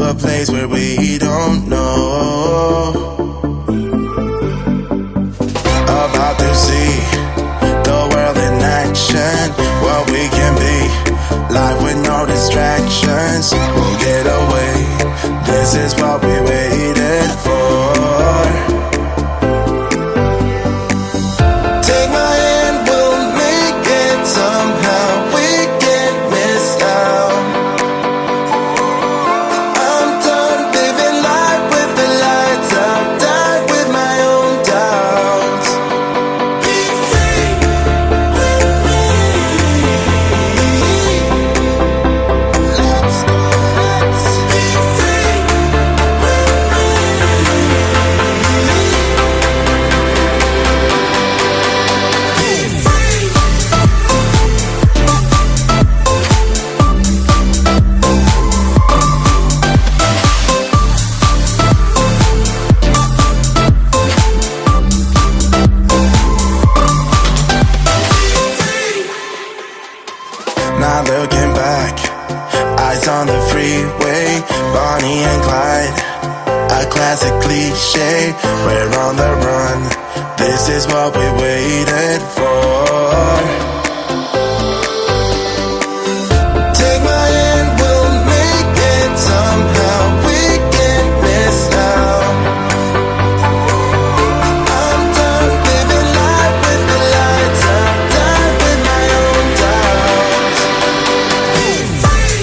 a place where we don't know. About to see the world in action, what we can be, life with no distractions. We'll get away, this is what we waited for. Take my hand, we'll make it somehow. We can't miss out. I'm done living life with the lights out, died with my own doubts. Be free with me. Let's be free with me. Not looking back, eyes on the freeway, Bonnie and Clyde, a classic cliche. We're on the run, this is what we waited for. Take my hand, we'll make it somehow. We can't miss out. I'm done living life with the lights out, died with my own doubts. Be free.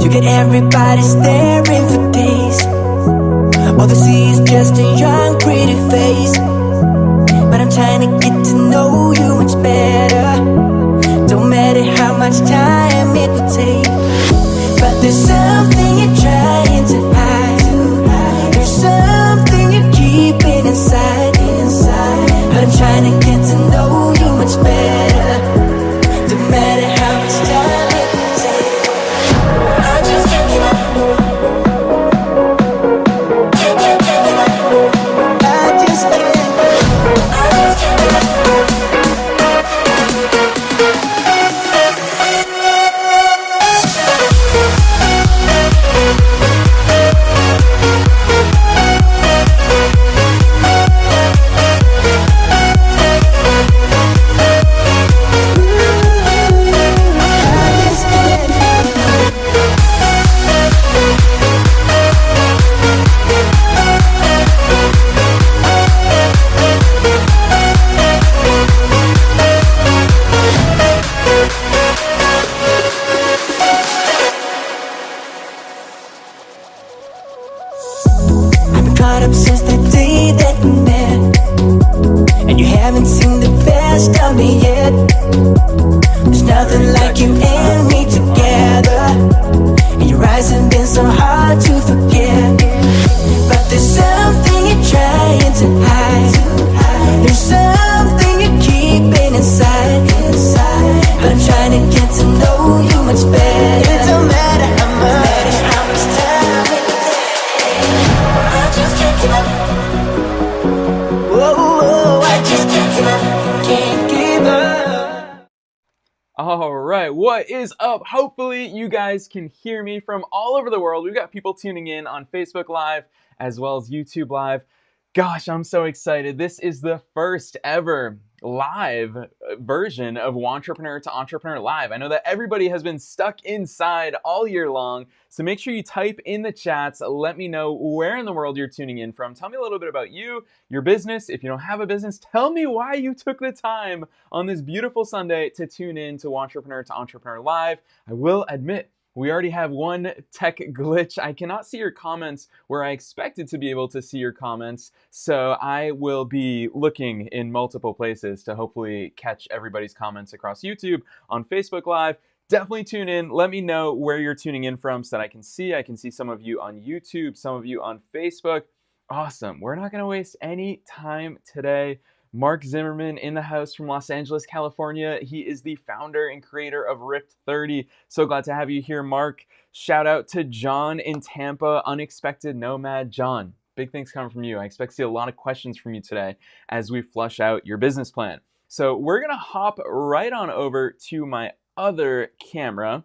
You get everybody staring for days. All they see is just a young, pretty face. But I'm trying to get to know you much better. Don't matter how much time it will take. But there's something you're trying to hide. There's something you're keeping inside. But I'm trying to get to know you much better. Don't matter how much time it will take. I just can't give up. Can't give up. I just can't. I just can't give up. Caught up since the day that we met, and you haven't seen the best of me yet. There's nothing like you and me together, and your eyes have been so hard to forget. But there's something you're trying to hide. There's something you're keeping inside. But I'm trying to get to know you much better. It don't matter how much time it takes. I just can't give up. Whoa, I just can't give up. Can't give up. Alright, what is up? Hopefully you guys can hear me from all over the world. We've got people tuning in on Facebook Live as well as YouTube Live. Gosh, I'm so excited. This is the first ever live version of Wantrepreneur to Entrepreneur Live. I know that everybody has been stuck inside all year long, so make sure you type in the chats. Let me know where in the world you're tuning in from. Tell me a little bit about you, your business. If you don't have a business, tell me why you took the time on this beautiful Sunday to tune in to Wantrepreneur to Entrepreneur Live. I will admit, we already have one tech glitch. I cannot see your comments where I expected to be able to see your comments, so I will be looking in multiple places to hopefully catch everybody's comments across YouTube, on Facebook Live. Definitely tune in. Let me know where you're tuning in from so that I can see. I can see some of you on YouTube, some of you on Facebook. Awesome. We're not going to waste any time today. Mark Zimmerman in the house from Los Angeles, California. He is the founder and creator of Ripped 30. So glad to have you here, Mark. Shout out to John in Tampa, Unexpected Nomad. John, big things coming from you. I expect to see a lot of questions from you today as we flush out your business plan. So we're going to hop right on over to my other camera,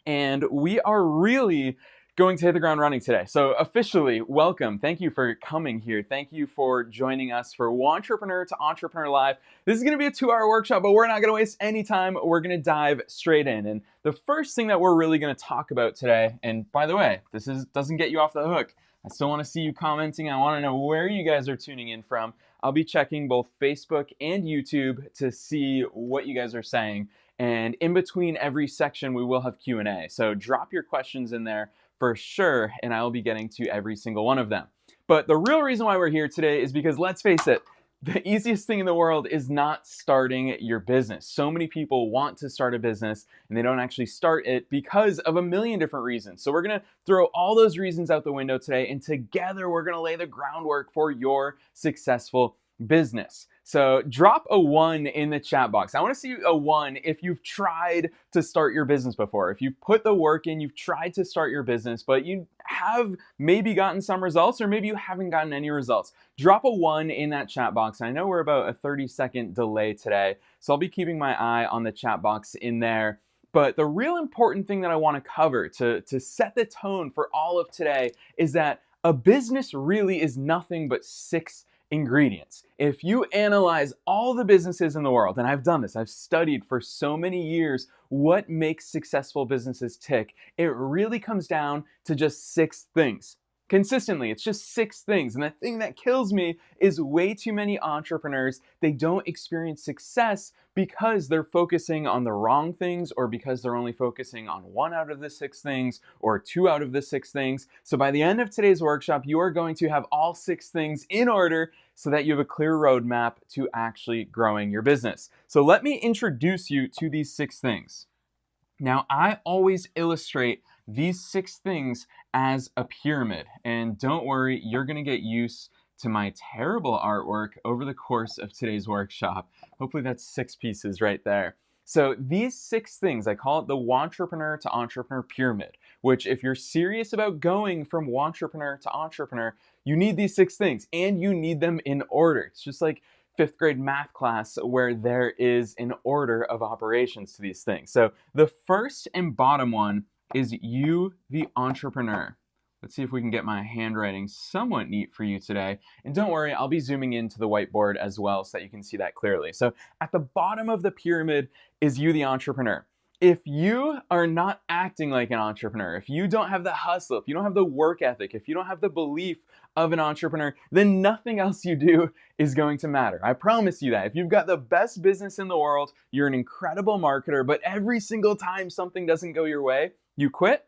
and we are really going to hit the ground running today. So officially, welcome. Thank you for coming here. Thank you for joining us for Wantrepreneur to Entrepreneur Live. This is going to be a 2-hour workshop, but we're not going to waste any time. We're going to dive straight in. And the first thing that we're really going to talk about today, and by the way, doesn't get you off the hook. I still want to see you commenting. I want to know where you guys are tuning in from. I'll be checking both Facebook and YouTube to see what you guys are saying. And in between every section, we will have Q&A. So drop your questions in there for sure, and I will be getting to every single one of them. But the real reason why we're here today is because, let's face it, the easiest thing in the world is not starting your business. So many people want to start a business and they don't actually start it because of a million different reasons. So we're going to throw all those reasons out the window today, and together we're going to lay the groundwork for your successful business. So drop a 1 in the chat box. I want to see a 1 if you've tried to start your business before. If you've put the work in, you've tried to start your business, but you have maybe gotten some results, or maybe you haven't gotten any results. Drop a 1 in that chat box. I know we're about a 30-second delay today, so I'll be keeping my eye on the chat box in there. But the real important thing that I want to cover to set the tone for all of today is that a business really is nothing but 6 ingredients. If you analyze all the businesses in the world, and I've done this, I've studied for so many years what makes successful businesses tick, it really comes down to just 6 things. Consistently, it's just 6 things. And the thing that kills me is way too many entrepreneurs, they don't experience success because they're focusing on the wrong things, or because they're only focusing on 1 out of the 6 things or 2 out of the 6 things. So by the end of today's workshop, you are going to have all 6 things in order so that you have a clear roadmap to actually growing your business. So let me introduce you to these 6 things. Now, I always illustrate these 6 things as a pyramid, and don't worry, you're going to get used to my terrible artwork over the course of today's workshop. Hopefully that's 6 pieces right there. So these 6 things, I call it the Wantrepreneur to Entrepreneur pyramid, which, if you're serious about going from Wantrepreneur to Entrepreneur, you need these 6 things, and you need them in order. It's just like 5th grade math class where there is an order of operations to these things. So the first and bottom one is you, the entrepreneur. Let's see if we can get my handwriting somewhat neat for you today. And don't worry, I'll be zooming into the whiteboard as well so that you can see that clearly. So at the bottom of the pyramid is you, the entrepreneur. If you are not acting like an entrepreneur, if you don't have the hustle, if you don't have the work ethic, if you don't have the belief of an entrepreneur, then nothing else you do is going to matter. I promise you that. If you've got the best business in the world, you're an incredible marketer, but every single time something doesn't go your way, you quit,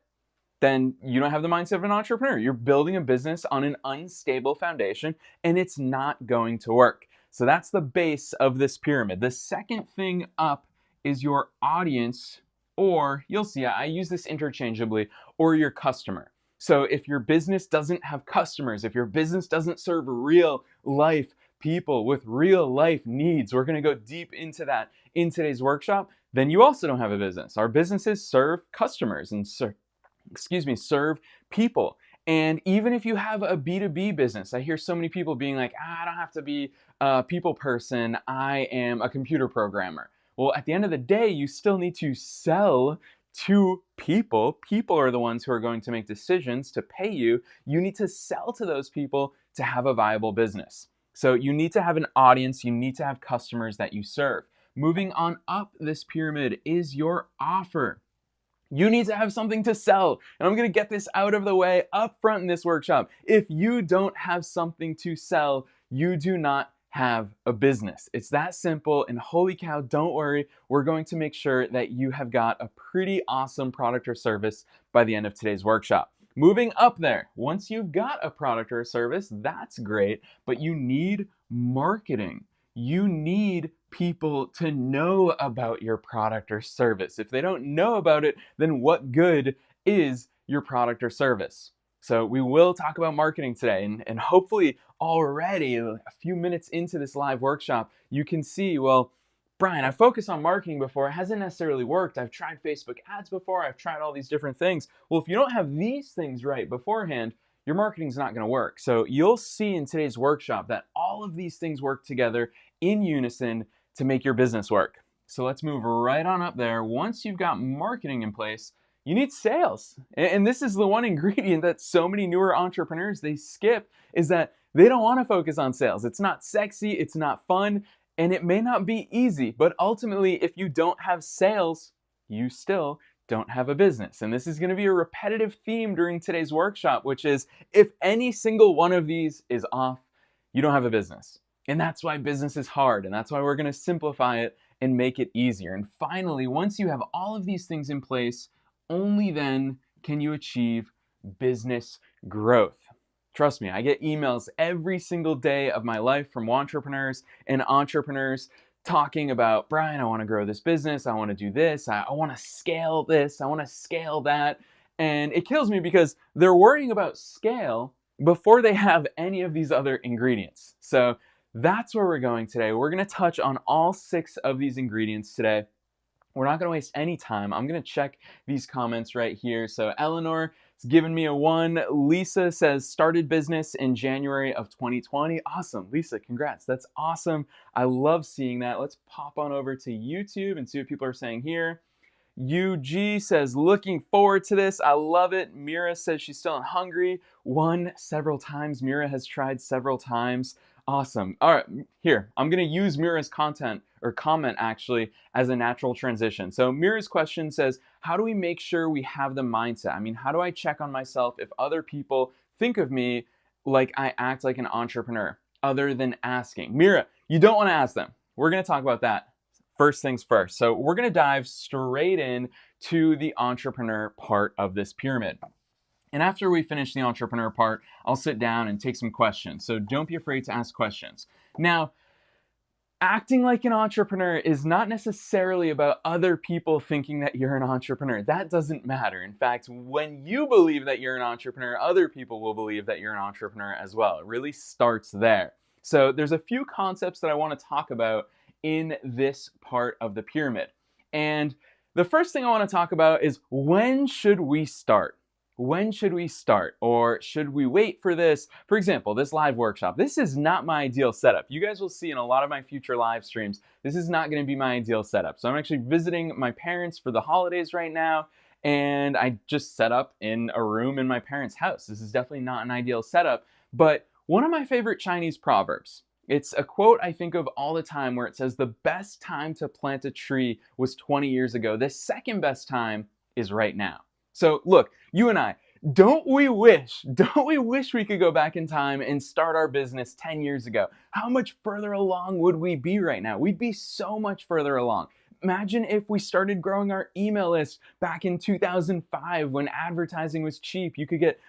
then you don't have the mindset of an entrepreneur. You're building a business on an unstable foundation, and it's not going to work. So that's the base of this pyramid. The second thing up is your audience, or you'll see I use this interchangeably, or your customer. So if your business doesn't have customers, if your business doesn't serve real life people with real life needs, we're going to go deep into that in today's workshop, then you also don't have a business. Our businesses serve customers and serve people. And even if you have a B2B business, I hear so many people being like, I don't have to be a people person, I am a computer programmer. Well, at the end of the day, you still need to sell to people. People are the ones who are going to make decisions to pay you. You need to sell to those people to have a viable business. So you need to have an audience, you need to have customers that you serve. Moving on up this pyramid is your offer. You need to have something to sell. And I'm going to get this out of the way up front in this workshop. If you don't have something to sell, you do not have a business. It's that simple. And holy cow, don't worry. We're going to make sure that you have got a pretty awesome product or service by the end of today's workshop. Moving up there, once you've got a product or a service, that's great, but you need marketing. You need people to know about your product or service. If they don't know about it, then what good is your product or service? So we will talk about marketing today, and hopefully already a few minutes into this live workshop, you can see, well, Brian, I've focused on marketing before. It hasn't necessarily worked. I've tried Facebook ads before. I've tried all these different things. Well, if you don't have these things right beforehand, your marketing's not going to work. So you'll see in today's workshop that all of these things work together in unison to make your business work. So let's move right on up there. Once you've got marketing in place, you need sales. And this is the one ingredient that so many newer entrepreneurs, they skip, is that they don't want to focus on sales. It's not sexy, it's not fun, and it may not be easy. But ultimately, if you don't have sales, you still don't have a business. And this is going to be a repetitive theme during today's workshop, which is if any single one of these is off, you don't have a business. And that's why business is hard. And that's why we're going to simplify it and make it easier. And finally, once you have all of these things in place, only then can you achieve business growth. Trust me, I get emails every single day of my life from wantrepreneurs and entrepreneurs talking about, Brian, I want to grow this business. I want to do this. I want to scale this. I want to scale that. And it kills me because they're worrying about scale before they have any of these other ingredients. So that's where we're going today. We're going to touch on all 6 of these ingredients today. We're not going to waste any time. I'm going to check these comments right here. So Eleanor has given me a 1. Lisa says, started business in January of 2020. Awesome. Lisa, congrats. That's awesome. I love seeing that. Let's pop on over to YouTube and see what people are saying here. UG says, looking forward to this. I love it. Mira says she's still hungry. 1 several times. Mira has tried several times. Awesome. All right, here, I'm going to use Mira's comment actually as a natural transition. So Mira's question says, how do we make sure we have the mindset? I mean, how do I check on myself if other people think of me like I act like an entrepreneur, other than asking? Mira, you don't want to ask them. We're going to talk about that. First things first. So we're going to dive straight in to the entrepreneur part of this pyramid. And after we finish the entrepreneur part, I'll sit down and take some questions. So don't be afraid to ask questions. Now, acting like an entrepreneur is not necessarily about other people thinking that you're an entrepreneur. That doesn't matter. In fact, when you believe that you're an entrepreneur, other people will believe that you're an entrepreneur as well. It really starts there. So there's a few concepts that I want to talk about in this part of the pyramid. And the first thing I want to talk about is, when should we start? When should we start? Or should we wait for this? For example, this live workshop. This is not my ideal setup. You guys will see in a lot of my future live streams, this is not going to be my ideal setup. So I'm actually visiting my parents for the holidays right now, and I just set up in a room in my parents' house. This is definitely not an ideal setup, but one of my favorite Chinese proverbs. It's a quote I think of all the time where it says, the best time to plant a tree was 20 years ago. The second best time is right now. So look, you and I, don't we wish we could go back in time and start our business 10 years ago? How much further along would we be right now? We'd be so much further along. Imagine if we started growing our email list back in 2005 when advertising was cheap. You could get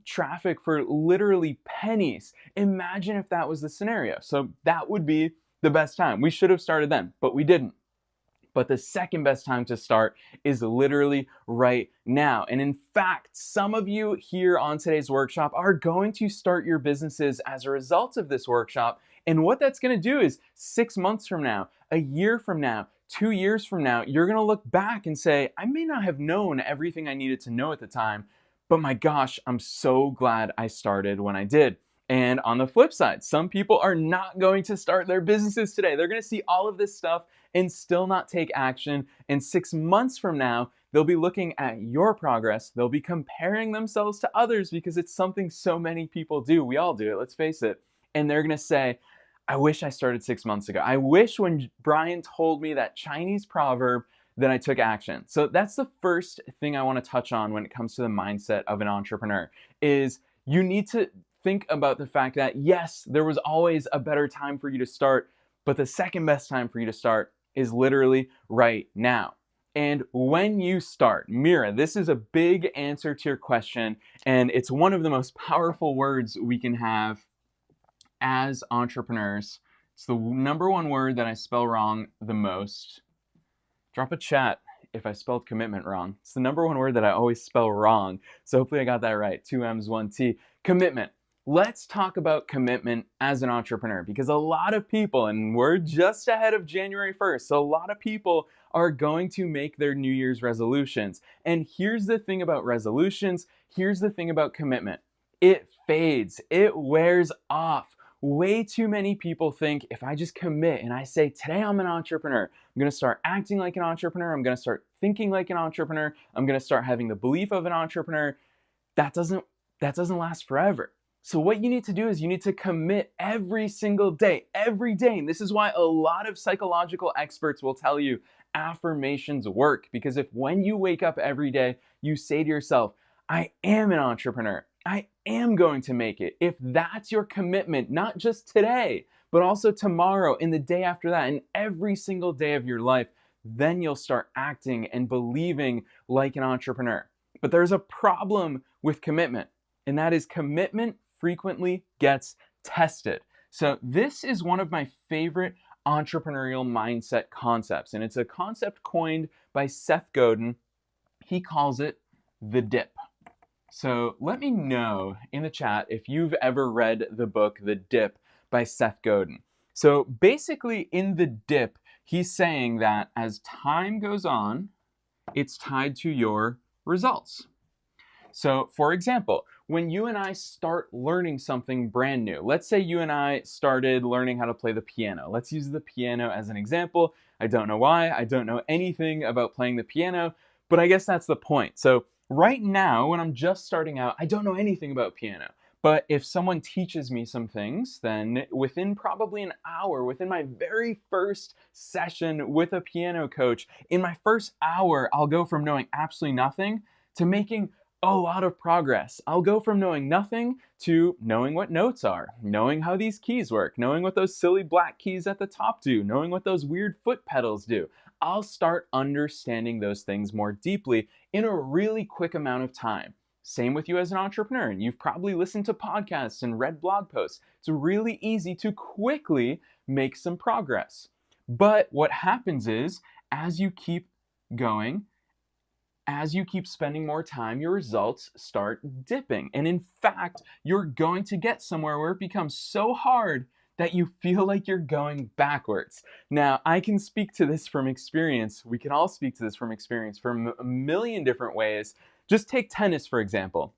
traffic for literally pennies. Imagine if that was the scenario. So that would be the best time. We should have started then, but we didn't. But the second best time to start is literally right now. And in fact, some of you here on today's workshop are going to start your businesses as a result of this workshop. And what that's going to do is 6 months from now, a year from now, 2 years from now, you're going to look back and say, I may not have known everything I needed to know at the time, but my gosh, I'm so glad I started when I did. And on the flip side, some people are not going to start their businesses today. They're going to see all of this stuff and still not take action. And 6 months from now, They'll be looking at your progress. They'll be comparing themselves to others because it's something so many people do. We all do it, let's face it. And they're going to say, I wish I started 6 months ago. I wish when Brian told me that Chinese proverb that I took action. So that's the first thing I want to touch on when it comes to the mindset of an entrepreneur is you need to think about the fact that yes, there was always a better time for you to start, but the second best time for you to start is literally right now. And when you start, Mira, this is a big answer to your question, and it's one of the most powerful words we can have as entrepreneurs. It's the number one word that I spell wrong the most. Drop a chat if I spelled commitment wrong. It's the number one word that I always spell wrong. So hopefully I got that right. 2 M's, 1 T. Commitment. Let's talk about commitment as an entrepreneur because a lot of people, and we're just ahead of January 1st, so a lot of people are going to make their New Year's resolutions. And here's the thing about resolutions. Here's the thing about commitment. It fades. It wears off. Way too many people think if I just commit and I say, today I'm an entrepreneur, I'm going to start acting like an entrepreneur, I'm going to start thinking like an entrepreneur, I'm going to start having the belief of an entrepreneur, that doesn't last forever. So what you need to do is you need to commit every single day, every day. And this is why a lot of psychological experts will tell you affirmations work. Because if when you wake up every day, you say to yourself, I am an entrepreneur, I am going to make it. If that's your commitment, not just today, but also tomorrow and the day after that and every single day of your life, then you'll start acting and believing like an entrepreneur. But there's a problem with commitment, and that is commitment frequently gets tested. So this is one of my favorite entrepreneurial mindset concepts, and it's a concept coined by Seth Godin. He calls it the dip. So let me know in the chat if you've ever read the book The Dip by Seth Godin. So basically in The Dip, he's saying that as time goes on, it's tied to your results. So for example, when you and I start learning something brand new, let's say you and I started learning how to play the piano. Let's use the piano as an example. I don't know why, I don't know anything about playing the piano, but I guess that's the point. So right now, when I'm just starting out, I don't know anything about piano. But if someone teaches me some things, then within probably an hour, within my very first session with a piano coach, in my first hour, I'll go from knowing absolutely nothing to making a lot of progress. I'll go from knowing nothing to knowing what notes are, knowing how these keys work, knowing what those silly black keys at the top do, knowing what those weird foot pedals do. I'll start understanding those things more deeply in a really quick amount of time. Same with you as an entrepreneur. And you've probably listened to podcasts and read blog posts. It's really easy to quickly make some progress. But what happens is, as you keep going, as you keep spending more time, your results start dipping. And in fact, you're going to get somewhere where it becomes so hard that you feel like you're going backwards. Now, I can speak to this from experience. We can all speak to this from experience from a million different ways. Just take tennis, for example.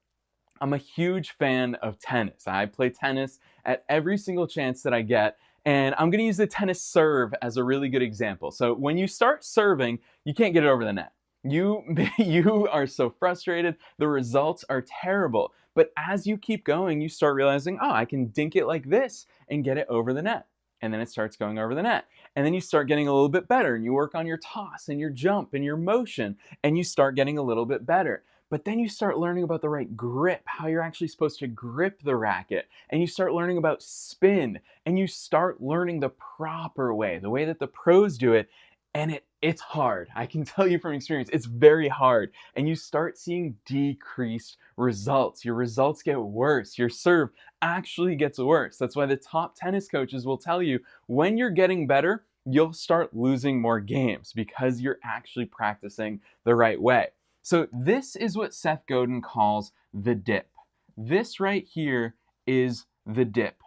I'm a huge fan of tennis. I play tennis at every single chance that I get. And I'm going to use the tennis serve as a really good example. So when you start serving, you can't get it over the net. You are so frustrated. The results are terrible. But as you keep going, you start realizing, oh, I can dink it like this and get it over the net. And then it starts going over the net. And then you start getting a little bit better and you work on your toss and your jump and your motion and you start getting a little bit better. But then you start learning about the right grip, how you're actually supposed to grip the racket. And you start learning about spin and you start learning the proper way, the way that the pros do it. And it's hard. I can tell you from experience, it's very hard. And you start seeing decreased results. Your results get worse. Your serve actually gets worse. That's why the top tennis coaches will tell you when you're getting better, you'll start losing more games because you're actually practicing the right way. So this is what Seth Godin calls the dip. This right here is the dip.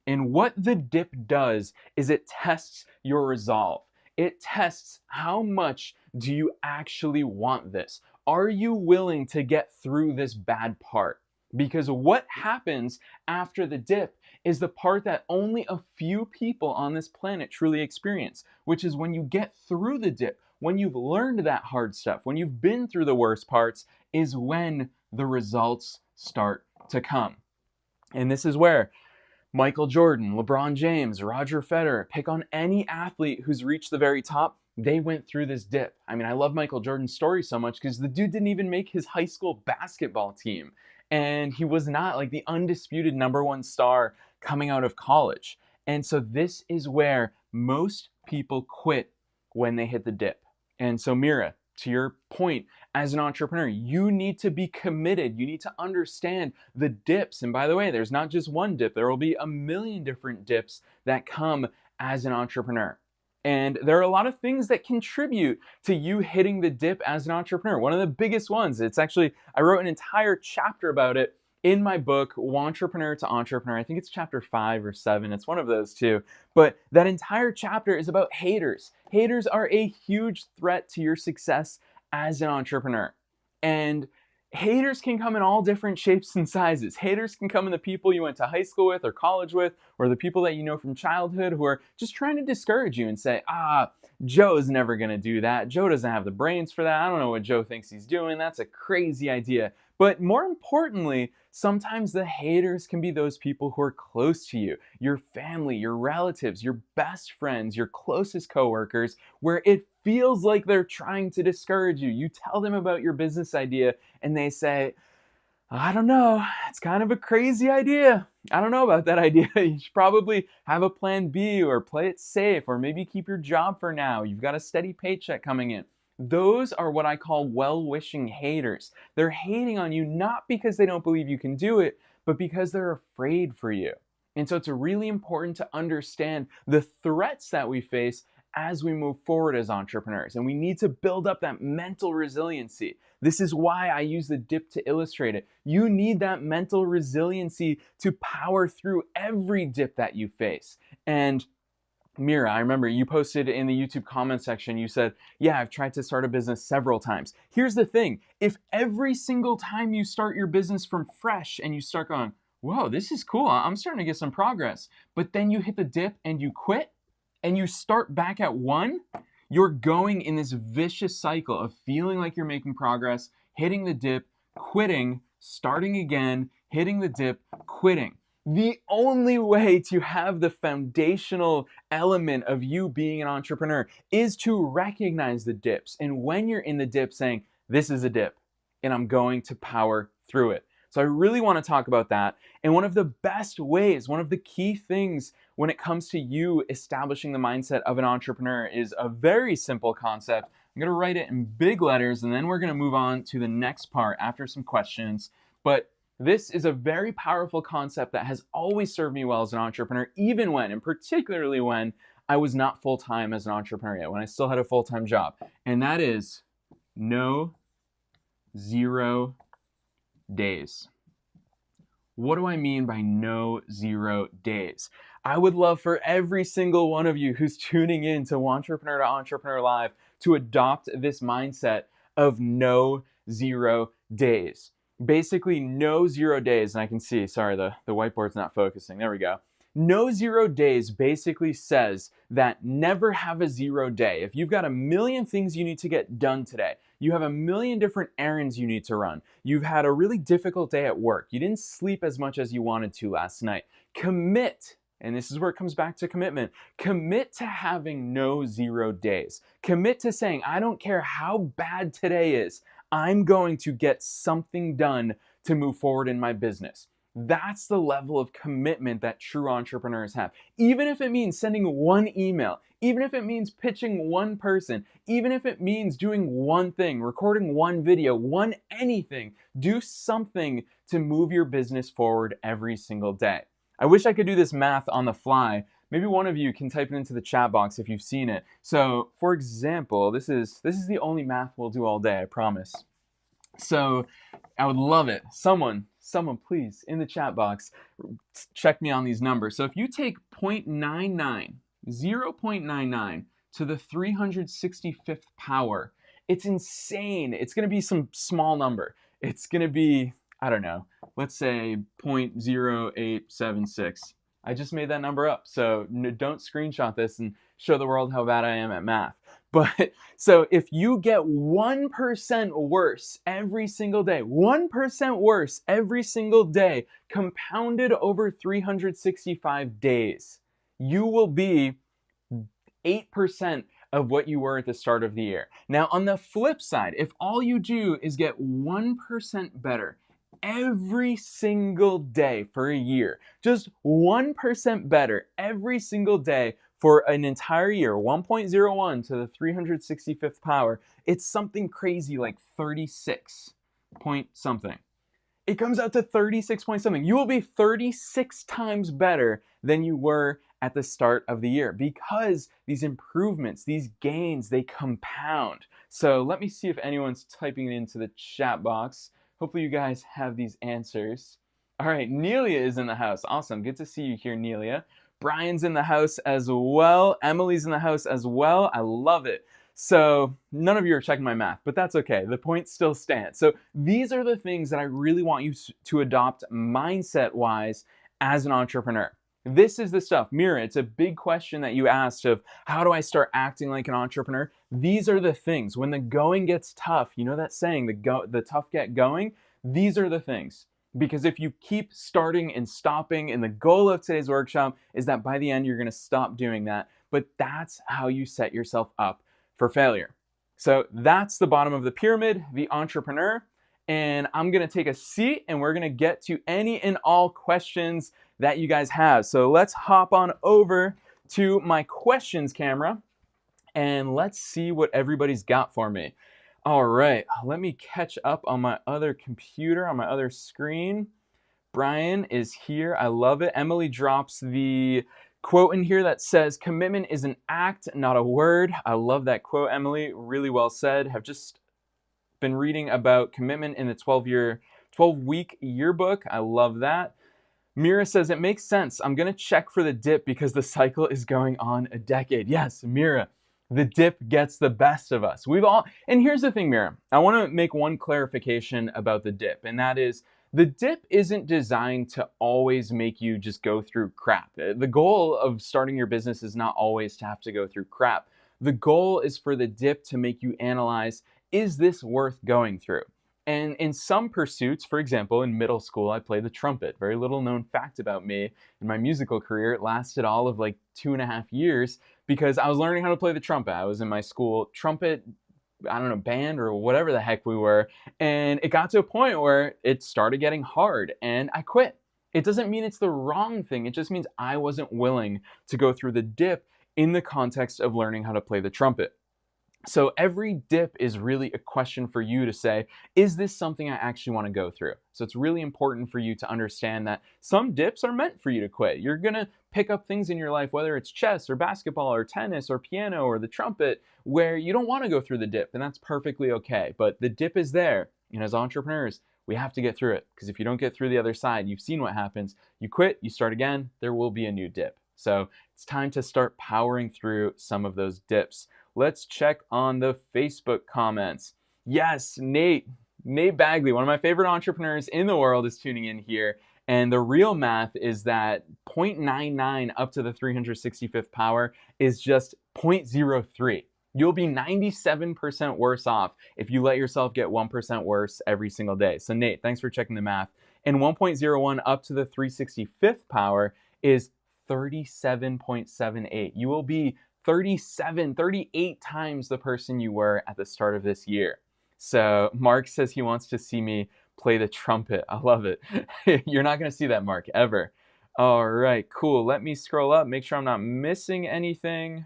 And what the dip does is it tests your resolve. It tests how much do you actually want this? Are you willing to get through this bad part? Because what happens after the dip is the part that only a few people on this planet truly experience, which is when you get through the dip, when you've learned that hard stuff, when you've been through the worst parts, is when the results start to come. And this is where Michael Jordan, LeBron James, Roger Federer, pick on any athlete who's reached the very top, they went through this dip. I mean, I love Michael Jordan's story so much because the dude didn't even make his high school basketball team. And he was not like the undisputed #1 star coming out of college. And so this is where most people quit when they hit the dip. And so Mira, to your point, as an entrepreneur, you need to be committed. You need to understand the dips. And by the way, there's not just one dip. There will be a million different dips that come as an entrepreneur. And there are a lot of things that contribute to you hitting the dip as an entrepreneur. One of the biggest ones, I wrote an entire chapter about it in my book, Wantrepreneur to Entrepreneur. I think it's chapter 5 or 7. It's one of those two. But that entire chapter is about haters. Haters are a huge threat to your success as an entrepreneur. And haters can come in all different shapes and sizes. Haters can come in the people you went to high school with or college with, or the people that you know from childhood who are just trying to discourage you and say, Joe's never going to do that. Joe doesn't have the brains for that. I don't know what Joe thinks he's doing. That's a crazy idea. But more importantly, sometimes the haters can be those people who are close to you, your family, your relatives, your best friends, your closest coworkers, where it feels like they're trying to discourage you. You tell them about your business idea and they say, I don't know, it's kind of a crazy idea. I don't know about that idea. You should probably have a plan B or play it safe or maybe keep your job for now. You've got a steady paycheck coming in. Those are what I call well-wishing haters. They're hating on you not because they don't believe you can do it, but because they're afraid for you. And so it's really important to understand the threats that we face as we move forward as entrepreneurs. And we need to build up that mental resiliency. This is why I use the dip to illustrate it. You need that mental resiliency to power through every dip that you face. And Mira, I remember you posted in the YouTube comment section, you said, yeah, I've tried to start a business several times. Here's the thing. If every single time you start your business from fresh and you start going, whoa, this is cool, I'm starting to get some progress, but then you hit the dip and you quit and you start back at 1, you're going in this vicious cycle of feeling like you're making progress, hitting the dip, quitting, starting again, hitting the dip, quitting. The only way to have the foundational element of you being an entrepreneur is to recognize the dips. And when you're in the dip, saying, this is a dip and I'm going to power through it. So I really want to talk about that. And one of the best ways, one of the key things when it comes to you establishing the mindset of an entrepreneur is a very simple concept. I'm going to write it in big letters and then we're going to move on to the next part after some questions. But this is a very powerful concept that has always served me well as an entrepreneur, even when, and particularly when, I was not full-time as an entrepreneur yet, when I still had a full-time job. And that is no 0 days. What do I mean by no 0 days? I would love for every single one of you who's tuning in to Wantrepreneur to Entrepreneur Live to adopt this mindset of no 0 days. Basically, no 0 days, and I can see, sorry, the whiteboard's not focusing. There we go. No 0 days basically says that never have a 0 day. If you've got a million things you need to get done today, you have a million different errands you need to run, you've had a really difficult day at work, you didn't sleep as much as you wanted to last night, commit. And this is where it comes back to commitment. Commit to having no 0 days. Commit to saying, I don't care how bad today is, I'm going to get something done to move forward in my business. That's the level of commitment that true entrepreneurs have. Even if it means sending one email, even if it means pitching one person, even if it means doing one thing, recording one video, one anything, do something to move your business forward every single day. I wish I could do this math on the fly. Maybe one of you can type it into the chat box if you've seen it. So, for example, this is the only math we'll do all day, I promise. So, I would love it. Someone please, in the chat box, check me on these numbers. So if you take 0.99 to the 365th power, it's insane. It's going to be some small number. It's going to be, I don't know, let's say 0.0876. I just made that number up, so don't screenshot this and show the world how bad I am at math. But so if you get 1% worse every single day, 1% worse every single day, compounded over 365 days, you will be 8% of what you were at the start of the year. Now, on the flip side, if all you do is get 1% better every single day for a year, just 1% better every single day for an entire year, 1.01 to the 365th power, it's something crazy like 36 point something. It comes out to 36 point something. You will be 36 times better than you were at the start of the year because these improvements, these gains, they compound. So let me see if anyone's typing it into the chat box. Hopefully you guys have these answers. All right, Nelia is in the house. Awesome. Good to see you here, Nelia. Brian's in the house as well. Emily's in the house as well. I love it. So none of you are checking my math, but that's okay. The point still stands. So these are the things that I really want you to adopt mindset-wise as an entrepreneur. This is the stuff. Mira, it's a big question that you asked of how do I start acting like an entrepreneur? These are the things. When the going gets tough, you know that saying, the tough get going? These are the things. Because if you keep starting and stopping, and the goal of today's workshop is that by the end, you're going to stop doing that. But that's how you set yourself up for failure. So that's the bottom of the pyramid, the entrepreneur. And I'm going to take a seat and we're going to get to any and all questions that you guys have. So let's hop on over to my questions camera and let's see what everybody's got for me. All right, let me catch up on my other computer, on my other screen. Brian is here. I love it. Emily drops the quote in here that says, commitment is an act, not a word. I love that quote, Emily. Really well said. Have just been reading about commitment in the 12-week yearbook. I love that. Mira says, it makes sense. I'm going to check for the dip because the cycle is going on a decade. Yes, Mira, the dip gets the best of us. And here's the thing, Mira. I want to make one clarification about the dip, and that is, the dip isn't designed to always make you just go through crap. The goal of starting your business is not always to have to go through crap. The goal is for the dip to make you analyze, is this worth going through? And in some pursuits, for example, in middle school, I played the trumpet. Very little known fact about me. In my musical career, it lasted all of like 2.5 years because I was learning how to play the trumpet. I was in my school trumpet, I don't know, band or whatever the heck we were. And it got to a point where it started getting hard and I quit. It doesn't mean it's the wrong thing. It just means I wasn't willing to go through the dip in the context of learning how to play the trumpet. So every dip is really a question for you to say, is this something I actually want to go through? So it's really important for you to understand that some dips are meant for you to quit. You're going to pick up things in your life, whether it's chess or basketball or tennis or piano or the trumpet, where you don't want to go through the dip, and that's perfectly okay. But the dip is there, and as entrepreneurs, we have to get through it, because if you don't get through the other side, you've seen what happens. You quit, you start again, there will be a new dip. So it's time to start powering through some of those dips. Let's check on the Facebook comments. Yes, Nate Bagley, one of my favorite entrepreneurs in the world, is tuning in here. And the real math is that 0.99 up to the 365th power is just 0.03. You'll be 97% worse off if you let yourself get 1% worse every single day. So Nate, thanks for checking the math. And 1.01 up to the 365th power is 37.78. You will be 38 times the person you were at the start of this year. So Mark says he wants to see me play the trumpet. I love it. You're not going to see that, Mark, ever. All right, cool. Let me scroll up, make sure I'm not missing anything.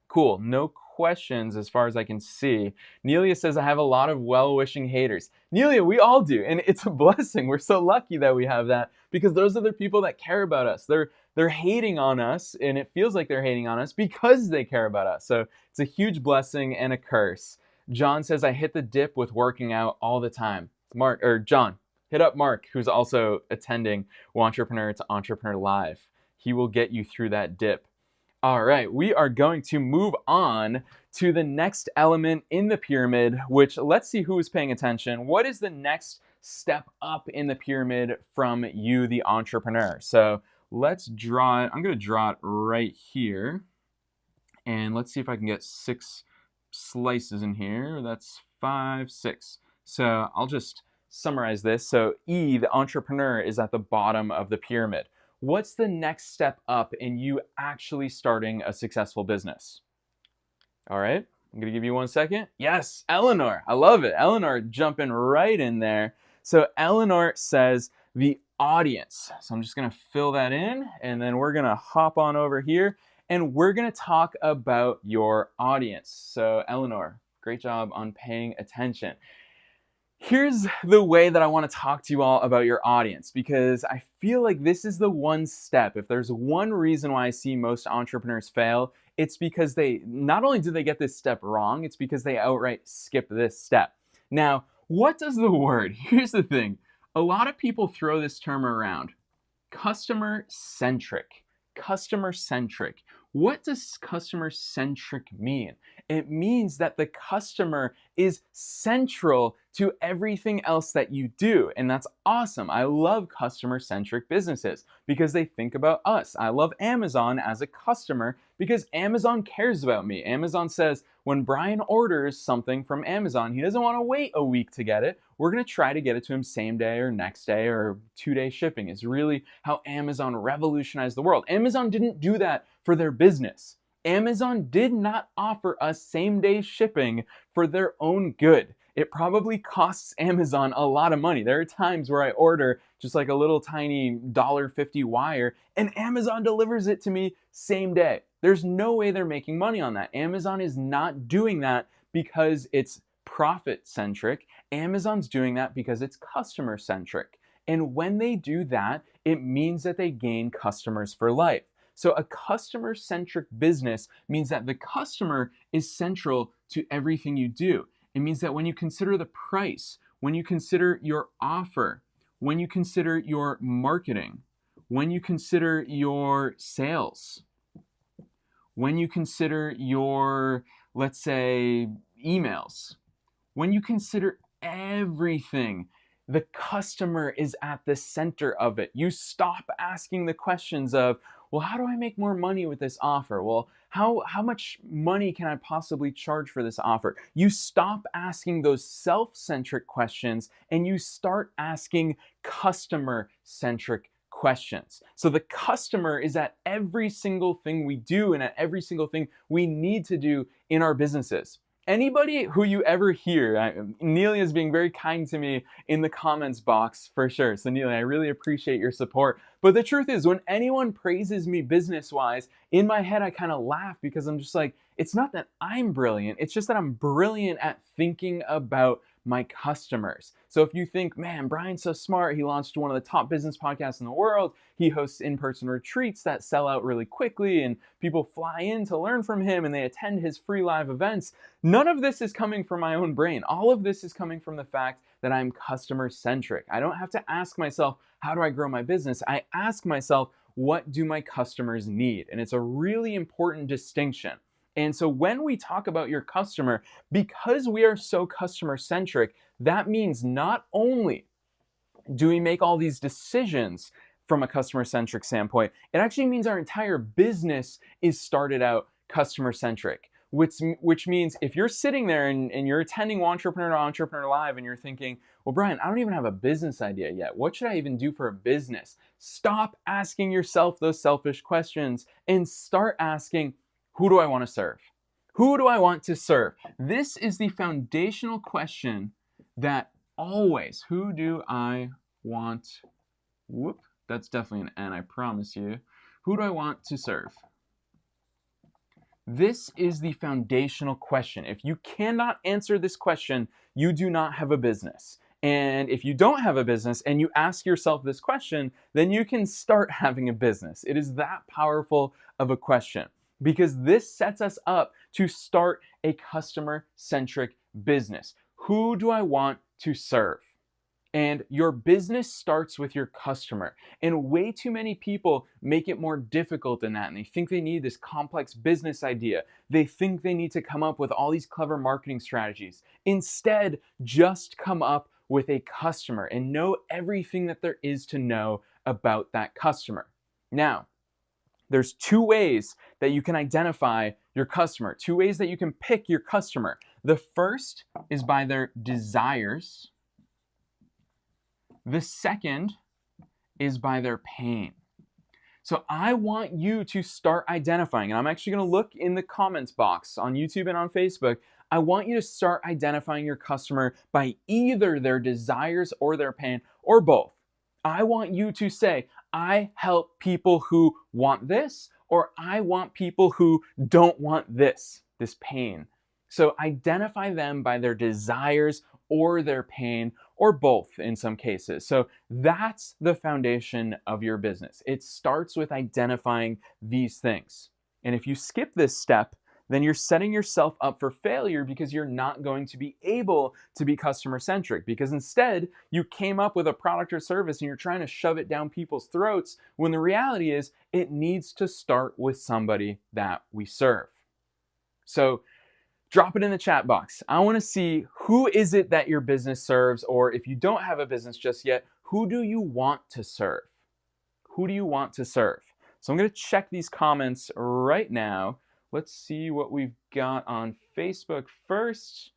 Cool, no questions as far as I can see. Nelia says, I have a lot of well-wishing haters. Nelia, we all do, and it's a blessing. We're so lucky that we have that, because those are the people that care about us. They're hating on us, and it feels like they're hating on us because they care about us. So it's a huge blessing and a curse. John says, I hit the dip with working out all the time. John, hit up Mark, who's also attending Wantrepreneur to Entrepreneur Live. He will get you through that dip. All right, we are going to move on to the next element in the pyramid, which, let's see who is paying attention. What is the next step up in the pyramid from you, the entrepreneur? So let's draw it. I'm going to draw it right here. And let's see if I can get 6 slices in here. That's 5, 6. So I'll just summarize this. So E, the entrepreneur, is at the bottom of the pyramid. What's the next step up in you actually starting a successful business? All right, I'm gonna give you 1 second. Yes, Eleanor, I love it. Eleanor jumping right in there. So Eleanor says the audience. So I'm just gonna fill that in, and then we're gonna hop on over here and we're gonna talk about your audience. So Eleanor, great job on paying attention. Here's the way that I want to talk to you all about your audience, because I feel like this is the one step. If there's one reason why I see most entrepreneurs fail, it's because they not only do they get this step wrong, it's because they outright skip this step. Now, what does the word? Here's the thing. A lot of people throw this term around. Customer centric. Customer centric. What does customer centric mean? It means that the customer is central to everything else that you do. And that's awesome. I love customer centric businesses because they think about us. I love Amazon as a customer because Amazon cares about me. Amazon says when Brian orders something from Amazon, he doesn't want to wait a week to get it. We're going to try to get it to him same day or next day or 2-day shipping. Is really how Amazon revolutionized the world. Amazon didn't do that for their business. Amazon did not offer us same-day shipping for their own good. It probably costs Amazon a lot of money. There are times where I order just like a little tiny $1.50 wire and Amazon delivers it to me same day. There's no way they're making money on that. Amazon is not doing that because it's profit-centric. Amazon's doing that because it's customer-centric. And when they do that, it means that they gain customers for life. So a customer-centric business means that the customer is central to everything you do. It means that when you consider the price, when you consider your offer, when you consider your marketing, when you consider your sales, when you consider your, let's say, emails, when you consider everything, the customer is at the center of it. You stop asking the questions of, well, how do I make more money with this offer? Well, how much money can I possibly charge for this offer? You stop asking those self-centric questions and you start asking customer-centric questions. So the customer is at every single thing we do and at every single thing we need to do in our businesses. Anybody who you ever hear, Nelia is being very kind to me in the comments box for sure. So Nelia, I really appreciate your support. But the truth is, when anyone praises me business-wise, in my head I kind of laugh because I'm just like, it's not that I'm brilliant, it's just that I'm brilliant at thinking about my customers. So if you think, man, Brian's so smart, he launched one of the top business podcasts in the world, he hosts in-person retreats that sell out really quickly and people fly in to learn from him and they attend his free live events, none of this is coming from my own brain. All of this is coming from the fact that I'm customer-centric. I don't have to ask myself, how do I grow my business? I ask myself, what do my customers need? And it's a really important distinction. And so when we talk about your customer, because we are so customer-centric, that means not only do we make all these decisions from a customer-centric standpoint, it actually means our entire business is started out customer-centric. Which means if you're sitting there and you're attending Wantrepreneur to Entrepreneur Live and you're thinking, well, Brian, I don't even have a business idea yet. What should I even do for a business? Stop asking yourself those selfish questions and start asking, who do I want to serve? Who do I want to serve? This is the foundational question that always, who do I want? Whoop, that's definitely an N, I promise you. Who do I want to serve? This is the foundational question. If you cannot answer this question, you do not have a business. And if you don't have a business and you ask yourself this question, then you can start having a business. It is that powerful of a question because this sets us up to start a customer-centric business. Who do I want to serve? And your business starts with your customer. And way too many people make it more difficult than that. And they think they need this complex business idea. They think they need to come up with all these clever marketing strategies. Instead, just come up with a customer and know everything that there is to know about that customer. Now, There's two ways that you can identify your customer, two ways that you can pick your customer. The first is by their desires. The second is by their pain. So I want you to start identifying, and I'm actually going to look in the comments box on YouTube and on Facebook. I want you to start identifying your customer by either their desires or their pain, or both. I want you to say, I help people who want this, or I want people who don't want this pain. So identify them by their desires or their pain, or both in some cases. So that's the foundation of your business. It starts with identifying these things. And if you skip this step, then you're setting yourself up for failure, because you're not going to be able to be customer centric, because instead you came up with a product or service and you're trying to shove it down people's throats, when the reality is it needs to start with somebody that we serve. So drop it in the chat box. I want to see, who is it that your business serves, or if you don't have a business just yet, who do you want to serve? Who do you want to serve? So I'm going to check these comments right now. Let's see what we've got on Facebook first.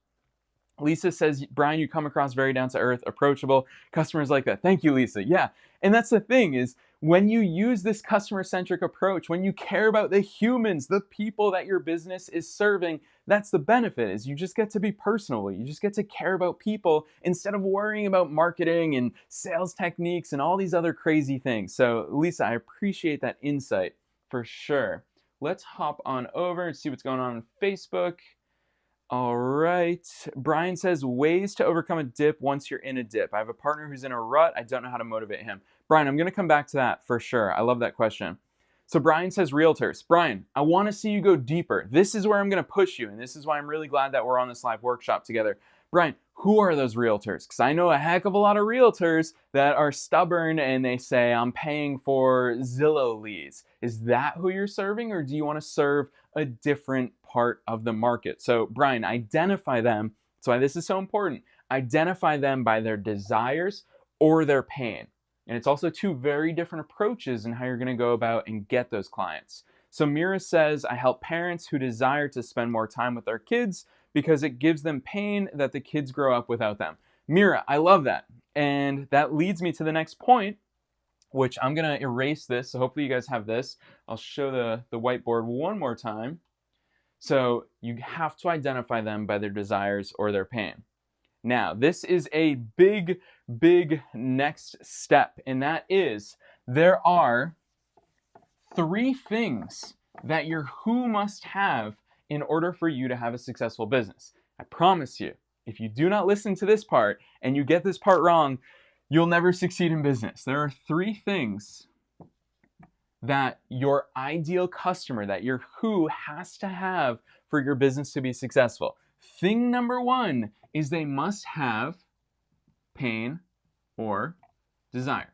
Lisa says, Brian, you come across very down to earth, approachable. Customers like that. Thank you, Lisa. Yeah. And that's the thing, is when you use this customer centric approach, when you care about the humans, the people that your business is serving, that's the benefit, is you just get to be personal. You just get to care about people instead of worrying about marketing and sales techniques and all these other crazy things. So Lisa, I appreciate that insight for sure. Let's hop on over and see what's going on Facebook. All right. Brian says, ways to overcome a dip once you're in a dip. I have a partner who's in a rut. I don't know how to motivate him. Brian, I'm going to come back to that for sure. I love that question. So Brian says, realtors. Brian, I want to see you go deeper. This is where I'm going to push you. And this is why I'm really glad that we're on this live workshop together. Brian, who are those realtors? Because I know a heck of a lot of realtors that are stubborn and they say, I'm paying for Zillow leads. Is that who you're serving, or do you want to serve a different part of the market? So Brian, identify them. That's why this is so important. Identify them by their desires or their pain. And it's also two very different approaches in how you're going to go about and get those clients. So Mira says, I help parents who desire to spend more time with their kids because it gives them pain that the kids grow up without them. Mira, I love that. And that leads me to the next point, which I'm going to erase this. So hopefully you guys have this. I'll show the whiteboard one more time. So you have to identify them by their desires or their pain. Now, this is a big, big next step, and that is, there are 3 things that your who must have in order for you to have a successful business. I promise you, if you do not listen to this part and you get this part wrong, you'll never succeed in business. There are 3 things that your ideal customer, that your who has to have for your business to be successful. Thing number 1 is they must have pain or desire.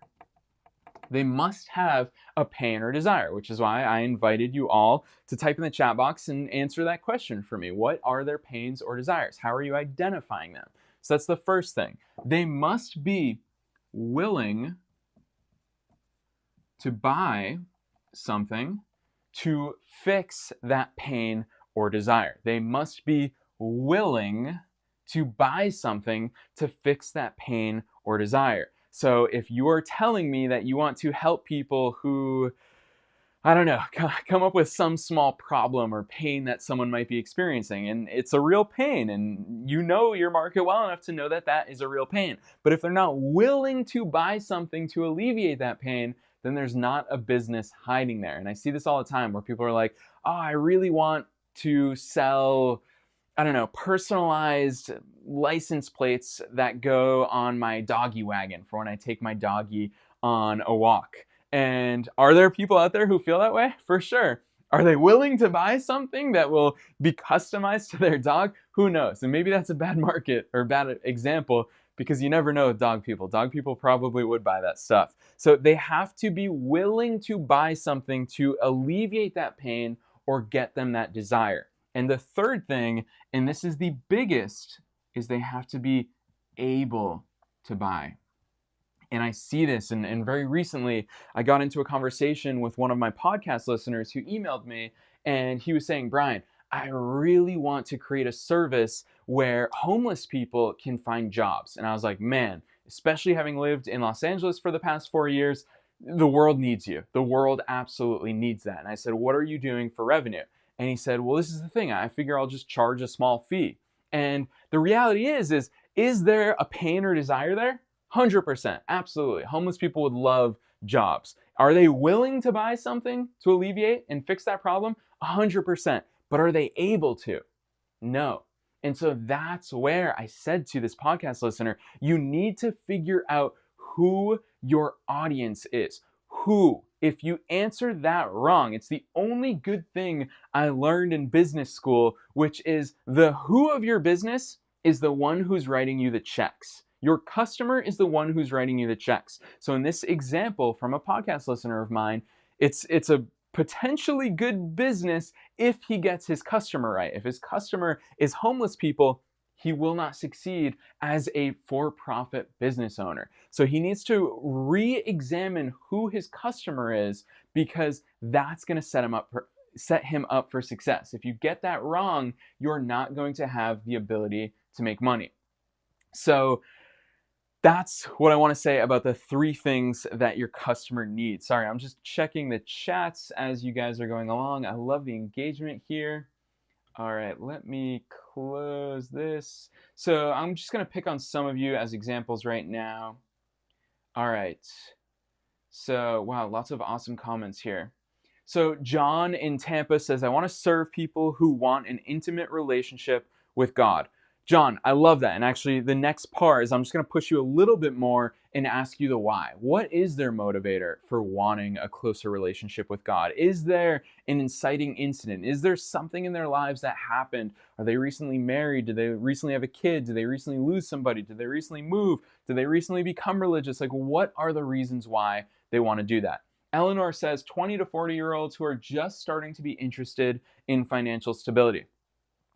They must have a pain or desire, which is why I invited you all to type in the chat box and answer that question for me. What are their pains or desires? How are you identifying them? So that's the first thing. They must be willing to buy something to fix that pain or desire. They must be willing to buy something to fix that pain or desire. So if you are telling me that you want to help people who, I don't know, come up with some small problem or pain that someone might be experiencing, and it's a real pain, and you know your market well enough to know that that is a real pain. But if they're not willing to buy something to alleviate that pain, then there's not a business hiding there. And I see this all the time where people are like, oh, I really want to sell, I don't know, personalized license plates that go on my doggy wagon for when I take my doggy on a walk. And are there people out there who feel that way? For sure. Are they willing to buy something that will be customized to their dog? Who knows? And maybe that's a bad market or bad example, because you never know with dog people. Dog people probably would buy that stuff. So they have to be willing to buy something to alleviate that pain or get them that desire. And the third thing, and this is the biggest, is they have to be able to buy. And I see this, and very recently, I got into a conversation with one of my podcast listeners who emailed me, and he was saying, Brian, I really want to create a service where homeless people can find jobs. And I was like, man, especially having lived in Los Angeles for the past 4 years, the world needs you. The world absolutely needs that. And I said, what are you doing for revenue? And he said, well, this is the thing. I figure I'll just charge a small fee. And the reality is there a pain or desire there? 100%, absolutely. Homeless people would love jobs. Are they willing to buy something to alleviate and fix that problem? 100%. But are they able to? No. And so that's where I said to this podcast listener, you need to figure out who your audience is. Who? If you answer that wrong, it's the only good thing I learned in business school, which is the who of your business is the one who's writing you the checks. Your customer is the one who's writing you the checks. So in this example from a podcast listener of mine, it's a potentially good business if he gets his customer right. If his customer is homeless people, he will not succeed as a for-profit business owner. So he needs to re-examine who his customer is, because that's going to set him up for success. If you get that wrong, you're not going to have the ability to make money. So that's what I want to say about the 3 things that your customer needs. Sorry, I'm just checking the chats as you guys are going along. I love the engagement here. All right, let me close this. So I'm just going to pick on some of you as examples right now. All right. So, wow, lots of awesome comments here. So John in Tampa says, I want to serve people who want an intimate relationship with God. John, I love that. And actually, the next part is I'm just going to push you a little bit more and ask you the why. What is their motivator for wanting a closer relationship with God? Is there an inciting incident? Is there something in their lives that happened? Are they recently married? Did they recently have a kid? Did they recently lose somebody? Did they recently move? Did they recently become religious? Like, what are the reasons why they want to do that? Eleanor says 20 to 40-year-olds who are just starting to be interested in financial stability.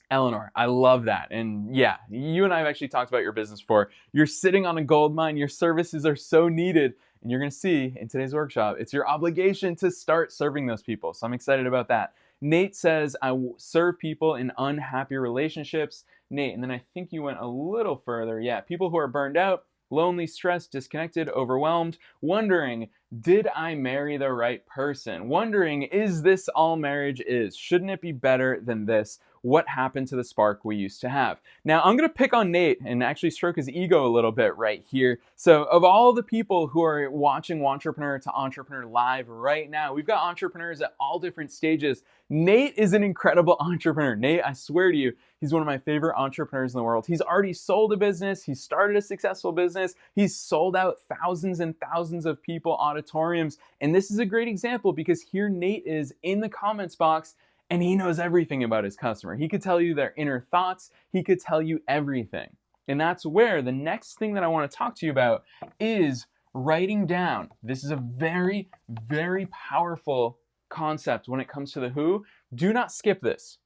Eleanor, I love that. And yeah, you and I have actually talked about your business before. You're sitting on a gold mine. Your services are so needed. And you're going to see in today's workshop, it's your obligation to start serving those people. So I'm excited about that. Nate says, I serve people in unhappy relationships. Nate, and then I think you went a little further. Yeah, people who are burned out, lonely, stressed, disconnected, overwhelmed, wondering, did I marry the right person? Wondering, is this all marriage is? Shouldn't it be better than this? What happened to the spark we used to have? Now, I'm going to pick on Nate and actually stroke his ego a little bit right here. So of all the people who are watching Wantrepreneur to Entrepreneur Live right now, we've got entrepreneurs at all different stages. Nate is an incredible entrepreneur. Nate, I swear to you, he's one of my favorite entrepreneurs in the world. He's already sold a business. He's started a successful business. He's sold out thousands and thousands of people, auditoriums. And this is a great example because here Nate is in the comments box and he knows everything about his customer. He could tell you their inner thoughts. He could tell you everything. And that's where the next thing that I want to talk to you about is writing down. This is a very, very powerful concept when it comes to the who. Do not skip this.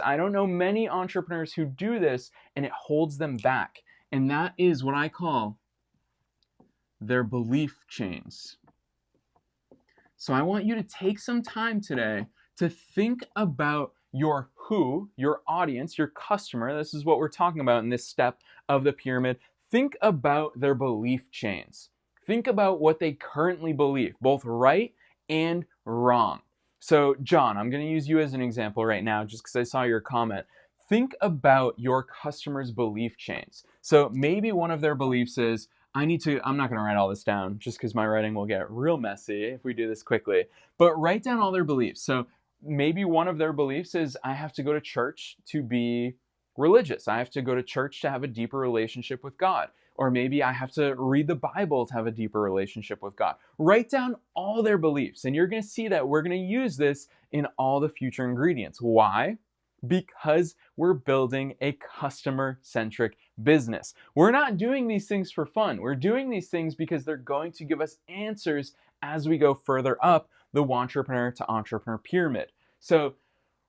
I don't know many entrepreneurs who do this and it holds them back. And that is what I call their belief chains. So I want you to take some time today to think about your who, your audience, your customer. This is what we're talking about in this step of the pyramid. Think about their belief chains. Think about what they currently believe, both right and wrong. So John, I'm going to use you as an example right now just because I saw your comment. Think about your customer's belief chains. So maybe one of their beliefs is, I'm not going to write all this down just because my writing will get real messy if we do this quickly, but write down all their beliefs. So maybe one of their beliefs is, I have to go to church to be religious. I have to go to church to have a deeper relationship with God. Or maybe I have to read the Bible to have a deeper relationship with God. Write down all their beliefs, and you're going to see that we're going to use this in all the future ingredients. Why? Because we're building a customer-centric business. We're not doing these things for fun. We're doing these things because they're going to give us answers as we go further up the Wantrepreneur to Entrepreneur pyramid. So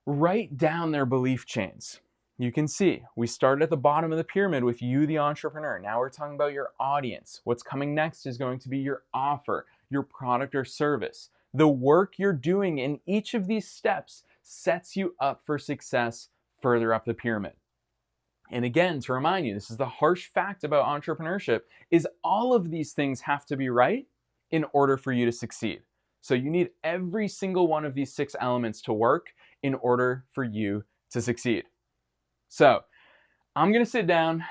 write down their belief chains. you can see we started at the bottom of the pyramid with you, the entrepreneur. Now we're talking about your audience. What's coming next is going to be your offer, your product or service. The work you're doing in each of these steps sets you up for success further up the pyramid. And again, to remind you, this is the harsh fact about entrepreneurship, is all of these things have to be right in order for you to succeed. So you need every single one of these 6 elements to work in order for you to succeed. So I'm going to sit down.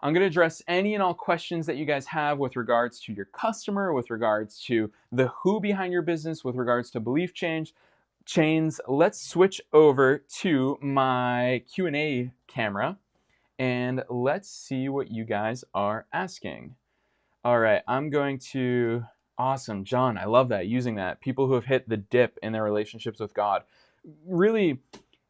I'm going to address any and all questions that you guys have with regards to your customer, with regards to the who behind your business, with regards to belief chains. Let's switch over to my Q&A camera and let's see what you guys are asking. All right, I'm going to, awesome, John, I love that, using that. People who have hit the dip in their relationships with God. Really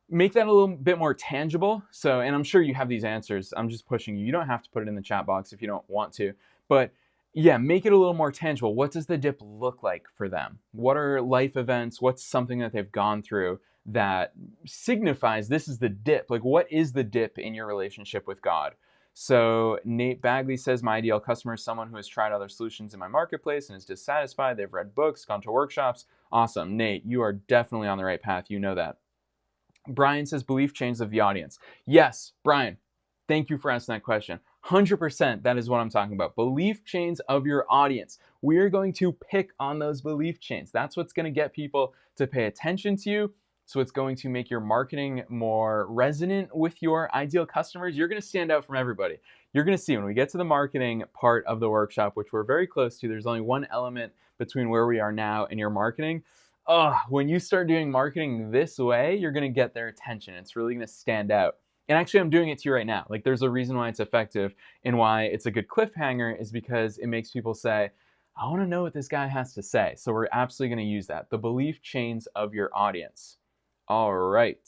make that a little bit more tangible. So, and I'm sure you have these answers. I'm just pushing you. You don't have to put it in the chat box if you don't want to. But yeah, make it a little more tangible. What does the dip look like for them? What are life events? What's something that they've gone through that signifies this is the dip? Like, what is the dip in your relationship with God? So Nate Bagley says, my ideal customer is someone who has tried other solutions in my marketplace and is dissatisfied. They've read books, gone to workshops. Awesome. Nate, you are definitely on the right path. You know that. Brian says belief chains of the audience. Yes, Brian, thank you for asking that question. 100%, that is what I'm talking about. Belief chains of your audience. We're going to pick on those belief chains. That's what's going to get people to pay attention to you. So it's going to make your marketing more resonant with your ideal customers. You're going to stand out from everybody. You're going to see when we get to the marketing part of the workshop, which we're very close to, there's only one element between where we are now and your marketing. When you start doing marketing this way, you're going to get their attention. It's really going to stand out. And actually, I'm doing it to you right now. Like, there's a reason why it's effective and why it's a good cliffhanger is because it makes people say, I want to know what this guy has to say. So we're absolutely going to use that. The belief chains of your audience. All right.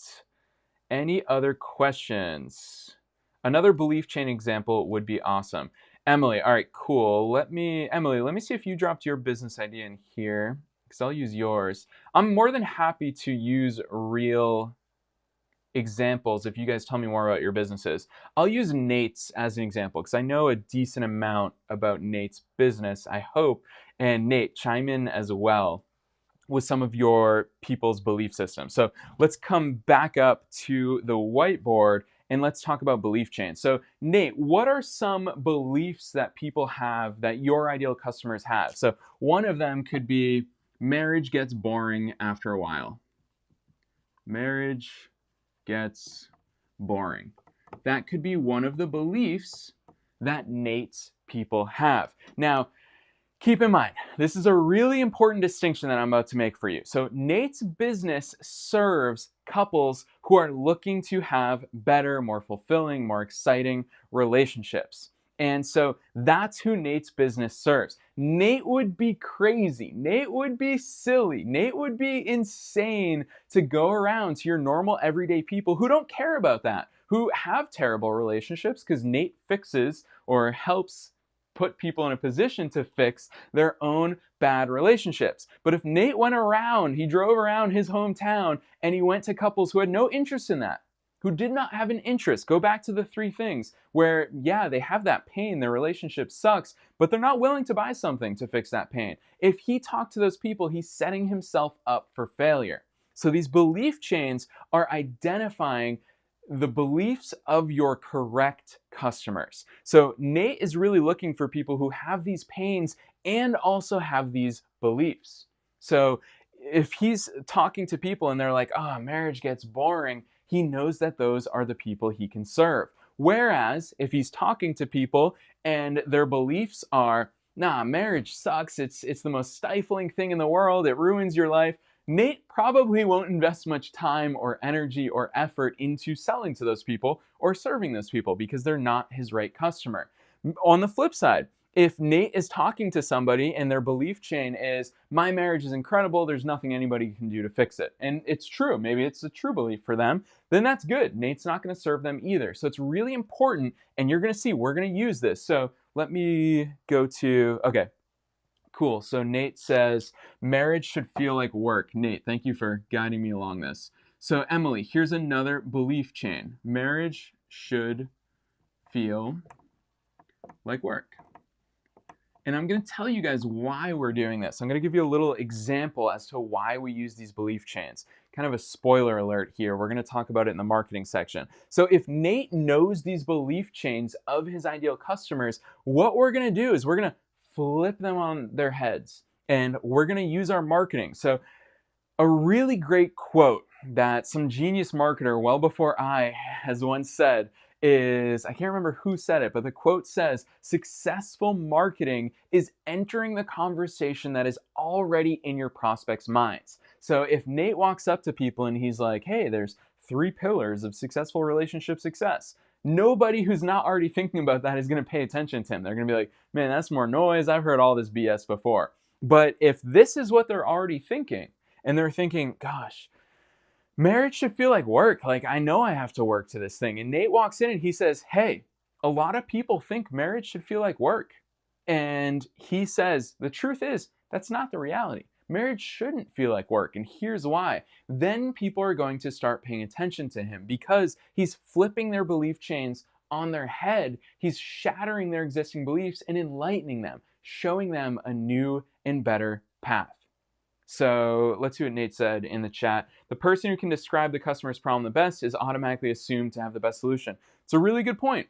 Any other questions? Another belief chain example would be awesome. Emily, all right, cool. Emily, let me see if you dropped your business idea in here, because I'll use yours. I'm more than happy to use real examples if you guys tell me more about your businesses. I'll use Nate's as an example because I know a decent amount about Nate's business, I hope. And Nate, chime in as well with some of your people's belief systems. So let's come back up to the whiteboard and let's talk about belief chains. So Nate, what are some beliefs that people have that your ideal customers have? So one of them could be marriage gets boring after a while. Marriage gets boring. That could be one of the beliefs that Nate's people have. Now, keep in mind, this is a really important distinction that I'm about to make for you. So Nate's business serves couples who are looking to have better, more fulfilling, more exciting relationships. And so that's who Nate's business serves. Nate would be crazy. Nate would be silly. Nate would be insane to go around to your normal everyday people who don't care about that, who have terrible relationships, because Nate fixes or helps put people in a position to fix their own bad relationships. But if Nate went around, he drove around his hometown and he went to couples who had no interest in that, who did not have an interest. Go back to the 3 things where, yeah, they have that pain, their relationship sucks, but they're not willing to buy something to fix that pain. If he talked to those people, he's setting himself up for failure. So these belief chains are identifying the beliefs of your correct customers. So Nate is really looking for people who have these pains and also have these beliefs. So if he's talking to people and they're like, oh, marriage gets boring, he knows that those are the people he can serve. Whereas if he's talking to people and their beliefs are, nah, marriage sucks, it's the most stifling thing in the world, it ruins your life, Nate probably won't invest much time or energy or effort into selling to those people or serving those people because they're not his right customer. On the flip side, if Nate is talking to somebody and their belief chain is, my marriage is incredible, there's nothing anybody can do to fix it, and it's true, maybe it's a true belief for them, then that's good. Nate's not going to serve them either. So it's really important, and you're going to see, we're going to use this. So let me go to, okay. Cool. So Nate says, marriage should feel like work. Nate, thank you for guiding me along this. So Emily, here's another belief chain. Marriage should feel like work. And I'm going to tell you guys why we're doing this. I'm going to give you a little example as to why we use these belief chains. Kind of a spoiler alert here. We're going to talk about it in the marketing section. So if Nate knows these belief chains of his ideal customers, what we're going to do is we're going to flip them on their heads and we're going to use our marketing. So a really great quote that some genius marketer well before I has once said is, I can't remember who said it, but the quote says, successful marketing is entering the conversation that is already in your prospects' minds. So if Nate walks up to people and he's like, hey, there's 3 pillars of successful relationship success, nobody who's not already thinking about that is going to pay attention to him. They're going to be like, man, that's more noise. I've heard all this BS before. But if this is what they're already thinking, and they're thinking, gosh, marriage should feel like work. Like, I know I have to work to this thing. And Nate walks in and he says, hey, a lot of people think marriage should feel like work. And he says, the truth is, that's not the reality. Marriage shouldn't feel like work. And here's why. Then people are going to start paying attention to him because he's flipping their belief chains on their head. He's shattering their existing beliefs and enlightening them, showing them a new and better path. So let's see what Nate said in the chat. The person who can describe the customer's problem the best is automatically assumed to have the best solution. It's a really good point.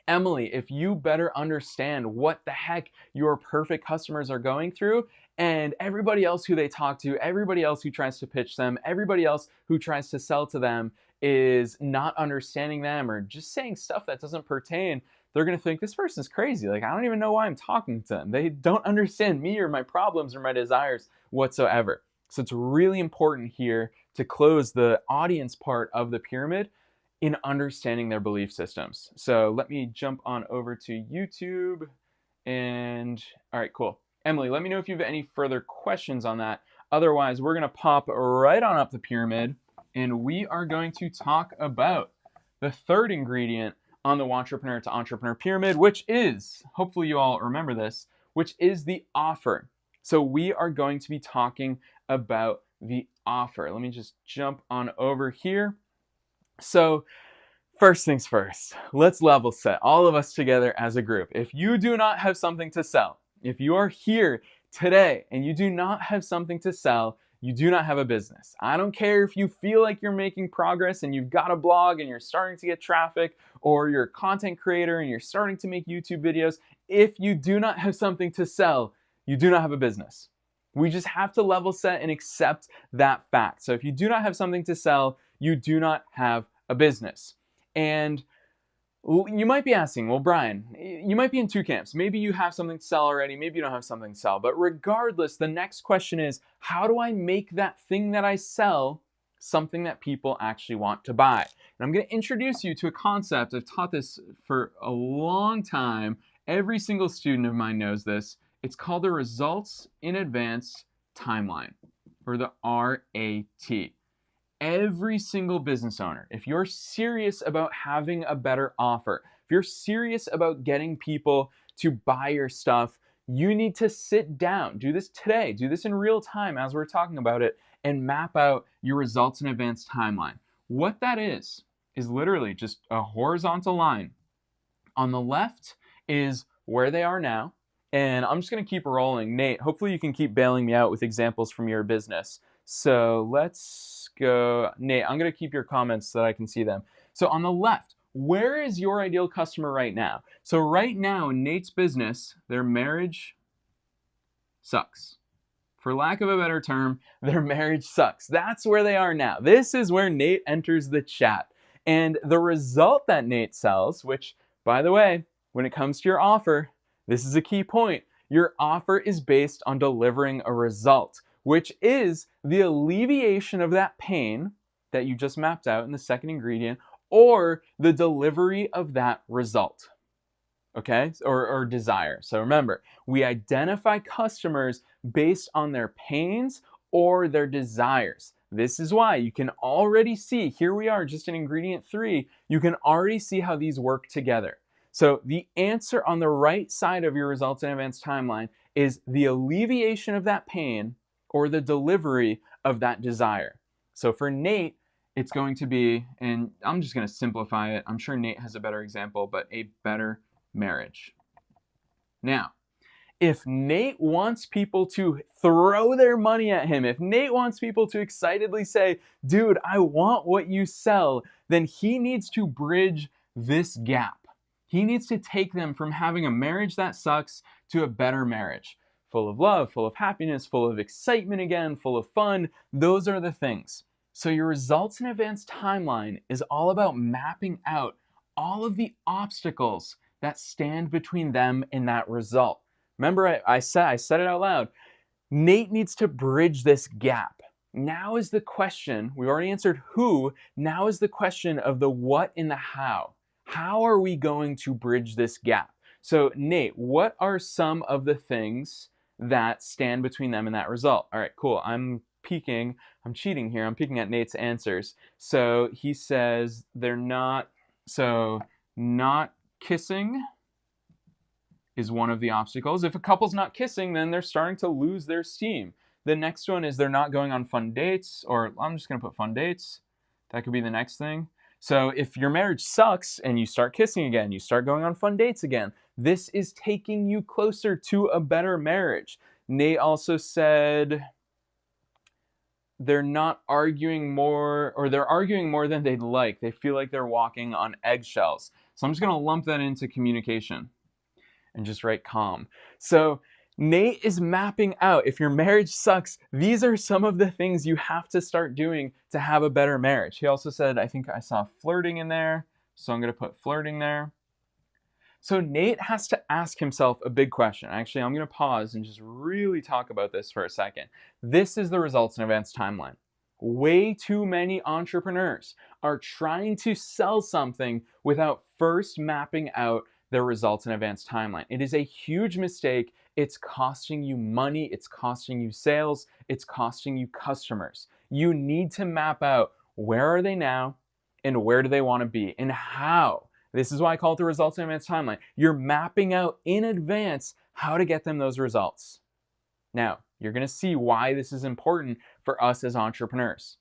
Emily, if you better understand what the heck your perfect customers are going through, and everybody else who they talk to, everybody else who tries to pitch them, everybody else who tries to sell to them is not understanding them or just saying stuff that doesn't pertain, they're going to think this person's crazy. Like, I don't even know why I'm talking to them. They don't understand me or my problems or my desires whatsoever. So it's really important here to close the audience part of the pyramid in understanding their belief systems. So let me jump on over to YouTube and all right, cool. Emily, let me know if you have any further questions on that. Otherwise, we're going to pop right on up the pyramid and we are going to talk about the third ingredient on the Wantrepreneur to Entrepreneur pyramid, which is, hopefully you all remember this, which is the offer. So we are going to be talking about the offer. Let me just jump on over here. So first things first, let's level set all of us together as a group. If you do not have something to sell, if you are here today and you do not have something to sell, you do not have a business. I don't care if you feel like you're making progress and you've got a blog and you're starting to get traffic, or you're a content creator and you're starting to make YouTube videos. If you do not have something to sell, you do not have a business. We just have to level set and accept that fact. So if you do not have something to sell, you do not have a business. And you might be asking, well, Brian, you might be in 2 camps. Maybe you have something to sell already. Maybe you don't have something to sell. But regardless, the next question is, how do I make that thing that I sell something that people actually want to buy? And I'm going to introduce you to a concept. I've taught this for a long time. Every single student of mine knows this. It's called the Results in Advance Timeline, or the RAT. Every single business owner, if you're serious about having a better offer, if you're serious about getting people to buy your stuff, you need to sit down, do this today, do this in real time as we're talking about it, and map out your results in advance timeline. What that is literally just a horizontal line. On the left is where they are now, and I'm just going to keep rolling. Nate, hopefully you can keep bailing me out with examples from your business. So let's go. Nate, I'm going to keep your comments so that I can see them. So on the left, where is your ideal customer right now? So right now in Nate's business, their marriage sucks. For lack of a better term, their marriage sucks. That's where they are now. This is where Nate enters the chat. And the result that Nate sells, which, by the way, when it comes to your offer, this is a key point. Your offer is based on delivering a result, which is the alleviation of that pain that you just mapped out in the second ingredient, or the delivery of that result, okay, or desire. So remember, we identify customers based on their pains or their desires. This is why you can already see, here we are just in ingredient 3, you can already see how these work together. So the answer on the right side of your results in advance timeline is the alleviation of that pain or the delivery of that desire. So for Nate, it's going to be, and I'm just going to simplify it. I'm sure Nate has a better example, but a better marriage. Now, if Nate wants people to throw their money at him, if Nate wants people to excitedly say, dude, I want what you sell, then he needs to bridge this gap. He needs to take them from having a marriage that sucks to a better marriage. Full of love, full of happiness, full of excitement again, full of fun. Those are the things. So your results in advance timeline is all about mapping out all of the obstacles that stand between them and that result. Remember, I said it out loud. Nate needs to bridge this gap. Now is the question, we already answered who, now is the question of the what and the how. How are we going to bridge this gap? So Nate, what are some of the things that stand between them and that result? All right, cool. I'm cheating here. I'm peeking at Nate's answers. So he says not kissing is one of the obstacles. If a couple's not kissing, then they're starting to lose their steam. The next one is they're not going on fun dates, or I'm just going to put fun dates. That could be the next thing. So if your marriage sucks and you start kissing again, you start going on fun dates again, this is taking you closer to a better marriage. Nate also said they're not arguing more, or they're arguing more than they'd like. They feel like they're walking on eggshells. So I'm just going to lump that into communication and just write calm. So Nate is mapping out, if your marriage sucks, these are some of the things you have to start doing to have a better marriage. He also said, I think I saw flirting in there, so I'm going to put flirting there. So Nate has to ask himself a big question. Actually, I'm going to pause and just really talk about this for a second. This is the results in advance timeline. Way too many entrepreneurs are trying to sell something without first mapping out their results in advance timeline. It is a huge mistake. It's costing you money. It's costing you sales. It's costing you customers. You need to map out where are they now and where do they want to be and how. This is why I call it the results in advance timeline. You're mapping out in advance how to get them those results. Now, you're going to see why this is important for us as entrepreneurs.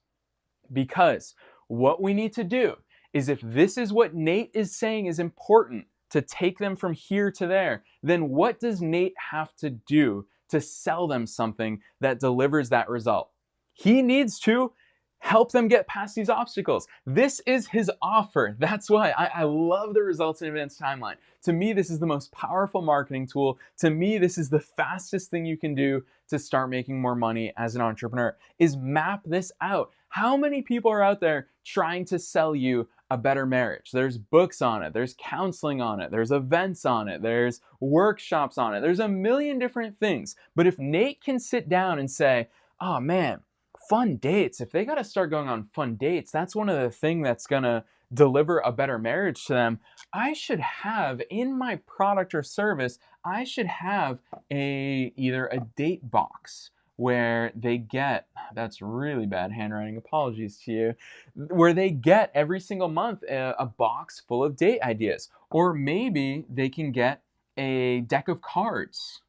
Because what we need to do is, if this is what Nate is saying is important to take them from here to there, then what does Nate have to do to sell them something that delivers that result? He needs to help them get past these obstacles. This is his offer. That's why I love the results in advance timeline. To me, this is the most powerful marketing tool. To me, this is the fastest thing you can do to start making more money as an entrepreneur, is map this out. How many people are out there trying to sell you a better marriage? There's books on it, there's counseling on it, there's events on it, there's workshops on it, there's a million different things. But if Nate can sit down and say, oh man, fun dates, if they got to start going on fun dates, that's one of the things that's going to deliver a better marriage to them. I should have in my product or service, I should have either a date box where they get, that's really bad handwriting, apologies to you, where they get every single month a box full of date ideas. Or maybe they can get a deck of cards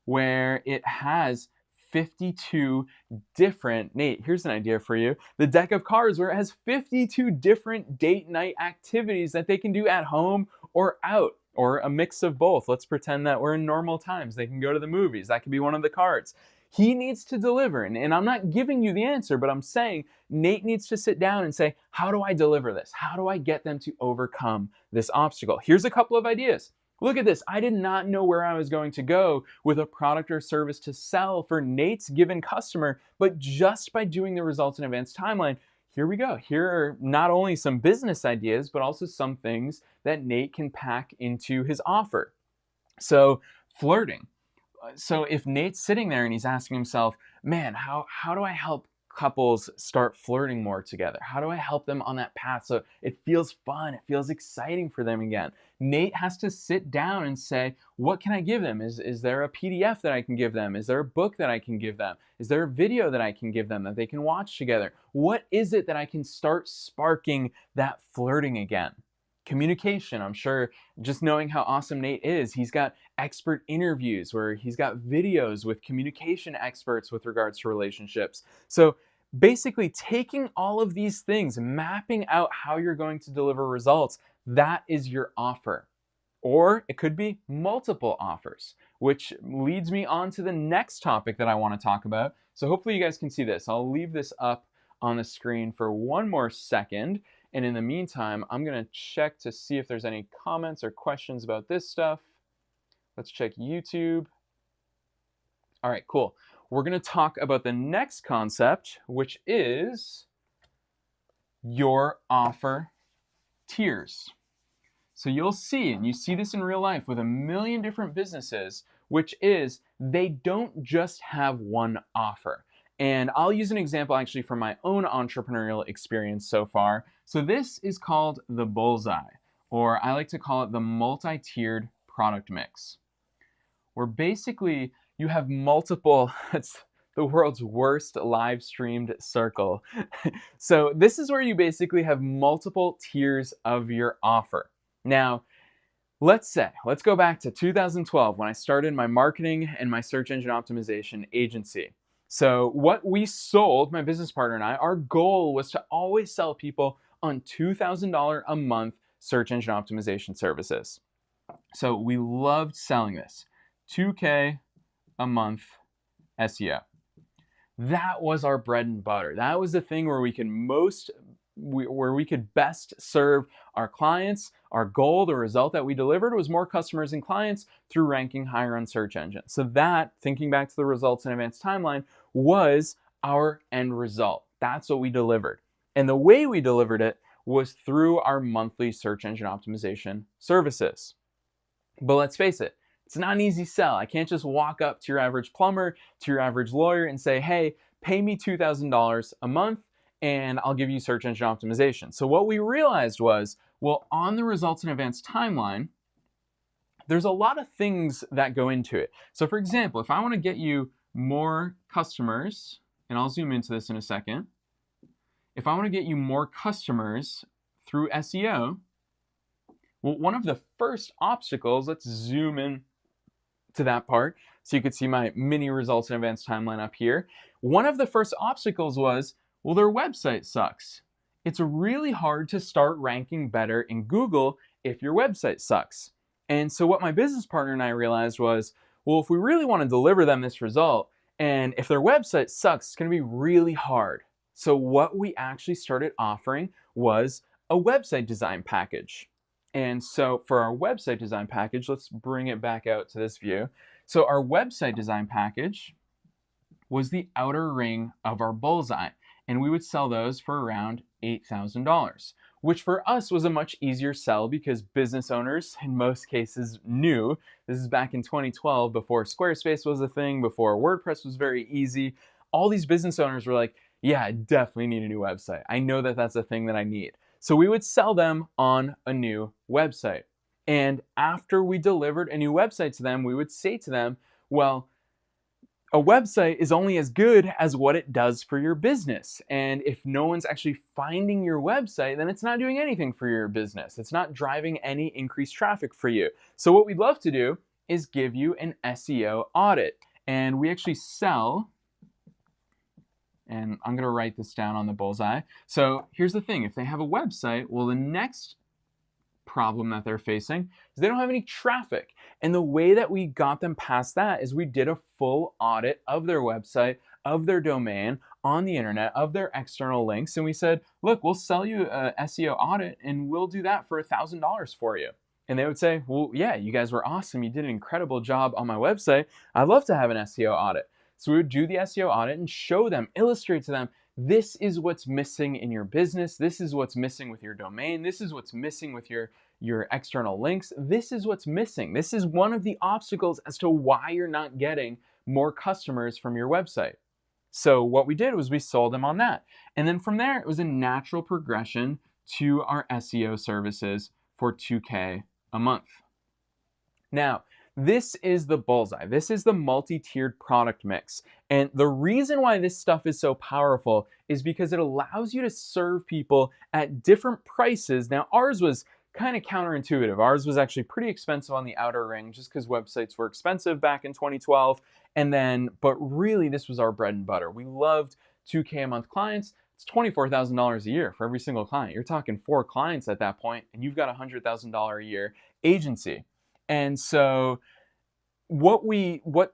where it has 52 different, Nate, here's an idea for you. The deck of cards where it has 52 different date night activities that they can do at home or out, or a mix of both. Let's pretend that we're in normal times. They can go to the movies. That could be one of the cards. He needs to deliver. And I'm not giving you the answer, but I'm saying Nate needs to sit down and say, how do I deliver this? How do I get them to overcome this obstacle? Here's a couple of ideas. Look at this. I did not know where I was going to go with a product or service to sell for Nate's given customer, but just by doing the results in advance timeline, here we go. Here are not only some business ideas, but also some things that Nate can pack into his offer. So flirting. So if Nate's sitting there and he's asking himself, man, how do I help couples start flirting more together? How do I help them on that path so it feels fun, it feels exciting for them again? Nate has to sit down and say, what can I give them? Is there a PDF that I can give them? Is there a book that I can give them? Is there a video that I can give them that they can watch together? What is it that I can start sparking that flirting again? Communication, I'm sure, just knowing how awesome Nate is, he's got expert interviews where he's got videos with communication experts with regards to relationships. So basically taking all of these things, mapping out how you're going to deliver results, that is your offer. Or it could be multiple offers, which leads me on to the next topic that I want to talk about. So hopefully you guys can see this. I'll leave this up on the screen for one more second. And in the meantime, I'm going to check to see if there's any comments or questions about this stuff. Let's check YouTube. All right, cool. We're going to talk about the next concept, which is your offer tiers. So you'll see, and you see this in real life with a million different businesses, which is they don't just have one offer. And I'll use an example actually from my own entrepreneurial experience so far. So this is called the bullseye, or I like to call it the multi-tiered product mix, where basically you have multiple, it's the world's worst live streamed circle. So this is where you basically have multiple tiers of your offer. Now, let's go back to 2012 when I started my marketing and my search engine optimization agency. So what we sold, my business partner and I, our goal was to always sell people on $2,000 a month search engine optimization services. So we loved selling this. $2K a month SEO. That was our bread and butter. That was the thing where we could best serve our clients. Our goal, the result that we delivered, was more customers and clients through ranking higher on search engines. So that, thinking back to the results in Advanced Timeline, was our end result. That's what we delivered. And the way we delivered it was through our monthly search engine optimization services. But let's face it, it's not an easy sell. I can't just walk up to your average plumber, to your average lawyer and say, hey, pay me $2,000 a month and I'll give you search engine optimization. So what we realized was, well, on the results in Advanced Timeline, there's a lot of things that go into it. So for example, if I want to get you more customers, and I'll zoom into this in a second. If I want to get you more customers through SEO, well, one of the first obstacles, let's zoom in to that part so you could see my mini results in Advanced Timeline up here. One of the first obstacles was, well, their website sucks. It's really hard to start ranking better in Google if your website sucks. And so what my business partner and I realized was, well, if we really want to deliver them this result, and if their website sucks, it's going to be really hard. So what we actually started offering was a website design package. And so for our website design package, let's bring it back out to this view. So our website design package was the outer ring of our bullseye. And we would sell those for around $8,000, which for us was a much easier sell because business owners in most cases knew, this is back in 2012 before Squarespace was a thing, before WordPress was very easy. All these business owners were like, yeah, I definitely need a new website. I know that that's a thing that I need. So we would sell them on a new website. And after we delivered a new website to them, we would say to them, well, a website is only as good as what it does for your business. And if no one's actually finding your website, then it's not doing anything for your business. It's not driving any increased traffic for you. So what we'd love to do is give you an SEO audit. And we actually sell, and I'm going to write this down on the bullseye. So here's the thing. If they have a website, well, the next problem that they're facing is they don't have any traffic. And the way that we got them past that is we did a full audit of their website, of their domain, on the internet, of their external links. And we said, look, we'll sell you a SEO audit and we'll do that for $1,000 for you. And they would say, well, yeah, you guys were awesome. You did an incredible job on my website. I'd love to have an SEO audit. So we would do the SEO audit and show them, illustrate to them, this is what's missing in your business. This is what's missing with your domain. This is what's missing with your external links. This is what's missing. This is one of the obstacles as to why you're not getting more customers from your website. So what we did was we sold them on that. And then from there, it was a natural progression to our SEO services for $2K a month. Now, this is the bullseye. This is the multi-tiered product mix. And the reason why this stuff is so powerful is because it allows you to serve people at different prices. Now, ours was kind of counterintuitive. Ours was actually pretty expensive on the outer ring just because websites were expensive back in 2012. But really this was our bread and butter. We loved 2K a month clients, it's $24,000 a year for every single client. You're talking 4 clients at that point, and you've got a $100,000 a year agency. And so what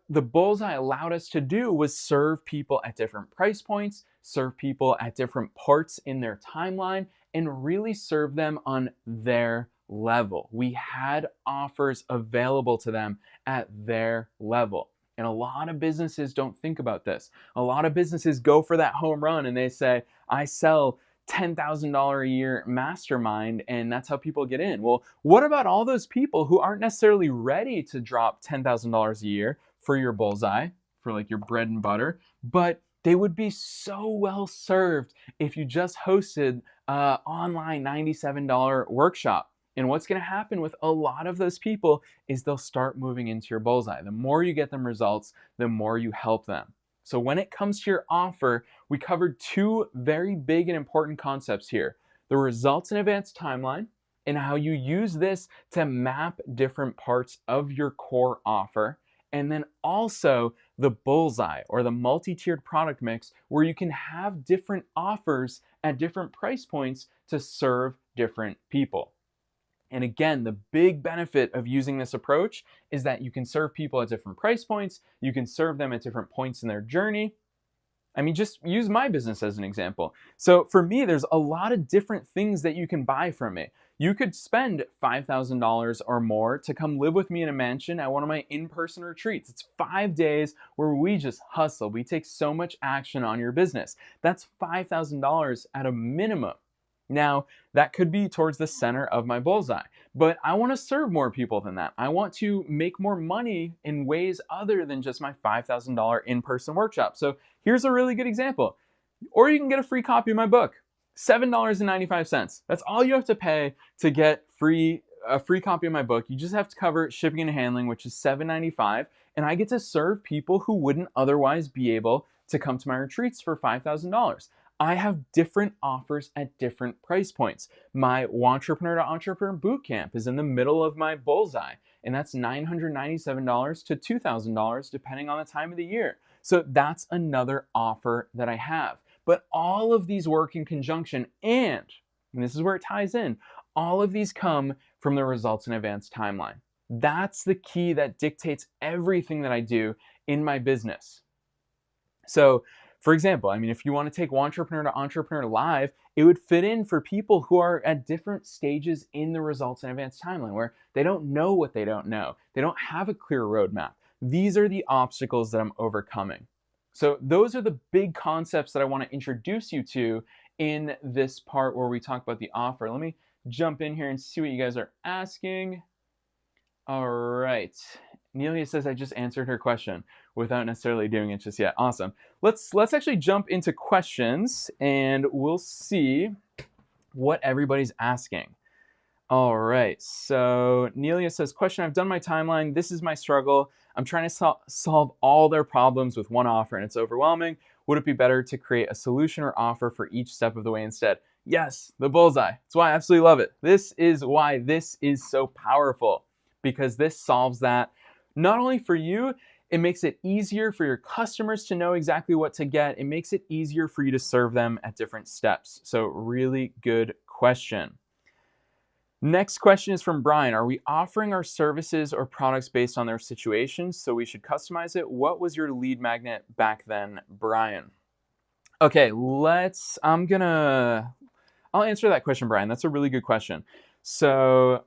the bullseye allowed us to do was serve people at different price points, serve people at different parts in their timeline, and really serve them on their level. We had offers available to them at their level. And a lot of businesses don't think about this. A lot of businesses go for that home run and they say, I sell $10,000 a year mastermind, and that's how people get in. Well, what about all those people who aren't necessarily ready to drop $10,000 a year for your bullseye, for like your bread and butter, but they would be so well served if you just hosted an online $97 workshop. And what's going to happen with a lot of those people is they'll start moving into your bullseye. The more you get them results, the more you help them. So when it comes to your offer, we covered 2 very big and important concepts here: the results in advance timeline, and how you use this to map different parts of your core offer, and then also the bullseye, or the multi-tiered product mix, where you can have different offers at different price points to serve different people. And again, the big benefit of using this approach is that you can serve people at different price points. You can serve them at different points in their journey. I mean, just use my business as an example. So for me, there's a lot of different things that you can buy from me. You could spend $5,000 or more to come live with me in a mansion at one of my in-person retreats. It's 5 days where we just hustle. We take so much action on your business. That's $5,000 at a minimum. Now, that could be towards the center of my bullseye, but I want to serve more people than that. I want to make more money in ways other than just my $5,000 in-person workshop. So here's a really good example. Or you can get a free copy of my book, $7.95. That's all you have to pay to get a free copy of my book. You just have to cover shipping and handling, which is $7.95, and I get to serve people who wouldn't otherwise be able to come to my retreats for $5,000. I have different offers at different price points. My Wantrepreneur to Entrepreneur Bootcamp is in the middle of my bullseye, and that's $997 to $2,000 depending on the time of the year. So that's another offer that I have. But all of these work in conjunction, and this is where it ties in, all of these come from the results in advance timeline. That's the key that dictates everything that I do in my business. So for example, I mean, if you want to take Wantrepreneur to Entrepreneur Live, it would fit in for people who are at different stages in the results in advance timeline, where they don't know what they don't know. They don't have a clear roadmap. These are the obstacles that I'm overcoming. So those are the big concepts that I want to introduce you to in this part where we talk about the offer. Let me jump in here and see what you guys are asking. All right. Nelia says I just answered her question without necessarily doing it just yet. Awesome. Let's actually jump into questions and we'll see what everybody's asking. All right. So Nelia says, question, I've done my timeline. This is my struggle. I'm trying to solve all their problems with one offer and it's overwhelming. Would it be better to create a solution or offer for each step of the way instead? Yes, the bullseye. That's why I absolutely love it. This is why this is so powerful, because this solves that. Not only for you, it makes it easier for your customers to know exactly what to get. It makes it easier for you to serve them at different steps. So really good question. Next question is from Brian. Are we offering our services or products based on their situations, so we should customize it? What was your lead magnet back then, Brian? Okay, I'll answer that question, Brian. That's a really good question. So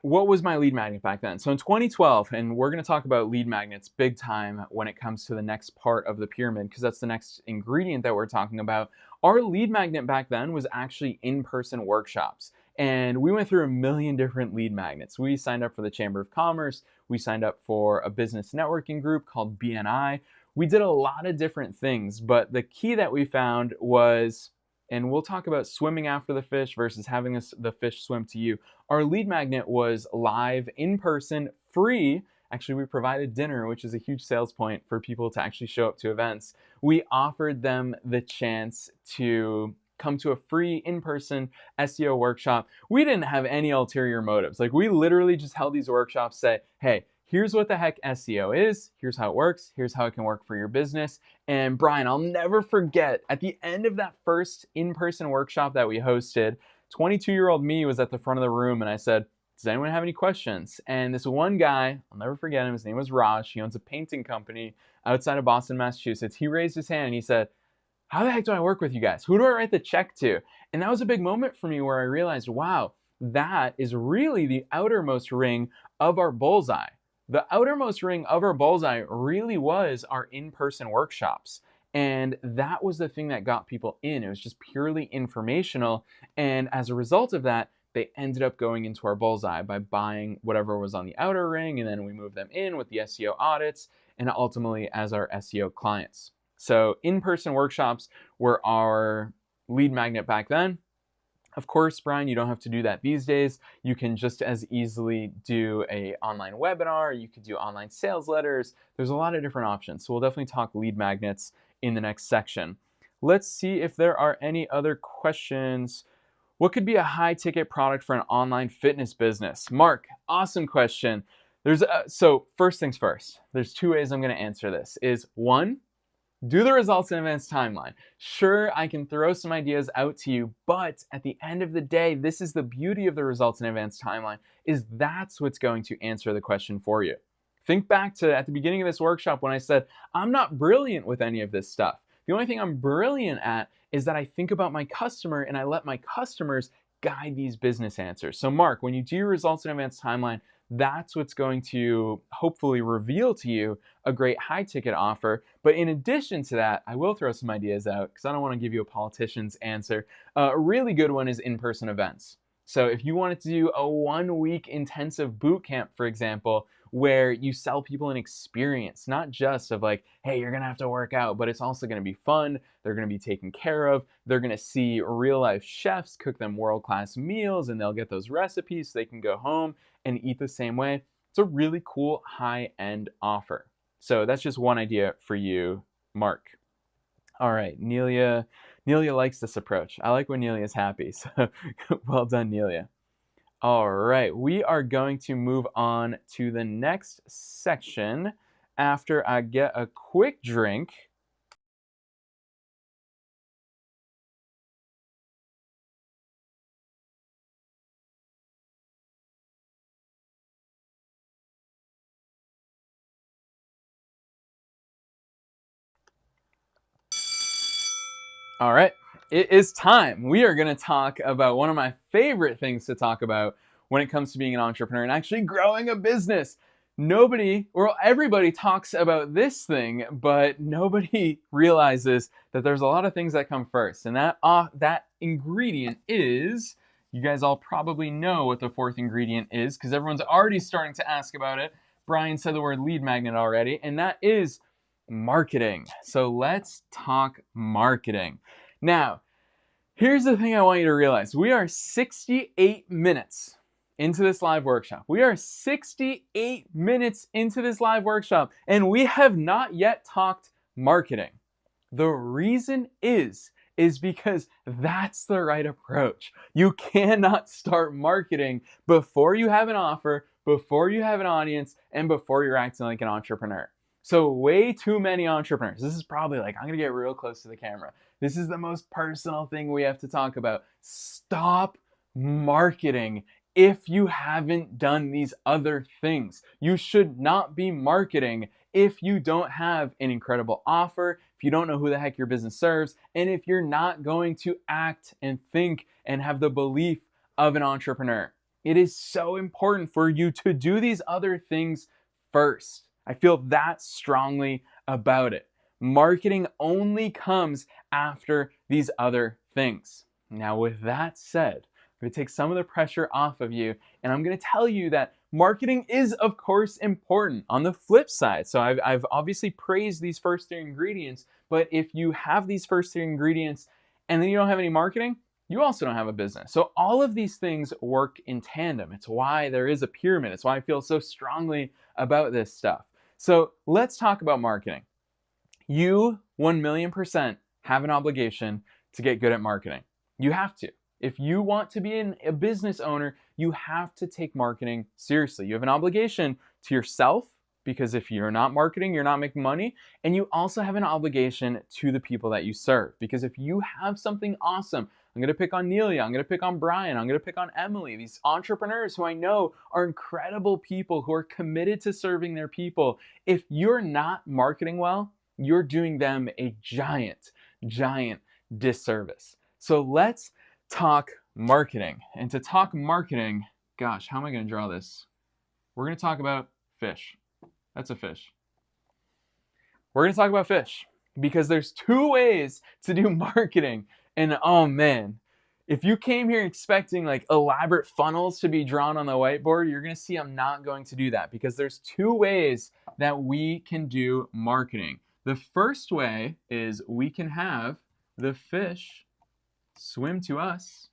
what was my lead magnet back then? So in 2012, and we're going to talk about lead magnets big time when it comes to the next part of the pyramid, because that's the next ingredient that we're talking about. Our lead magnet back then was actually in-person workshops. And we went through a million different lead magnets. We signed up for the Chamber of Commerce. We signed up for a business networking group called BNI. We did a lot of different things, but the key that we found was, and we'll talk about swimming after the fish versus having the fish swim to you. Our lead magnet was live, in person, free. Actually, we provided dinner, which is a huge sales point for people to actually show up to events. We offered them the chance to come to a free in-person SEO workshop. We didn't have any ulterior motives. Like, we literally just held these workshops, say, hey, here's what the heck SEO is, here's how it works, here's how it can work for your business. And Brian, I'll never forget, at the end of that first in-person workshop that we hosted, 22-year-old me was at the front of the room and I said, does anyone have any questions? And this one guy, I'll never forget him, his name was Raj, he owns a painting company outside of Boston, Massachusetts. He raised his hand and he said, how the heck do I work with you guys? Who do I write the check to? And that was a big moment for me where I realized, wow, that is really the outermost ring of our bullseye. The outermost ring of our bullseye really was our in-person workshops. And that was the thing that got people in. It was just purely informational. And as a result of that, they ended up going into our bullseye by buying whatever was on the outer ring, and then we moved them in with the SEO audits and ultimately as our SEO clients. So in-person workshops were our lead magnet back then. Of course, Brian, you don't have to do that these days. You can just as easily do an online webinar. You could do online sales letters. There's a lot of different options. So we'll definitely talk lead magnets in the next section. Let's see if there are any other questions. What could be a high ticket product for an online fitness business? Mark, awesome question. So first things first, there's two ways I'm going to answer this. Is one, do the results in advance timeline. Sure, I can throw some ideas out to you, but at the end of the day, this is the beauty of the results in advance timeline, is that's what's going to answer the question for you. Think back to at the beginning of this workshop when I said, I'm not brilliant with any of this stuff. The only thing I'm brilliant at is that I think about my customer and I let my customers guide these business answers. So Mark, when you do your results in advance timeline, that's what's going to hopefully reveal to you a great high ticket offer. But in addition to that, I will throw some ideas out because I don't want to give you a politician's answer. A really good one is in-person events. So if you wanted to do a 1 week intensive boot camp, for example, where you sell people an experience, not just of like, hey, you're gonna have to work out, but it's also gonna be fun, they're gonna be taken care of, they're gonna see real life chefs cook them world-class meals and they'll get those recipes so they can go home and eat the same way. It's a really cool high-end offer. So that's just one idea for you, Mark. All right, Nelia likes this approach. I like when Nelia's happy, so well done, Nelia. All right, we are going to move on to the next section after I get a quick drink. All right, it is time. We are going to talk about one of my favorite things to talk about when it comes to being an entrepreneur and actually growing a business. Everybody talks about this thing, but nobody realizes that there's a lot of things that come first. And that ingredient is, you guys all probably know what the fourth ingredient is because everyone's already starting to ask about it. Brian said the word lead magnet already, and that is marketing. So let's talk marketing. Now, here's the thing I want you to realize. We are 68 minutes into this live workshop. We are 68 minutes into this live workshop, and we have not yet talked marketing. The reason is because that's the right approach. You cannot start marketing before you have an offer, before you have an audience, and before you're acting like an entrepreneur. So way too many entrepreneurs, this is probably like, I'm gonna get real close to the camera. This is the most personal thing we have to talk about. Stop marketing if you haven't done these other things. You should not be marketing if you don't have an incredible offer, if you don't know who the heck your business serves, and if you're not going to act and think and have the belief of an entrepreneur. It is so important for you to do these other things first. I feel that strongly about it. Marketing only comes after these other things. Now, with that said, I'm going to take some of the pressure off of you, and I'm going to tell you that marketing is, of course, important on the flip side. So I've obviously praised these first three ingredients, but if you have these first three ingredients and then you don't have any marketing, you also don't have a business. So all of these things work in tandem. It's why there is a pyramid. It's why I feel so strongly about this stuff. So let's talk about marketing. You 1,000,000% have an obligation to get good at marketing. You have to. If you want to be a business owner, you have to take marketing seriously. You have an obligation to yourself, because if you're not marketing, you're not making money. And you also have an obligation to the people that you serve, because if you have something awesome, I'm going to pick on Nelia, I'm going to pick on Brian, I'm going to pick on Emily, these entrepreneurs who I know are incredible people who are committed to serving their people. If you're not marketing well, you're doing them a giant, giant disservice. So let's talk marketing. And to talk marketing, gosh, how am I going to draw this? We're going to talk about fish. That's a fish. We're going to talk about fish because there's two ways to do marketing. And oh man, if you came here expecting like elaborate funnels to be drawn on the whiteboard, you're going to see I'm not going to do that, because there's two ways that we can do marketing. The first way is we can have the fish swim to us.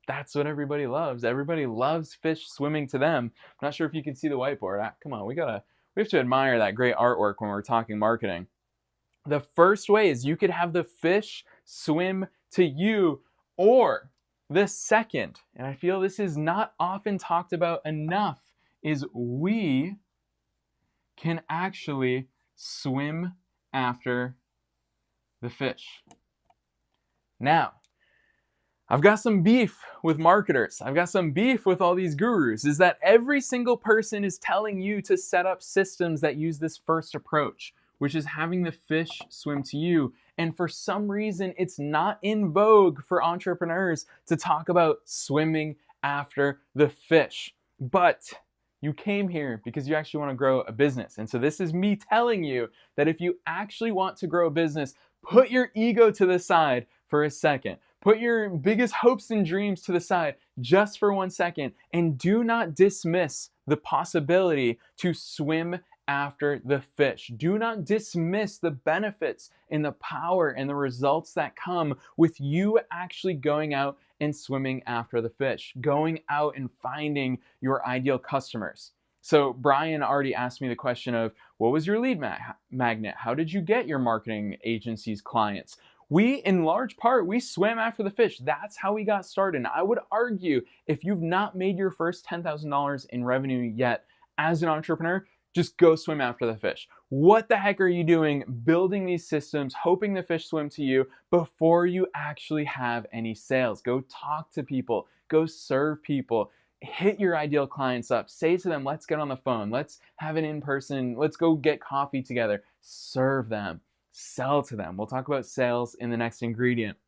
That's what everybody loves. Everybody loves fish swimming to them. I'm not sure if you can see the whiteboard. Come on, we have to admire that great artwork when we're talking marketing. The first way is you could have the fish swim to you, or the second, and I feel this is not often talked about enough, is we can actually swim after the fish. Now, I've got some beef with marketers. I've got some beef with all these gurus, is that every single person is telling you to set up systems that use this first approach, which is having the fish swim to you. And for some reason, it's not in vogue for entrepreneurs to talk about swimming after the fish. But you came here because you actually want to grow a business. And so this is me telling you that if you actually want to grow a business, put your ego to the side for a second. Put your biggest hopes and dreams to the side just for 1 second, and do not dismiss the possibility to swim after the fish. Do not dismiss the benefits and the power and the results that come with you actually going out and swimming after the fish, going out and finding your ideal customers. So Brian already asked me the question of, what was your lead magnet? How did you get your marketing agency's clients? We, in large part, we swam after the fish. That's how we got started. And I would argue, if you've not made your first $10,000 in revenue yet as an entrepreneur, just go swim after the fish. What the heck are you doing building these systems, hoping the fish swim to you before you actually have any sales? Go talk to people, go serve people, hit your ideal clients up, say to them, let's get on the phone, let's have an in-person, let's go get coffee together, serve them, sell to them. We'll talk about sales in the next ingredient.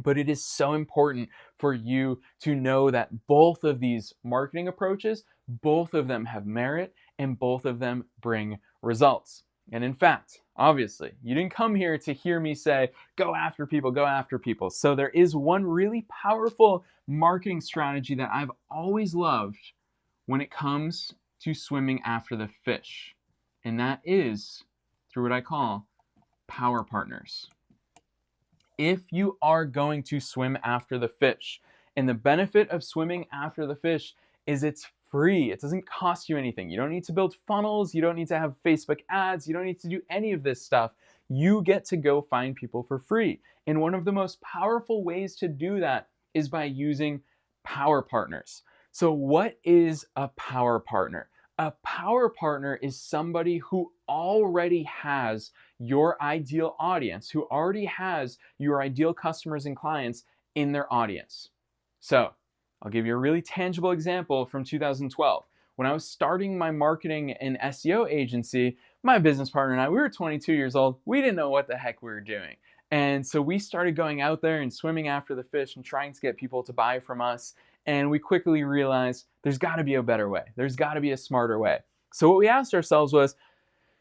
But it is so important for you to know that both of these marketing approaches, both of them have merit and both of them bring results. And in fact, obviously, you didn't come here to hear me say, go after people, go after people. So there is one really powerful marketing strategy that I've always loved when it comes to swimming after the fish. And that is through what I call power partners. If you are going to swim after the fish, and the benefit of swimming after the fish is it's free. It doesn't cost you anything. You don't need to build funnels. You don't need to have Facebook ads. You don't need to do any of this stuff. You get to go find people for free. And one of the most powerful ways to do that is by using power partners. So what is a power partner? A power partner is somebody who already has your ideal audience, who already has your ideal customers and clients in their audience. So I'll give you a really tangible example from 2012. When I was starting my marketing and SEO agency, my business partner and I, we were 22 years old. We didn't know what the heck we were doing. And so we started going out there and swimming after the fish and trying to get people to buy from us. And we quickly realized there's got to be a better way. There's got to be a smarter way. So what we asked ourselves was,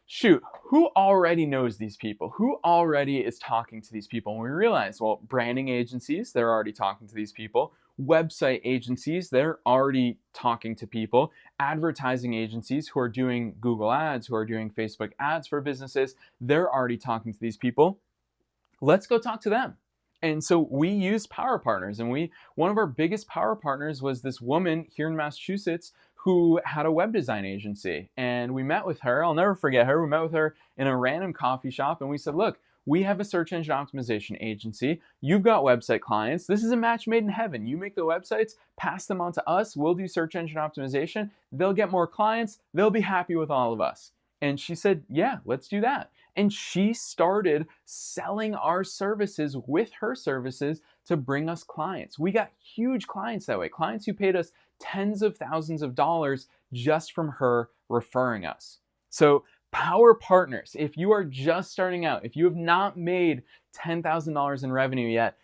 shoot, who already knows these people? Who already is talking to these people? And we realized, well, branding agencies, they're already talking to these people. Website agencies, they're already talking to people. Advertising agencies who are doing Google ads, who are doing Facebook ads for businesses, they're already talking to these people. Let's go talk to them. And so we used power partners, and one of our biggest power partners was this woman here in Massachusetts who had a web design agency. And we met with her. I'll never forget her. We met with her in a random coffee shop, and we said, look, we have a search engine optimization agency. You've got website clients. This is a match made in heaven. You make the websites, pass them on to us. We'll do search engine optimization. They'll get more clients. They'll be happy with all of us. And she said, yeah, let's do that. And she started selling our services with her services to bring us clients. We got huge clients that way, clients who paid us tens of thousands of dollars just from her referring us. So power partners, if you are just starting out, if you have not made $10,000 in revenue yet,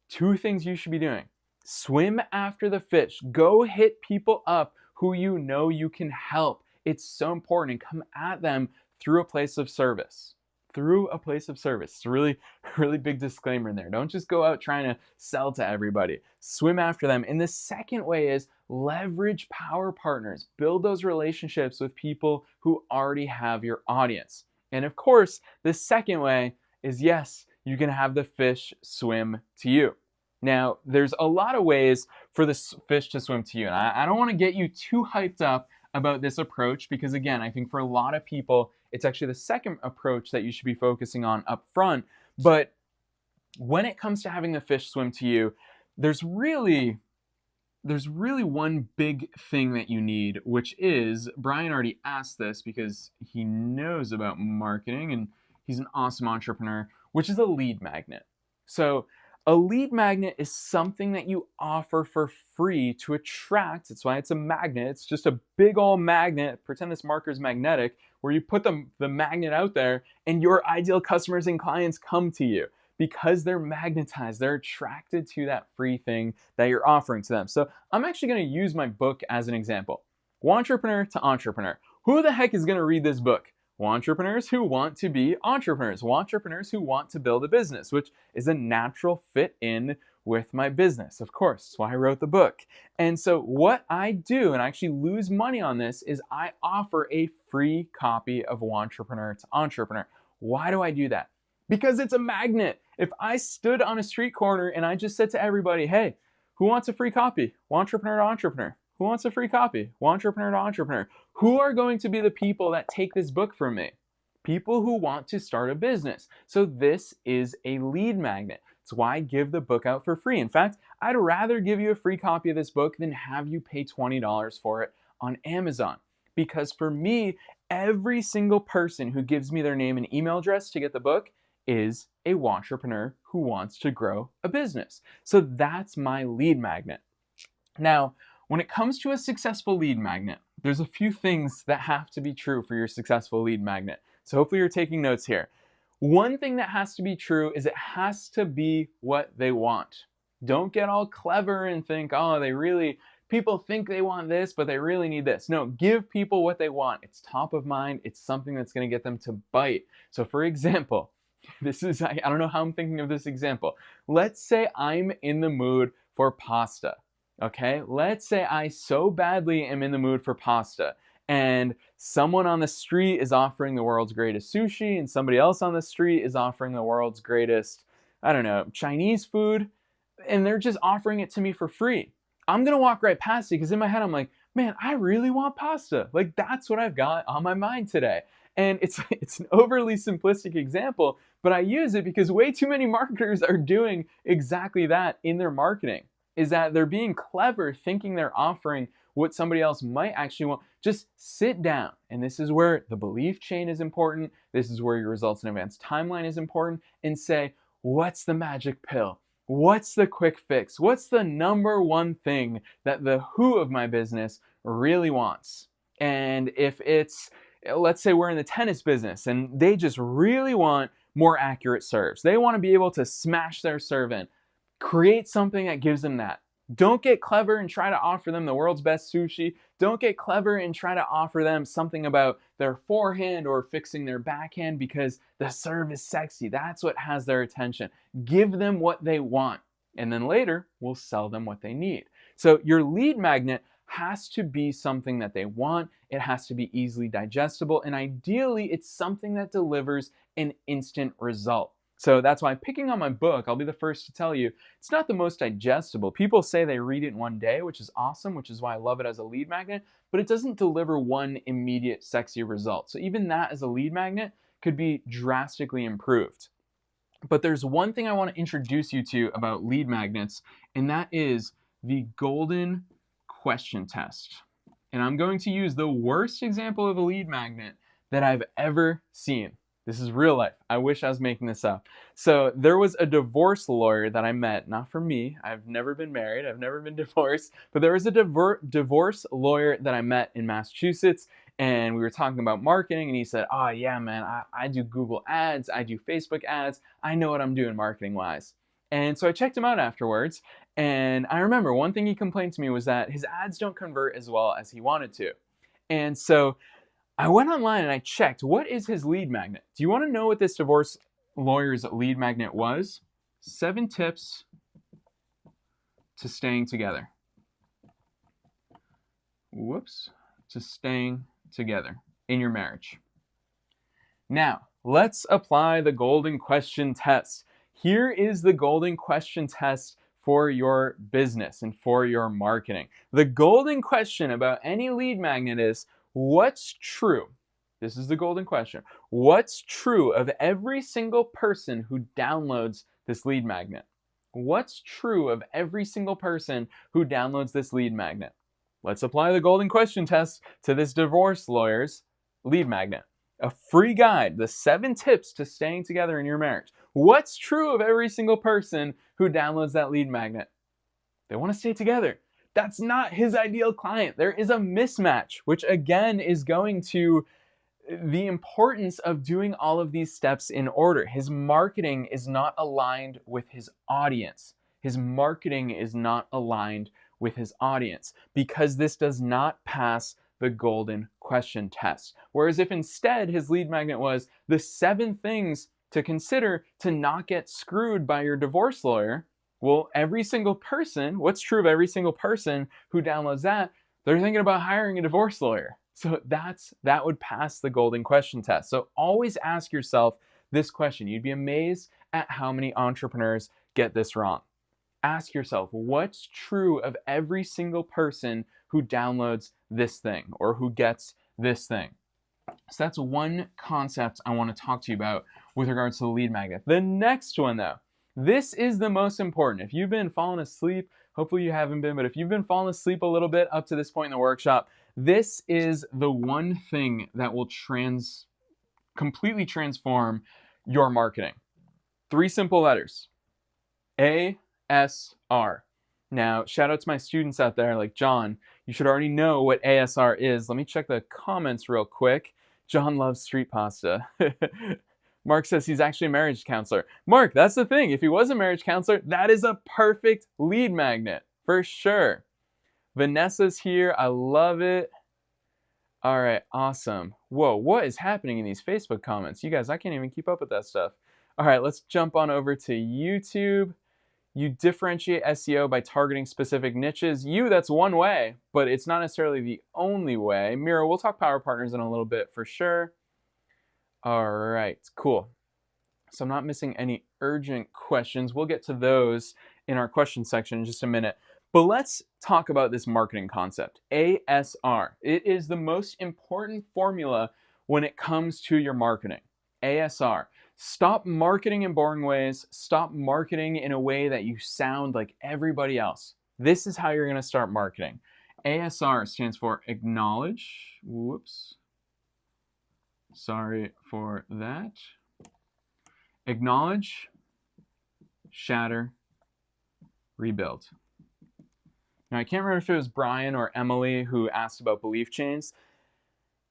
two things you should be doing. Swim after the fish. Go hit people up who you know you can help. It's so important, and come at them through a place of service. Through a place of service. It's a really, really big disclaimer in there. Don't just go out trying to sell to everybody. Swim after them. And the second way is leverage power partners. Build those relationships with people who already have your audience. And of course, the second way is, yes, you can have the fish swim to you. Now, there's a lot of ways for the fish to swim to you. And I don't want to get you too hyped up about this approach, because again, I think for a lot of people, it's actually the second approach that you should be focusing on up front. But when it comes to having the fish swim to you, there's really one big thing that you need, which is, Brian already asked this because he knows about marketing and he's an awesome entrepreneur, which is a lead magnet. So a lead magnet is something that you offer for free to attract. That's why it's a magnet. It's just a big old magnet. Pretend this marker is magnetic, where you put the magnet out there and your ideal customers and clients come to you because they're magnetized. They're attracted to that free thing that you're offering to them. So I'm actually going to use my book as an example. Wantrepreneur to Entrepreneur. Who the heck is going to read this book? Wantrepreneurs who want to be entrepreneurs, wantrepreneurs who want to build a business, which is a natural fit in with my business. Of course, that's why I wrote the book. And so what I do, and I actually lose money on this, is I offer a free copy of Wantrepreneur to Entrepreneur. Why do I do that? Because it's a magnet. If I stood on a street corner and I just said to everybody, hey, who wants a free copy? Wantrepreneur to Entrepreneur. Who wants a free copy? Wantrepreneur to Entrepreneur. Who are going to be the people that take this book from me? People who want to start a business. So this is a lead magnet. That's why I give the book out for free. In fact, I'd rather give you a free copy of this book than have you pay $20 for it on Amazon. Because for me, every single person who gives me their name and email address to get the book is a wantrepreneur who wants to grow a business. So that's my lead magnet. Now, when it comes to a successful lead magnet, there's a few things that have to be true for your successful lead magnet. So hopefully you're taking notes here. One thing that has to be true is it has to be what they want. Don't get all clever and think, oh, people think they want this, but they really need this. No, give people what they want. It's top of mind. It's something that's going to get them to bite. So for example, I don't know how I'm thinking of this example. Let's say I'm in the mood for pasta. Okay, let's say I so badly am in the mood for pasta, and someone on the street is offering the world's greatest sushi, and somebody else on the street is offering the world's greatest, I don't know, Chinese food, and they're just offering it to me for free. I'm gonna walk right past it because in my head I'm like, man, I really want pasta. Like, that's what I've got on my mind today. And it's an overly simplistic example, but I use it because way too many marketers are doing exactly that in their marketing. Is that they're being clever, thinking they're offering what somebody else might actually want. Just sit down. And this is where the belief chain is important. This is where your results in advance timeline is important. And say, what's the magic pill? What's the quick fix? What's the number one thing that the who of my business really wants? And if it's, let's say we're in the tennis business and they just really want more accurate serves. They want to be able to smash their serve in. Create something that gives them that. Don't get clever and try to offer them the world's best sushi. Don't get clever and try to offer them something about their forehand or fixing their backhand because the serve is sexy. That's what has their attention. Give them what they want, and then later we'll sell them what they need. So your lead magnet has to be something that they want. It has to be easily digestible, and ideally it's something that delivers an instant result. So that's why picking on my book, I'll be the first to tell you, it's not the most digestible. People say they read it in one day, which is awesome, which is why I love it as a lead magnet, but it doesn't deliver one immediate sexy result. So even that as a lead magnet could be drastically improved. But there's one thing I want to introduce you to about lead magnets, and that is the golden question test. And I'm going to use the worst example of a lead magnet that I've ever seen. This is real life. I wish I was making this up. So there was a divorce lawyer that I met, not for me. I've never been married. I've never been divorced. But there was a divorce lawyer that I met in Massachusetts, and we were talking about marketing, and he said, oh yeah, man, I do Google ads. I do Facebook ads. I know what I'm doing marketing wise. And so I checked him out afterwards, and I remember one thing he complained to me was that his ads don't convert as well as he wanted to. And so I went online and I checked, what is his lead magnet? Do you want to know what this divorce lawyer's lead magnet was? 7 tips to staying together. To staying together in your marriage. Now, let's apply the golden question test. Here is the golden question test for your business and for your marketing. The golden question about any lead magnet is, what's true? This is the golden question. What's true of every single person who downloads this lead magnet? What's true of every single person who downloads this lead magnet? Let's apply the golden question test to this divorce lawyer's lead magnet. A free guide, the 7 tips to staying together in your marriage. What's true of every single person who downloads that lead magnet? They want to stay together. That's not his ideal client. There is a mismatch, which again is going to the importance of doing all of these steps in order. His marketing is not aligned with his audience. His marketing is not aligned with his audience because this does not pass the golden question test. Whereas if instead his lead magnet was the 7 things to consider to not get screwed by your divorce lawyer, well, every single person, what's true of every single person who downloads that, they're thinking about hiring a divorce lawyer. So that would pass the golden question test. So always ask yourself this question. You'd be amazed at how many entrepreneurs get this wrong. Ask yourself, what's true of every single person who downloads this thing or who gets this thing? So that's one concept I want to talk to you about with regards to the lead magnet. The next one though, this is the most important. If you've been falling asleep, hopefully you haven't been, but if you've been falling asleep a little bit up to this point in the workshop, this is the one thing that will completely transform your marketing. 3 simple letters. ASR. Now, shout out to my students out there like John. You should already know what ASR is. Let me check the comments real quick. John loves street pasta. Mark says he's actually a marriage counselor. Mark, that's the thing. If he was a marriage counselor, that is a perfect lead magnet for sure. Vanessa's here. I love it. All right, awesome. Whoa, what is happening in these Facebook comments? You guys, I can't even keep up with that stuff. All right, let's jump on over to YouTube. You differentiate SEO by targeting specific niches. That's one way, but it's not necessarily the only way. Mira, we'll talk power partners in a little bit for sure. All right, cool. So I'm not missing any urgent questions. We'll get to those in our question section in just a minute. But let's talk about this marketing concept, ASR. It is the most important formula when it comes to your marketing. ASR. Stop marketing in boring ways. Stop marketing in a way that you sound like everybody else. This is how you're going to start marketing. ASR stands for acknowledge. Whoops. Sorry for that. Acknowledge, shatter, rebuild. Now, I can't remember if it was Brian or Emily who asked about belief chains.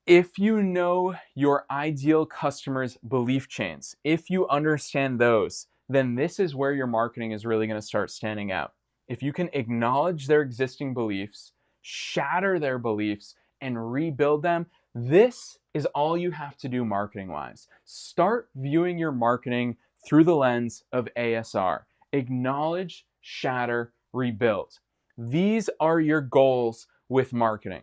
If you know your ideal customer's belief chains, if you understand those, then this is where your marketing is really going to start standing out. If you can acknowledge their existing beliefs, shatter their beliefs, and rebuild them, this is all you have to do marketing-wise. Start viewing your marketing through the lens of ASR. Acknowledge, shatter, rebuild. These are your goals with marketing.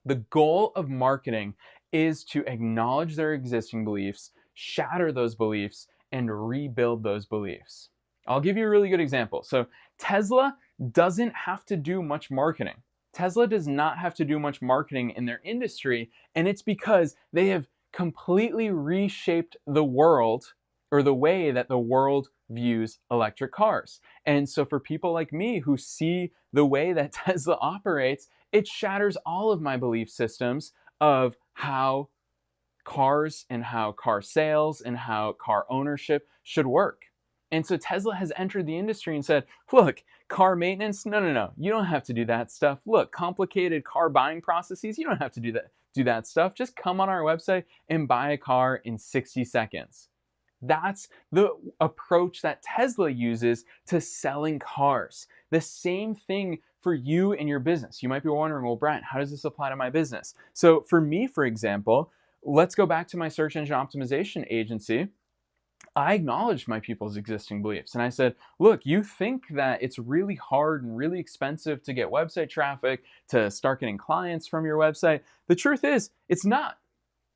The goal of marketing is to acknowledge their existing beliefs, shatter those beliefs, and rebuild those beliefs. I'll give you a really good example. So Tesla doesn't have to do much marketing. Tesla does not have to do much marketing in their industry, and it's because they have completely reshaped the world or the way that the world views electric cars. And so for people like me who see the way that Tesla operates, it shatters all of my belief systems of how cars and how car sales and how car ownership should work. And so Tesla has entered the industry and said, look, car maintenance, no. You don't have to do that stuff. Look, complicated car buying processes, you don't have to do that stuff. Just come on our website and buy a car in 60 seconds. That's the approach that Tesla uses to selling cars. The same thing for you and your business. You might be wondering, well, Brent, how does this apply to my business? So for me, for example, let's go back to my search engine optimization agency. I acknowledged my people's existing beliefs. And I said, look, you think that it's really hard and really expensive to get website traffic, to start getting clients from your website. The truth is, it's not.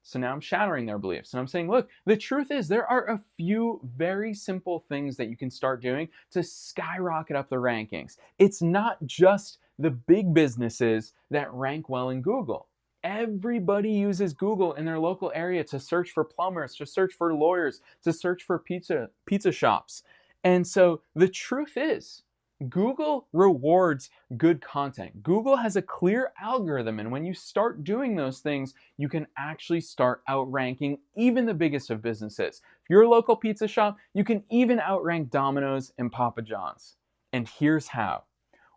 So now I'm shattering their beliefs. And I'm saying, look, the truth is there are a few very simple things that you can start doing to skyrocket up the rankings. It's not just the big businesses that rank well in Google. Everybody uses Google in their local area to search for plumbers, to search for lawyers, to search for pizza shops. And so the truth is, Google rewards good content. Google has a clear algorithm, and when you start doing those things, you can actually start outranking even the biggest of businesses. If you're a local pizza shop, you can even outrank Domino's and Papa John's. And here's how.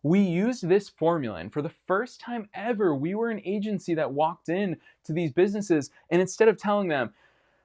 We used this formula, and for the first time ever, we were an agency that walked in to these businesses, and instead of telling them,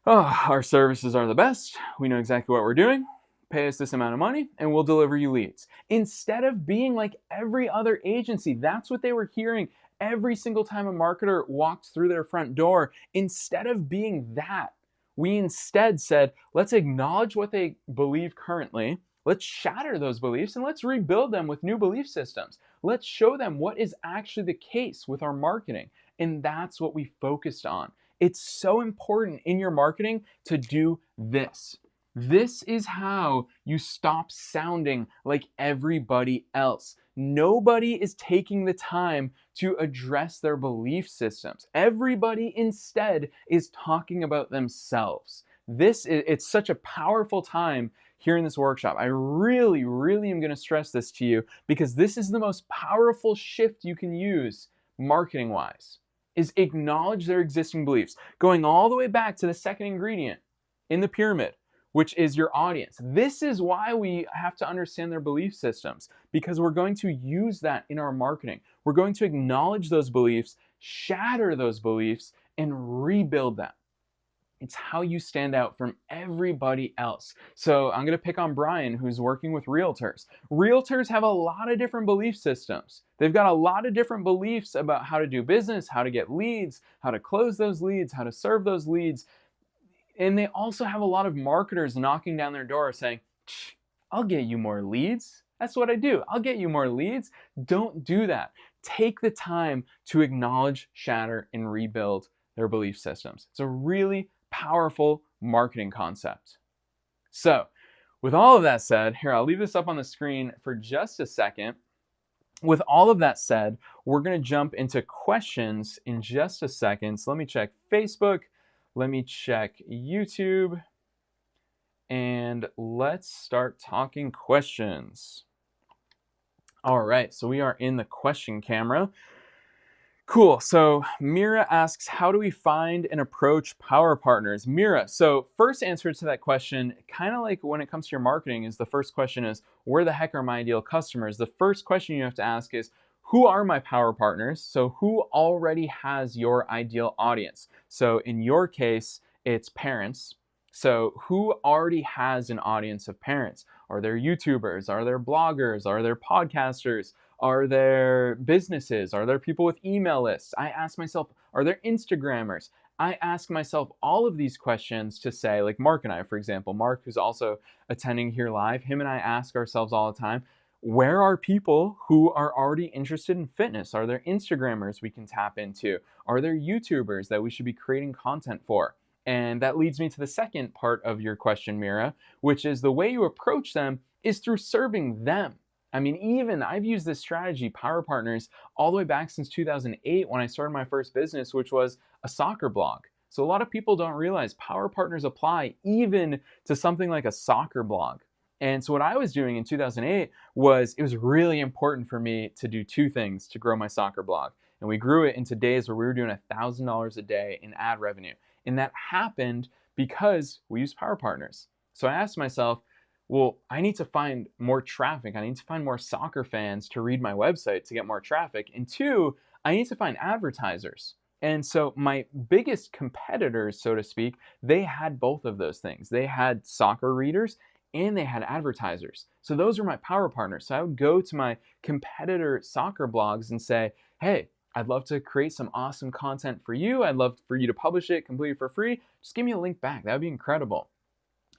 oh, our services are the best, we know exactly what we're doing, pay us this amount of money, and we'll deliver you leads. Instead of being like every other agency, that's what they were hearing every single time a marketer walked through their front door. Instead of being that, we instead said, let's acknowledge what they believe currently, let's shatter those beliefs, and let's rebuild them with new belief systems. Let's show them what is actually the case with our marketing. And that's what we focused on. It's so important in your marketing to do this. This is how you stop sounding like everybody else. Nobody is taking the time to address their belief systems. Everybody instead is talking about themselves. It's such a powerful time here in this workshop. I really am going to stress this to you because this is the most powerful shift you can use marketing-wise, is acknowledge their existing beliefs. Going all the way back to the second ingredient in the pyramid, which is your audience. This is why we have to understand their belief systems, because we're going to use that in our marketing. We're going to acknowledge those beliefs, shatter those beliefs, and rebuild them. It's how you stand out from everybody else. So I'm going to pick on Brian, who's working with realtors. Realtors have a lot of different belief systems. They've got a lot of different beliefs about how to do business, how to get leads, how to close those leads, how to serve those leads. And they also have a lot of marketers knocking down their door saying, I'll get you more leads. That's what I do. I'll get you more leads. Don't do that. Take the time to acknowledge, shatter, and rebuild their belief systems. It's a really powerful marketing concept. So, with all of that said, here, I'll leave this up on the screen for just a second. With all of that said, we're going to jump into questions in just a second. So let me check Facebook. Let me check YouTube. And let's start talking questions. All right, so we are in the question camera. Cool. So Mira asks, how do we find and approach power partners? Mira, so first answer to that question, kind of like when it comes to your marketing, is the first question is, where the heck are my ideal customers? The first question you have to ask is, who are my power partners? So who already has your ideal audience? So in your case, it's parents. So who already has an audience of parents? Are there YouTubers? Are there bloggers? Are there podcasters? Are there businesses? Are there people with email lists? I ask myself, are there Instagrammers? I ask myself all of these questions to say, like Mark and I, for example, Mark, who's also attending here live, him and I ask ourselves all the time, where are people who are already interested in fitness? Are there Instagrammers we can tap into? Are there YouTubers that we should be creating content for? And that leads me to the second part of your question, Mira, which is the way you approach them is through serving them. I mean, even I've used this strategy, Power Partners, all the way back since 2008 when I started my first business, which was a soccer blog. So a lot of people don't realize power partners apply even to something like a soccer blog. And so what I was doing in 2008 was, it was really important for me to do two things to grow my soccer blog. And we grew it into days where we were doing $1,000 a day in ad revenue. And that happened because we used power partners. So I asked myself, well, I need to find more traffic. I need to find more soccer fans to read my website to get more traffic. And two, I need to find advertisers. And so my biggest competitors, so to speak, they had both of those things. They had soccer readers and they had advertisers. So those were my power partners. So I would go to my competitor soccer blogs and say, hey, I'd love to create some awesome content for you. I'd love for you to publish it completely for free. Just give me a link back. That would be incredible.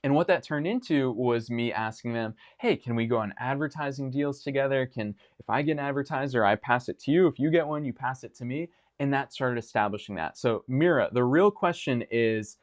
And what that turned into was me asking them, hey, can we go on advertising deals together? If I get an advertiser, I pass it to you. If you get one, you pass it to me. And that started establishing that. So Mira, the real question is,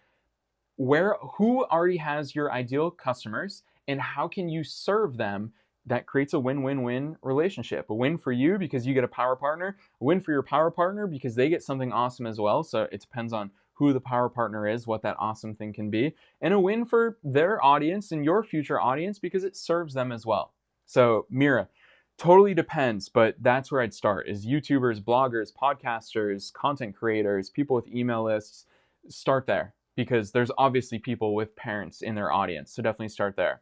who already has your ideal customers and how can you serve them? That creates a win-win-win relationship. A win for you because you get a power partner, a win for your power partner because they get something awesome as well. So it depends on who the power partner is, what that awesome thing can be, and a win for their audience and your future audience because it serves them as well. So Mira, totally depends, but that's where I'd start, is YouTubers, bloggers, podcasters, content creators, people with email lists. Start there because there's obviously people with parents in their audience. So definitely start there.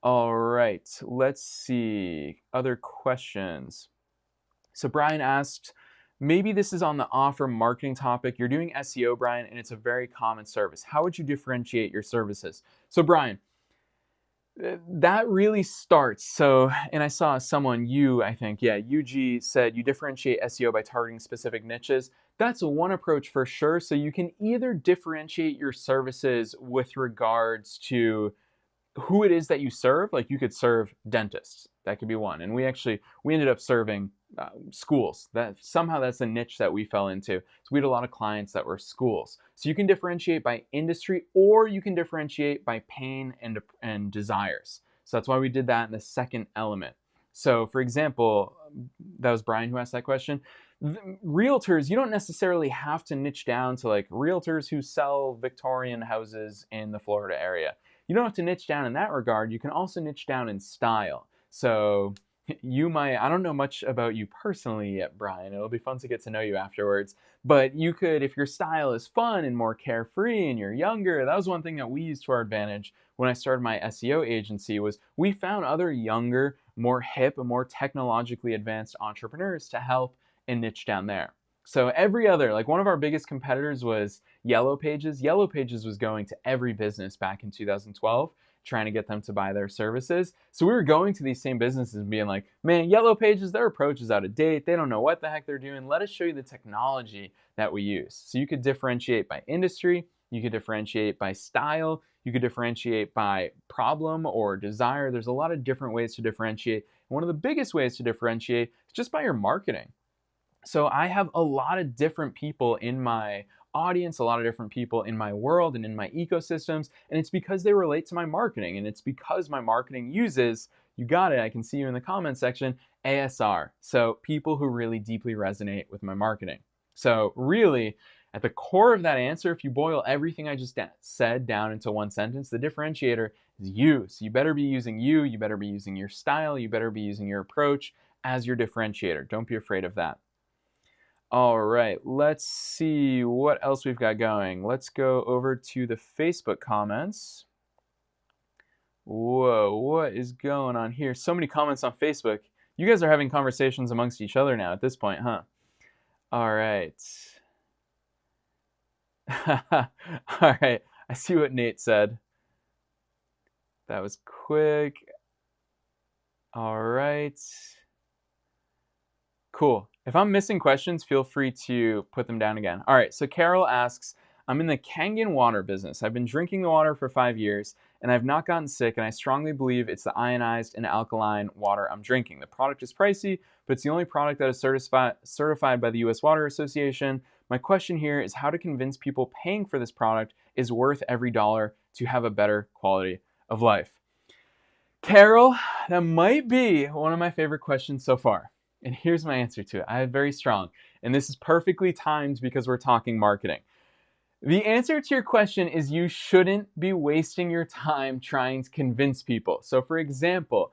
All right, let's see. Other questions. So Brian asked, maybe this is on the offer marketing topic. You're doing SEO, Brian, and it's a very common service. How would you differentiate your services? So Brian, that really starts. So, and I saw someone, UG said you differentiate SEO by targeting specific niches. That's one approach for sure. So you can either differentiate your services with regards to who it is that you serve. Like you could serve dentists. That could be one. And we ended up serving schools. That's a niche that we fell into. So we had a lot of clients that were schools. So you can differentiate by industry or you can differentiate by pain and desires. So that's why we did that in the second element. So for example, that was Brian who asked that question. Realtors, you don't necessarily have to niche down to like realtors who sell Victorian houses in the Florida area. You don't have to niche down in that regard. You can also niche down in style. So I don't know much about you personally yet, Brian. It'll be fun to get to know you afterwards. But you could, if your style is fun and more carefree and you're younger, that was one thing that we used to our advantage when I started my SEO agency, was we found other younger, more hip, and more technologically advanced entrepreneurs to help and niche down there. So like one of our biggest competitors was Yellow Pages. Yellow Pages was going to every business back in 2012, trying to get them to buy their services. So we were going to these same businesses and being like, man, Yellow Pages, their approach is out of date. They don't know what the heck they're doing. Let us show you the technology that we use. So you could differentiate by industry. You could differentiate by style. You could differentiate by problem or desire. There's a lot of different ways to differentiate. And one of the biggest ways to differentiate is just by your marketing. So I have a lot of different people in my audience, a lot of different people in my world and in my ecosystems, and it's because they relate to my marketing, and it's because my marketing uses, you got it, I can see you in the comment section, ASR. So people who really deeply resonate with my marketing. So really, at the core of that answer, if you boil everything I just said down into one sentence, the differentiator is you. So you better be using you better be using your style, you better be using your approach as your differentiator. Don't be afraid of that. All right, let's see what else we've got going. Let's go over to the Facebook comments. Whoa, what is going on here? So many comments on Facebook. You guys are having conversations amongst each other now at this point, huh? All right. All right, I see what Nate said. That was quick. All right. Cool. If I'm missing questions, feel free to put them down again. All right, so Carol asks, I'm in the Kangen water business. I've been drinking the water for 5 years, and I've not gotten sick, and I strongly believe it's the ionized and alkaline water I'm drinking. The product is pricey, but it's the only product that is certified by the U.S. Water Association. My question here is how to convince people paying for this product is worth every dollar to have a better quality of life. Carol, that might be one of my favorite questions so far. And here's my answer to it. I have very strong, and this is perfectly timed because we're talking marketing. The answer to your question is you shouldn't be wasting your time trying to convince people. So, for example,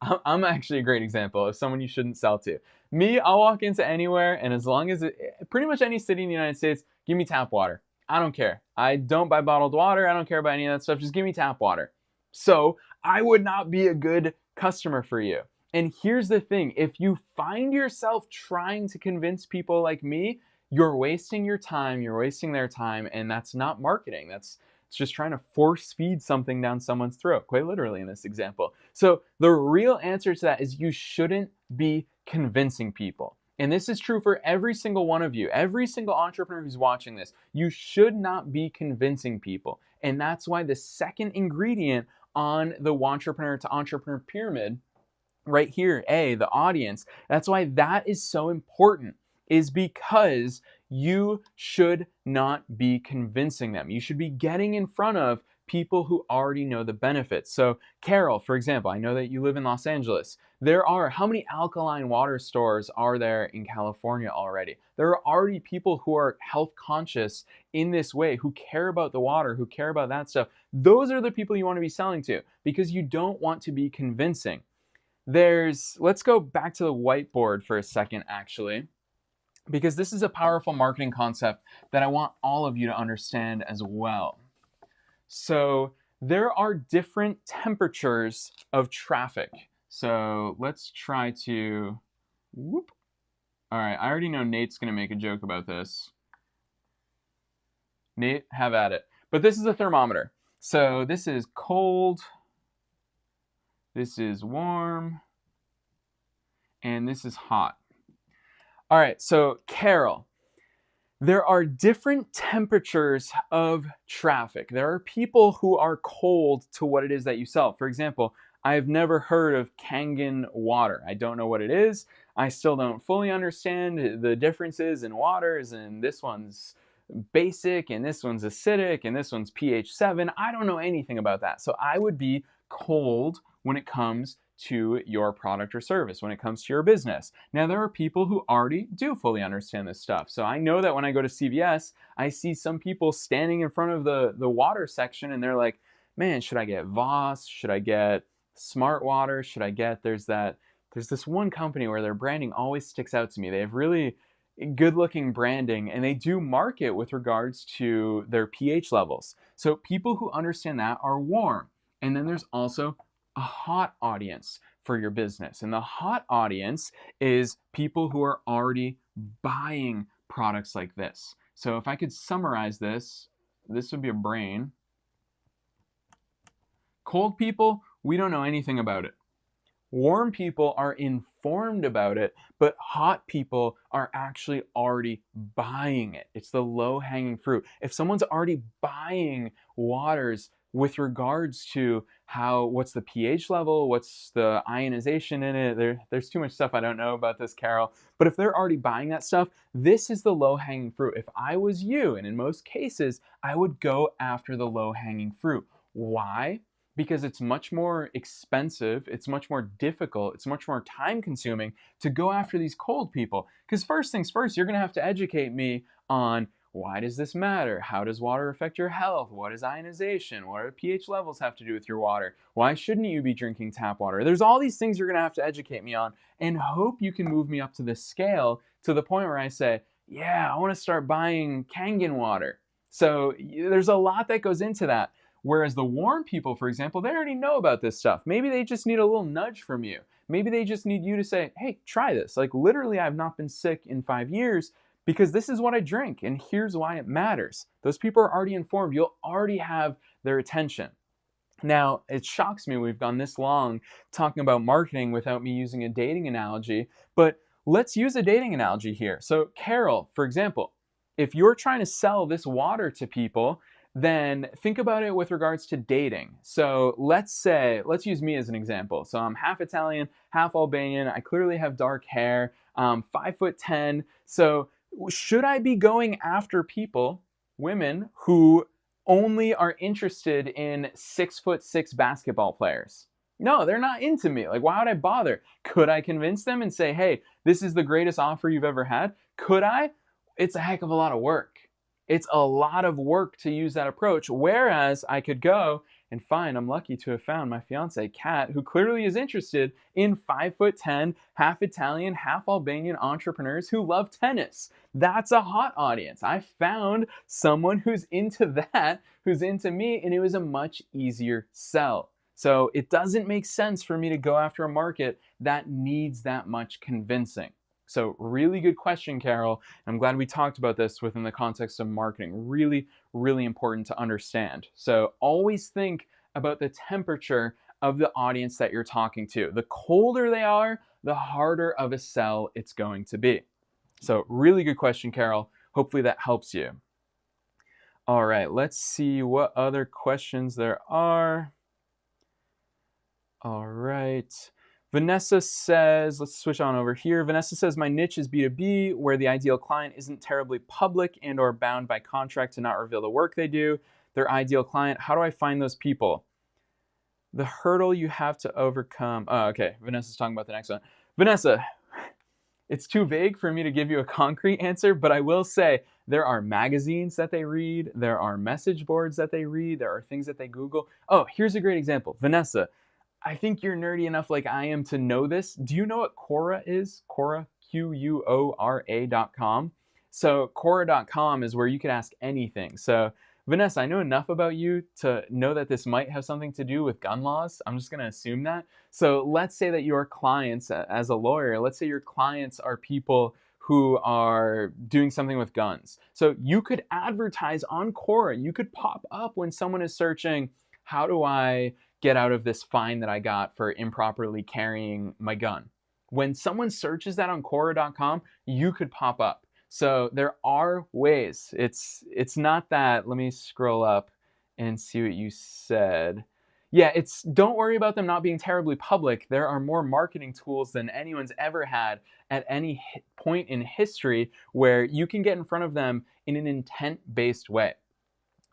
I'm actually a great example of someone you shouldn't sell to. Me, I'll walk into anywhere, and as long as pretty much any city in the United States, give me tap water. I don't care. I don't buy bottled water. I don't care about any of that stuff. Just give me tap water. So, I would not be a good customer for you. And here's the thing, if you find yourself trying to convince people like me, you're wasting your time, you're wasting their time, and that's not marketing. It's just trying to force feed something down someone's throat, quite literally in this example. So the real answer to that is you shouldn't be convincing people. And this is true for every single one of you, every single entrepreneur who's watching this. You should not be convincing people. And that's why the second ingredient on the Wantrepreneur to Entrepreneur pyramid right here, A, the audience, that's why that is so important, is because you should not be convincing them. You should be getting in front of people who already know the benefits. So Carol, for example, I know that you live in Los Angeles. How many alkaline water stores are there in California already? There are already people who are health conscious in this way, who care about the water, who care about that stuff. Those are the people you want to be selling to, because you don't want to be convincing. Let's go back to the whiteboard for a second, actually, because this is a powerful marketing concept that I want all of you to understand as well. So there are different temperatures of traffic. So let's try to, whoop. All right, I already know Nate's gonna make a joke about this. Nate, have at it. But this is a thermometer. So this is cold, this is warm, and this is hot. All right, so Carol, there are different temperatures of traffic. There are people who are cold to what it is that you sell. For example, I've never heard of Kangen water. I don't know what it is. I still don't fully understand the differences in waters, and this one's basic, and this one's acidic, and this one's pH 7. I don't know anything about that. So I would be cold when it comes to your product or service, when it comes to your business. Now, there are people who already do fully understand this stuff. So I know that when I go to CVS, I see some people standing in front of the water section, and they're like, man, should I get Voss? Should I get Smart Water? Should I get, there's this one company where their branding always sticks out to me. They have really good looking branding, and they do market with regards to their pH levels. So people who understand that are warm. And then there's also a hot audience for your business. And the hot audience is people who are already buying products like this. So if I could summarize this, this would be a brain. Cold people, we don't know anything about it. Warm people are informed about it, but hot people are actually already buying it. It's the low-hanging fruit. If someone's already buying waters with regards to what's the pH level, what's the ionization in it, there's too much stuff I don't know about this, Carol, but if they're already buying that stuff, this is the low-hanging fruit. If I was you, and in most cases, I would go after the low-hanging fruit. Why? Because it's much more expensive, it's much more difficult, it's much more time consuming to go after these cold people. Because first things first, you're gonna have to educate me on, why does this matter? How does water affect your health? What is ionization? What do pH levels have to do with your water? Why shouldn't you be drinking tap water? There's all these things you're gonna have to educate me on, and hope you can move me up to this scale to the point where I say, yeah, I wanna start buying Kangen water. So there's a lot that goes into that. Whereas the warm people, for example, they already know about this stuff. Maybe they just need a little nudge from you. Maybe they just need you to say, hey, try this. Like literally, I've not been sick in 5 years because this is what I drink, and here's why it matters. Those people are already informed. You'll already have their attention. Now, it shocks me we've gone this long talking about marketing without me using a dating analogy, but let's use a dating analogy here. So Carol, for example, if you're trying to sell this water to people, then think about it with regards to dating. So let's use me as an example. So I'm half Italian, half Albanian. I clearly have dark hair. 5'10". So should I be going after women who only are interested in 6'6" basketball players? No, they're not into me. Like, why would I bother? Could I convince them and say, hey, this is the greatest offer you've ever had? Could I? It's a heck of a lot of work. It's a lot of work to use that approach. Whereas I could go and find, I'm lucky to have found my fiance, Kat, who clearly is interested in 5'10", half Italian, half Albanian entrepreneurs who love tennis. That's a hot audience. I found someone who's into that, who's into me, and it was a much easier sell. So it doesn't make sense for me to go after a market that needs that much convincing. So really good question, Carol. I'm glad we talked about this within the context of marketing. Really, really important to understand. So always think about the temperature of the audience that you're talking to. The colder they are, the harder of a sell it's going to be. So really good question, Carol. Hopefully that helps you. All right, let's see what other questions there are. All right. Vanessa says, let's switch on over here. Vanessa says, my niche is B2B, where the ideal client isn't terribly public and or bound by contract to not reveal the work they do. Their ideal client, how do I find those people? The hurdle you have to overcome. Oh, okay. Vanessa's talking about the next one. Vanessa, it's too vague for me to give you a concrete answer, but I will say there are magazines that they read. There are message boards that they read. There are things that they Google. Oh, here's a great example. Vanessa, I think you're nerdy enough like I am to know this. Do you know what Quora is? Quora, Quora.com. So Quora.com is where you can ask anything. So Vanessa, I know enough about you to know that this might have something to do with gun laws. I'm just going to assume that. So let's say that your clients, as a lawyer, let's say your clients are people who are doing something with guns. So you could advertise on Quora. You could pop up when someone is searching, how do I get out of this fine that I got for improperly carrying my gun? When someone searches that on Quora.com, you could pop up. So there are ways. It's not that. Let me scroll up and see what you said. Yeah, don't worry about them not being terribly public. There are more marketing tools than anyone's ever had at any point in history where you can get in front of them in an intent-based way.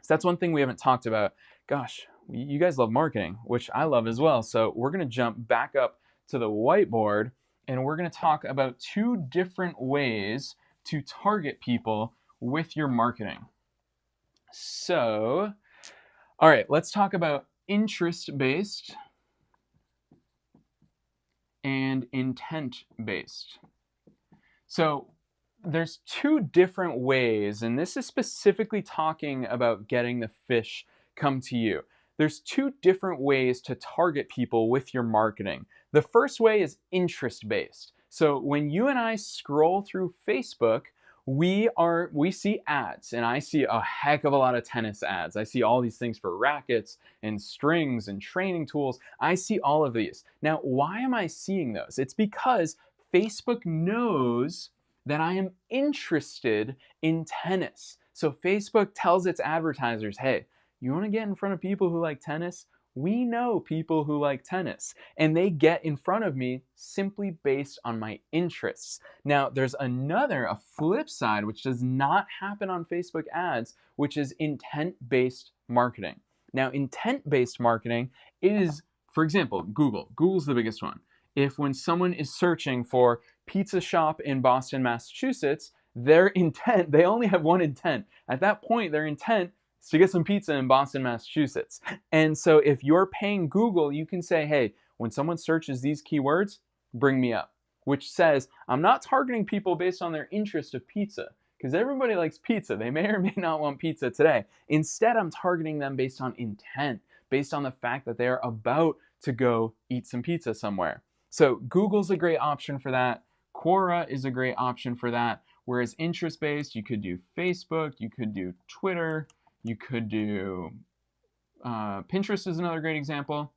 So that's one thing we haven't talked about. Gosh, you guys love marketing, which I love as well. So we're going to jump back up to the whiteboard and we're going to talk about 2 different ways to target people with your marketing. So, all right, let's talk about interest-based and intent-based. So there's 2 different ways, and this is specifically talking about getting the fish come to you. There's 2 different ways to target people with your marketing. The first way is interest-based. So when you and I scroll through Facebook, we see ads, and I see a heck of a lot of tennis ads. I see all these things for rackets and strings and training tools. I see all of these. Now, why am I seeing those? It's because Facebook knows that I am interested in tennis. So Facebook tells its advertisers, hey, you want to get in front of people who like tennis? We know people who like tennis, and they get in front of me simply based on my interests. Now, there's a flip side, which does not happen on Facebook ads, which is intent-based marketing. Now, intent-based marketing is, for example, Google. Google's the biggest one. If when someone is searching for pizza shop in Boston, Massachusetts, their intent, they only have one intent. At that point, their intent is to get some pizza in Boston, Massachusetts. And so if you're paying Google, you can say, hey, when someone searches these keywords, bring me up, which says, I'm not targeting people based on their interest of pizza, because everybody likes pizza. They may or may not want pizza today. Instead, I'm targeting them based on intent, based on the fact that they're about to go eat some pizza somewhere. So Google's a great option for that. Quora is a great option for that. Whereas interest-based, you could do Facebook, you could do Twitter, you could do Pinterest is another great example.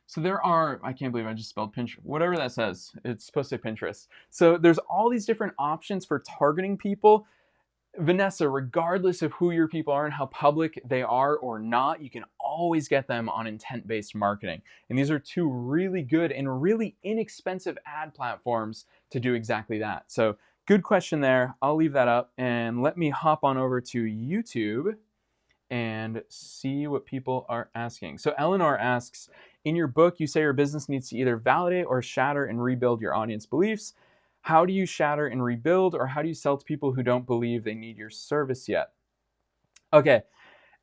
So there are, I can't believe I just spelled Pinterest, whatever that says, it's supposed to say Pinterest. So there's all these different options for targeting people. Vanessa, regardless of who your people are and how public they are or not, you can always get them on intent-based marketing. And these are 2 really good and really inexpensive ad platforms to do exactly that. So good question there. I'll leave that up and let me hop on over to YouTube and see what people are asking. So Eleanor asks, in your book, you say your business needs to either validate or shatter and rebuild your audience beliefs. How do you shatter and rebuild, or how do you sell to people who don't believe they need your service yet? Okay,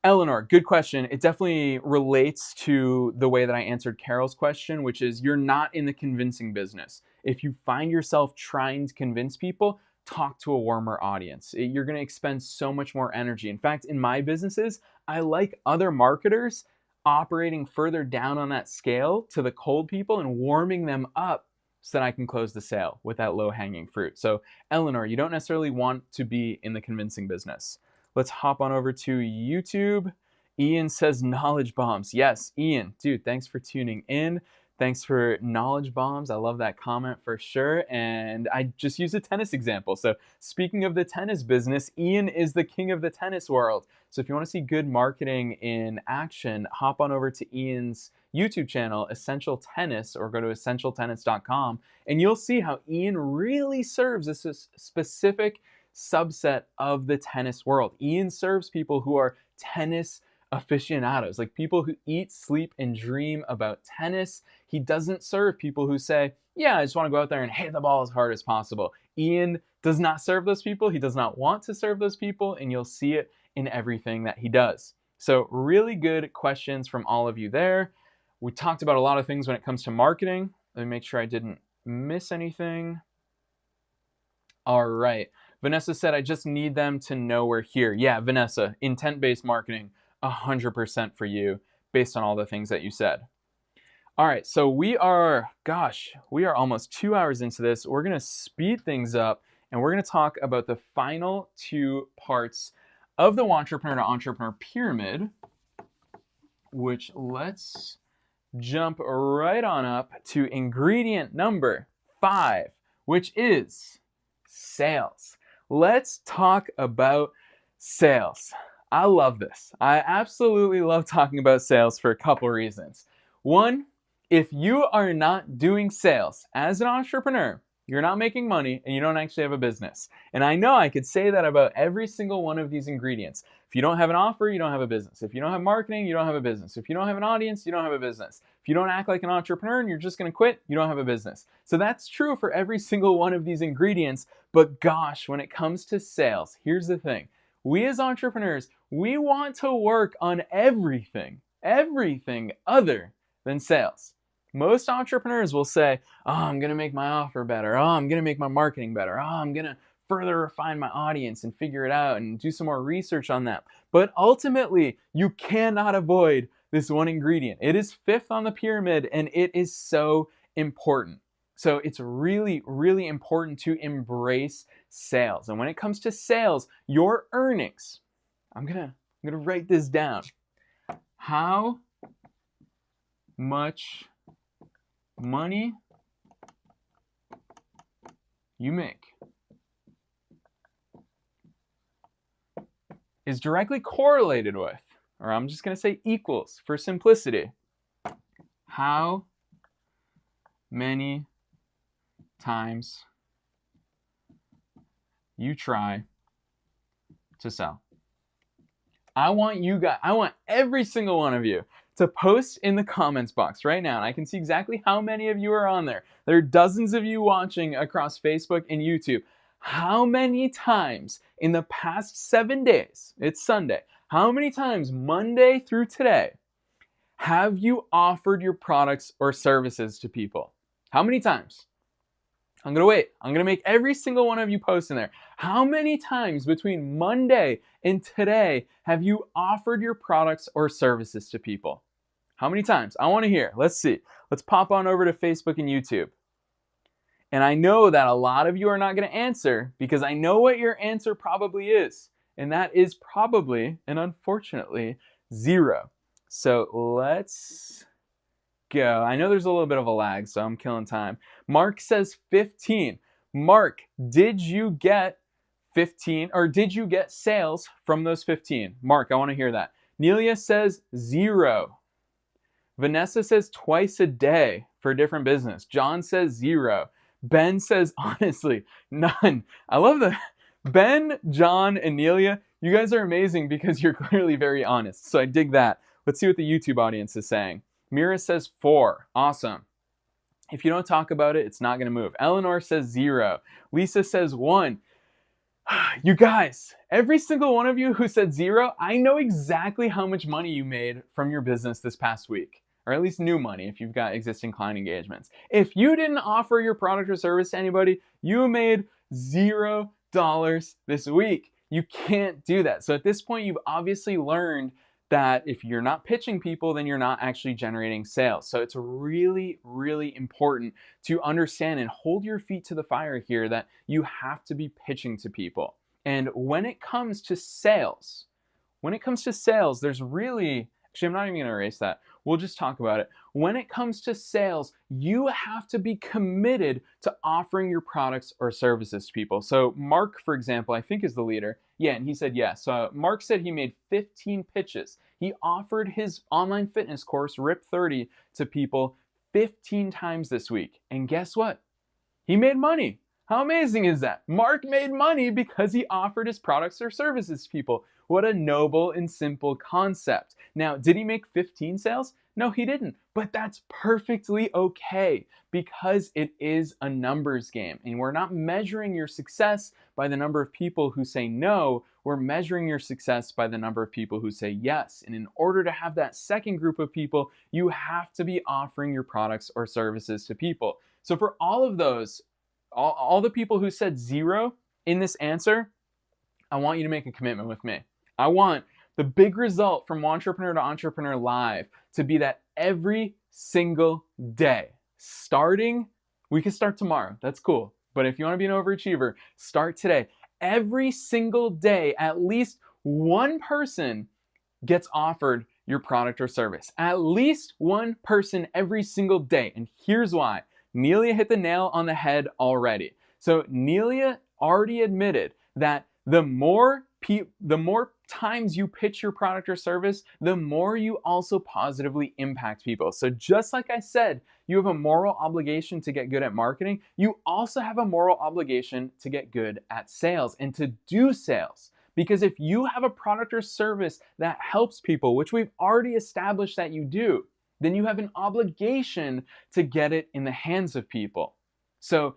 Eleanor, good question. It definitely relates to the way that I answered Carol's question, which is you're not in the convincing business. If you find yourself trying to convince people, talk to a warmer audience. You're going to expend so much more energy. In fact, in my businesses, I like other marketers operating further down on that scale to the cold people and warming them up so that I can close the sale with that low-hanging fruit. So, Eleanor, you don't necessarily want to be in the convincing business. Let's hop on over to YouTube. Ian says knowledge bombs. Yes, Ian, dude, thanks for tuning in. Thanks for knowledge bombs. I love that comment for sure. And I just used a tennis example. So speaking of the tennis business, Ian is the king of the tennis world. So if you want to see good marketing in action, hop on over to Ian's YouTube channel, Essential Tennis, or go to essentialtennis.com, and you'll see how Ian really serves a specific subset of the tennis world. Ian serves people who are tennis aficionados, like people who eat, sleep, and dream about tennis. He doesn't serve people who say, yeah, I just want to go out there and hit the ball as hard as possible. Ian does not serve those people. He does not want to serve those people, and you'll see it in everything that he does. So really good questions from all of you there. We talked about a lot of things when it comes to marketing. Let me make sure I didn't miss anything. All right. Vanessa said, I just need them to know we're here. Yeah, Vanessa, intent-based marketing, 100% for you based on all the things that you said. All right, so we are almost 2 hours into this. We're going to speed things up, and we're going to talk about the final two parts of the Wantrepreneur to Entrepreneur pyramid, which let's jump right on up to ingredient number 5, which is sales. Let's talk about sales. I love this. I absolutely love talking about sales for a couple reasons. One, if you are not doing sales as an entrepreneur, you're not making money and you don't actually have a business. And I know I could say that about every single one of these ingredients. If you don't have an offer, you don't have a business. If you don't have marketing, you don't have a business. If you don't have an audience, you don't have a business. If you don't act like an entrepreneur and you're just going to quit, you don't have a business. So that's true for every single one of these ingredients. But gosh, when it comes to sales, here's the thing. We as entrepreneurs, we want to work on everything other than sales. Most entrepreneurs will say, oh, I'm going to make my offer better. Oh, I'm going to make my marketing better. Oh, I'm going to further refine my audience and figure it out and do some more research on that. But ultimately, you cannot avoid this one ingredient. It is 5th on the pyramid, and it is so important. So it's really, really important to embrace sales. And when it comes to sales, your earnings, I'm gonna write this down. How much money you make is directly correlated with, or I'm just going to say equals for simplicity, how many times you try to sell. I want every single one of you to post in the comments box right now, and I can see exactly how many of you are on there. There are dozens of you watching across Facebook and YouTube. How many times in the past 7 days, it's Sunday, how many times Monday through today have you offered your products or services to people? How many times? I'm going to wait. I'm going to make every single one of you post in there. How many times between Monday and today have you offered your products or services to people? How many times? I want to hear. Let's see. Let's pop on over to Facebook and YouTube. And I know that a lot of you are not going to answer because I know what your answer probably is. And that is probably, and unfortunately, 0. So let's go. I know there's a little bit of a lag, so I'm killing time. Mark says 15. Mark, did you get 15, or did you get sales from those 15? Mark, I want to hear that. Nelia says 0. Vanessa says twice a day for a different business. John says 0. Ben says, honestly, none. I love that. Ben, John, and Nelia, you guys are amazing because you're clearly very honest. So I dig that. Let's see what the YouTube audience is saying. Mira says 4. Awesome. If you don't talk about it, it's not going to move. Eleanor says 0. Lisa says 1. You guys, every single one of you who said 0, I know exactly how much money you made from your business this past week, or at least new money if you've got existing client engagements. If you didn't offer your product or service to anybody, you made $0 this week. You can't do that. So at this point, you've obviously learned that if you're not pitching people, then you're not actually generating sales. So it's really, really important to understand and hold your feet to the fire here that you have to be pitching to people. And when it comes to sales, there's really, actually, I'm not even going to erase that. We'll just talk about it. When it comes to sales, you have to be committed to offering your products or services to people. So Mark, for example, I think is the leader. Yeah, and he said yes. So Mark said he made 15 pitches. He offered his online fitness course, RIP 30, to people 15 times this week. And guess what? He made money. How amazing is that? Mark made money because he offered his products or services to people. What a noble and simple concept. Now, did he make 15 sales? No, he didn't. But that's perfectly okay because it is a numbers game. And we're not measuring your success by the number of people who say no. We're measuring your success by the number of people who say yes. And in order to have that second group of people, you have to be offering your products or services to people. So for all of those, all the people who said 0 in this answer, I want you to make a commitment with me. I want the big result from Wantrepreneur to Entrepreneur Live to be that every single day, we can start tomorrow, that's cool. But if you want to be an overachiever, start today. Every single day, at least one person gets offered your product or service. At least one person every single day. And here's why. Nelia hit the nail on the head already. So Nelia already admitted that the more times you pitch your product or service, the more you also positively impact people. So just like I said, you have a moral obligation to get good at marketing. You also have a moral obligation to get good at sales and to do sales. Because if you have a product or service that helps people, which we've already established that you do, then you have an obligation to get it in the hands of people. So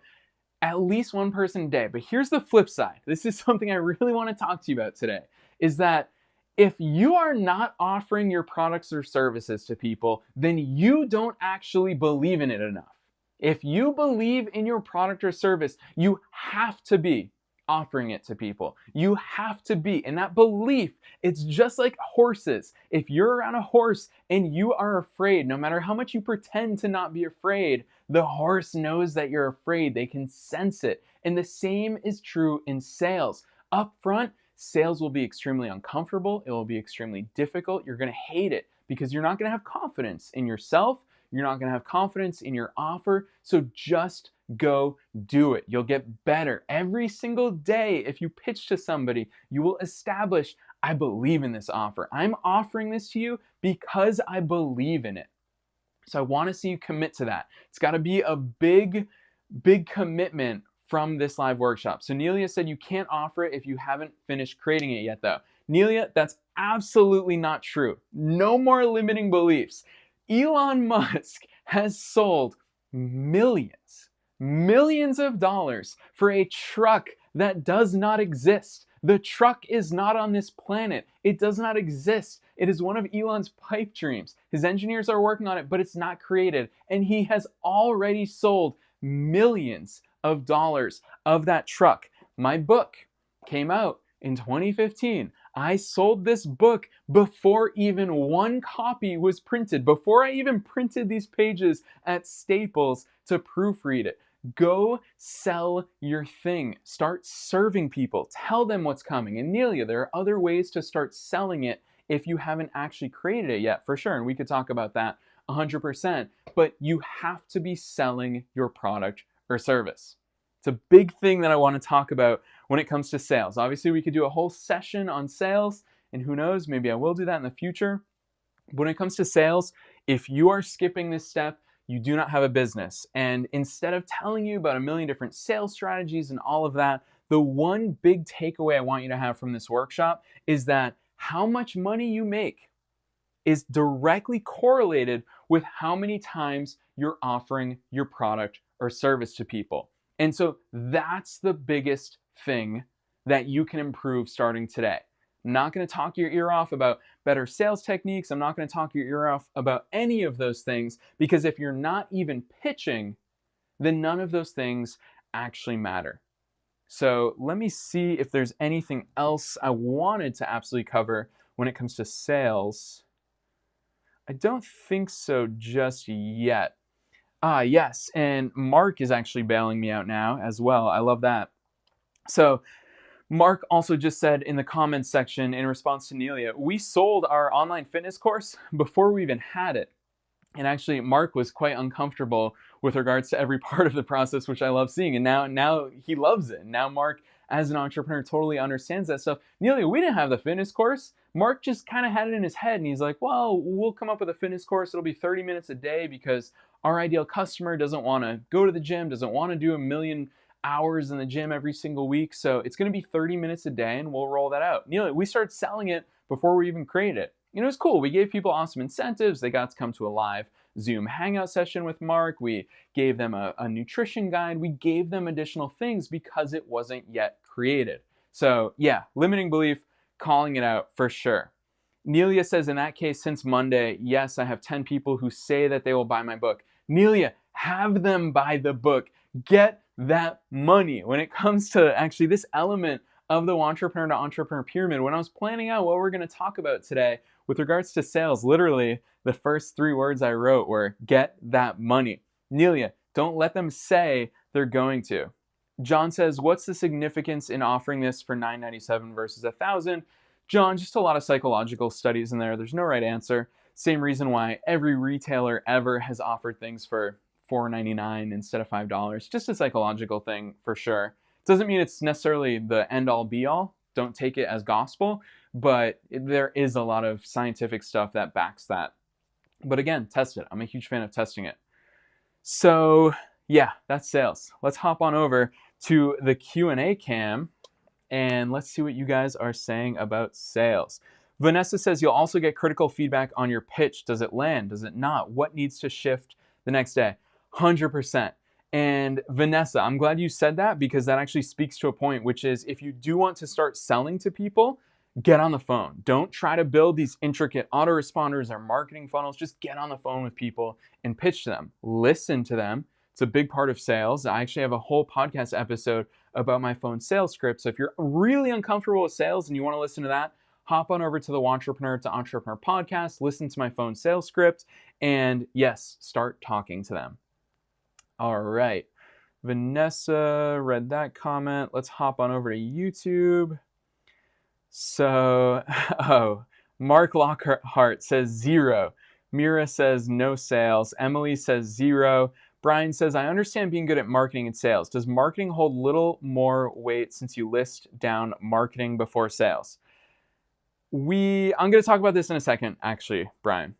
at least one person a day. But here's the flip side. This is something I really want to talk to you about today, is that if you are not offering your products or services to people, then you don't actually believe in it enough. If you believe in your product or service, you have to be offering it to people. You have to be. And that belief, it's just like horses. If you're around a horse and you are afraid, no matter how much you pretend to not be afraid, the horse knows that you're afraid. They can sense it. And the same is true in sales. Up front, sales will be extremely uncomfortable. It will be extremely difficult. You're going to hate it because you're not going to have confidence in yourself. You're not going to have confidence in your offer. So just go do it. You'll get better. Every single day, if you pitch to somebody, you will establish, I believe in this offer. I'm offering this to you because I believe in it. So I want to see you commit to that. It's got to be a big commitment from this live workshop. So Nelia said you can't offer it if you haven't finished creating it yet though. Nelia, that's absolutely not true. No more limiting beliefs. Elon Musk has sold millions of dollars for a truck that does not exist. The truck is not on this planet. It does not exist. It is one of Elon's pipe dreams. His engineers are working on it, but it's not created. And he has already sold millions of dollars of that truck. My book came out in 2015. I sold this book before even one copy was printed, before I even printed these pages at Staples to proofread it. Go sell your thing. Start serving people. Tell them what's coming. And Nelia, there are other ways to start selling it if you haven't actually created it yet, for sure. And we could talk about that 100%. But you have to be selling your product or service. It's a big thing that I want to talk about when it comes to sales. Obviously, we could do a whole session on sales, and who knows, maybe I will do that in the future. But when it comes to sales, if you are skipping this step, you do not have a business. And instead of telling you about a million different sales strategies and all of that, the one big takeaway I want you to have from this workshop is that how much money you make is directly correlated with how many times you're offering your product or service to people. And so that's the biggest thing that you can improve starting today. I'm not going to talk your ear off about better sales techniques. I'm not going to talk your ear off about any of those things, because if you're not even pitching, then none of those things actually matter. So let me see if there's anything else I wanted to absolutely cover when it comes to sales. I don't think so just yet. Yes, and Mark is actually bailing me out now as well. I love that. So Mark also just said in the comments section in response to Nelia, we sold our online fitness course before we even had it. And actually, Mark was quite uncomfortable with regards to every part of the process, which I love seeing. And now he loves it. Now Mark, as an entrepreneur, totally understands that stuff. Nelia, we didn't have the fitness course. Mark just kind of had it in his head. And he's like, well, we'll come up with a fitness course. It'll be 30 minutes a day because our ideal customer doesn't want to go to the gym, doesn't want to do a million hours in the gym every single week. So it's going to be 30 minutes a day, and we'll roll that out. Nelia, we started selling it before we even created it. It was cool. We gave people awesome incentives. They got to come to a live Zoom hangout session with Mark. We gave them a nutrition guide. We gave them additional things because it wasn't yet created. So yeah, limiting belief, calling it out for sure. Nelia says, in that case, since Monday, yes, I have 10 people who say that they will buy my book. Nelia, have them buy the book. Get that money. When it comes to actually this element of the Wantrepreneur to Entrepreneur pyramid, when I was planning out what we're going to talk about today with regards to sales, literally the first 3 words I wrote were get that money. Nelia, don't let them say they're going to. John says, what's the significance in offering this for $9.97 versus $1,000? John, just a lot of psychological studies in there. There's no right answer. Same reason why every retailer ever has offered things for $4.99 instead of $5. Just a psychological thing for sure. Doesn't mean it's necessarily the end-all be-all. Don't take it as gospel, but there is a lot of scientific stuff that backs that. But again, test it. I'm a huge fan of testing it. So yeah, that's sales. Let's hop on over to the Q&A cam and let's see what you guys are saying about sales. Vanessa says you'll also get critical feedback on your pitch. Does it land? Does it not? What needs to shift the next day? 100%. And Vanessa, I'm glad you said that, because that actually speaks to a point, which is if you do want to start selling to people, get on the phone. Don't try to build these intricate autoresponders or marketing funnels. Just get on the phone with people and pitch to them. Listen to them. It's a big part of sales. I actually have a whole podcast episode about my phone sales script. So if you're really uncomfortable with sales and you want to listen to that, hop on over to the Wantrepreneur to Entrepreneur podcast, listen to my phone sales script, and yes, start talking to them. All right. Vanessa read that comment. Let's hop on over to YouTube. So, Mark Lockhart says 0. Mira says no sales. Emily says 0. Brian says, I understand being good at marketing and sales. Does marketing hold little more weight since you list down marketing before sales? I'm going to talk about this in a second, actually, Brian.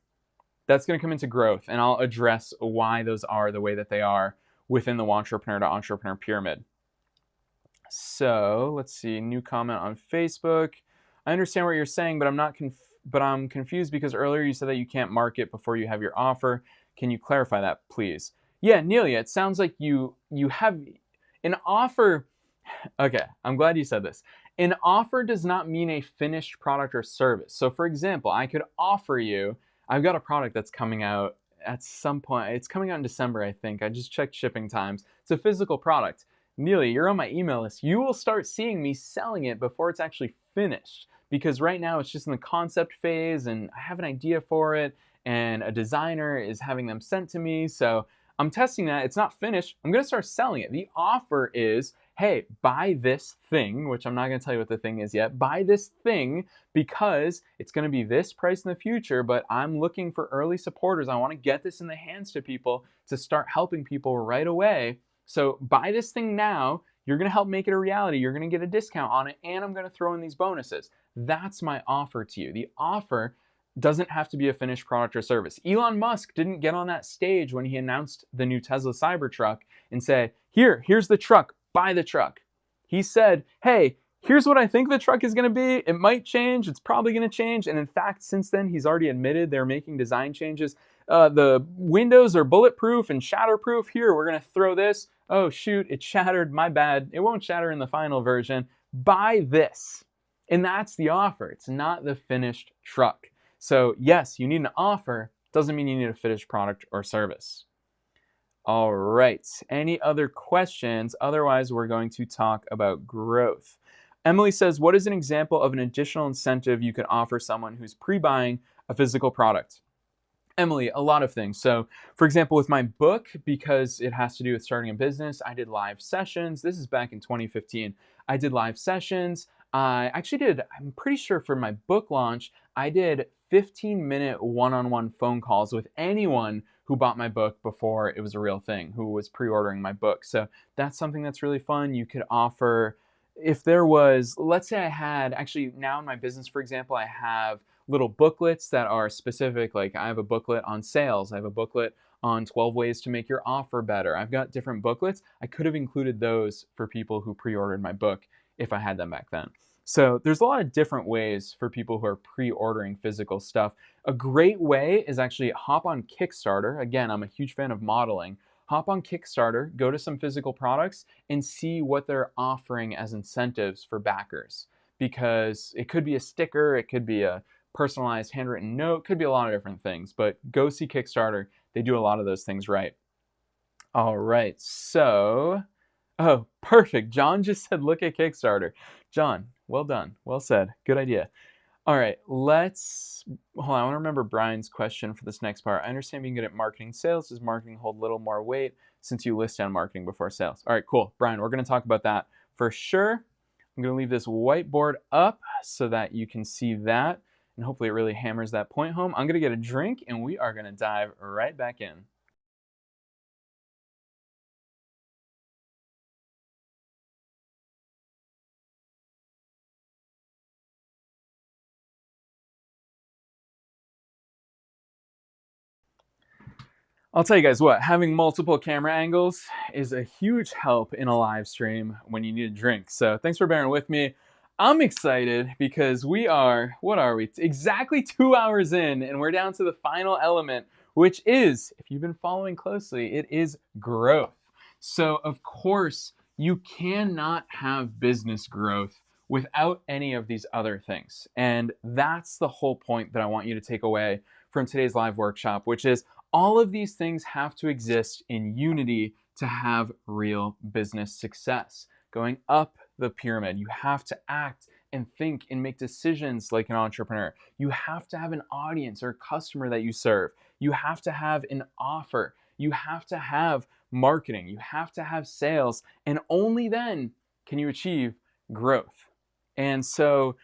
That's going to come into growth, and I'll address why those are the way that they are within the Wantrepreneur to Entrepreneur pyramid. So let's see, new comment on Facebook. I understand what you're saying, but I'm confused because earlier you said that you can't market before you have your offer. Can you clarify that, please? Yeah, Nelia, it sounds like you have an offer. Okay, I'm glad you said this. An offer does not mean a finished product or service. So for example, I could offer you, I've got a product that's coming out at some point. It's coming out in December, I think. I just checked shipping times. It's a physical product. Nelia, you're on my email list. You will start seeing me selling it before it's actually finished, because right now it's just in the concept phase and I have an idea for it and a designer is having them sent to me. So I'm testing that. It's not finished. I'm going to start selling it. The offer is, hey, buy this thing, which I'm not going to tell you what the thing is yet. Buy this thing because it's going to be this price in the future, but I'm looking for early supporters. I want to get this in the hands to people to start helping people right away. So buy this thing now. You're going to help make it a reality. You're going to get a discount on it, and I'm going to throw in these bonuses. That's my offer to you. The offer doesn't have to be a finished product or service. Elon Musk didn't get on that stage when he announced the new Tesla Cybertruck and say, here's the truck, buy the truck. He said, hey, here's what I think the truck is going to be. It might change. It's probably going to change. And in fact, since then, he's already admitted they're making design changes. the windows are bulletproof and shatterproof. Here, we're going to throw this. Oh, shoot, it shattered. My bad. It won't shatter in the final version. Buy this. And that's the offer. It's not the finished truck. So yes, you need an offer. Doesn't mean you need a finished product or service. All right. Any other questions? Otherwise, we're going to talk about growth. Emily says, what is an example of an additional incentive you could offer someone who's pre-buying a physical product? Emily, a lot of things. So, for example, with my book, because it has to do with starting a business, I did live sessions. This is back in 2015. I did live sessions. I actually did, I'm pretty sure for my book launch, I did 15-minute one-on-one phone calls with anyone who bought my book before it was a real thing, who was pre-ordering my book. So that's something that's really fun. You could offer, if there was, let's say I had, actually now in my business, for example, I have little booklets that are specific. Like I have a booklet on sales. I have a booklet on 12 ways to make your offer better. I've got different booklets. I could have included those for people who pre-ordered my book if I had them back then. So there's a lot of different ways for people who are pre-ordering physical stuff. A great way is actually hop on Kickstarter. Again, I'm a huge fan of modeling. Hop on Kickstarter, go to some physical products and see what they're offering as incentives for backers. Because it could be a sticker, it could be a personalized handwritten note, could be a lot of different things, but go see Kickstarter. They do a lot of those things right. All right, so, oh, perfect. John just said, look at Kickstarter. John, well done. Well said. Good idea. All right, hold on, I want to remember Brian's question for this next part. I understand being good at marketing sales. Does marketing hold a little more weight since you list down marketing before sales? All right, cool. Brian, we're going to talk about that for sure. I'm going to leave this whiteboard up so that you can see that. And hopefully it really hammers that point home. I'm going to get a drink and we are going to dive right back in. I'll tell you guys what, having multiple camera angles is a huge help in a live stream when you need a drink. So thanks for bearing with me. I'm excited because we are, what are we? Exactly 2 hours in and we're down to the final element, which is, if you've been following closely, it is growth. So of course, you cannot have business growth without any of these other things. And that's the whole point that I want you to take away from today's live workshop, which is all of these things have to exist in unity to have real business success. Going up the pyramid, you have to act and think and make decisions like an entrepreneur. You have to have an audience or customer that you serve. You have to have an offer. You have to have marketing. You have to have sales. And only then can you achieve growth. And so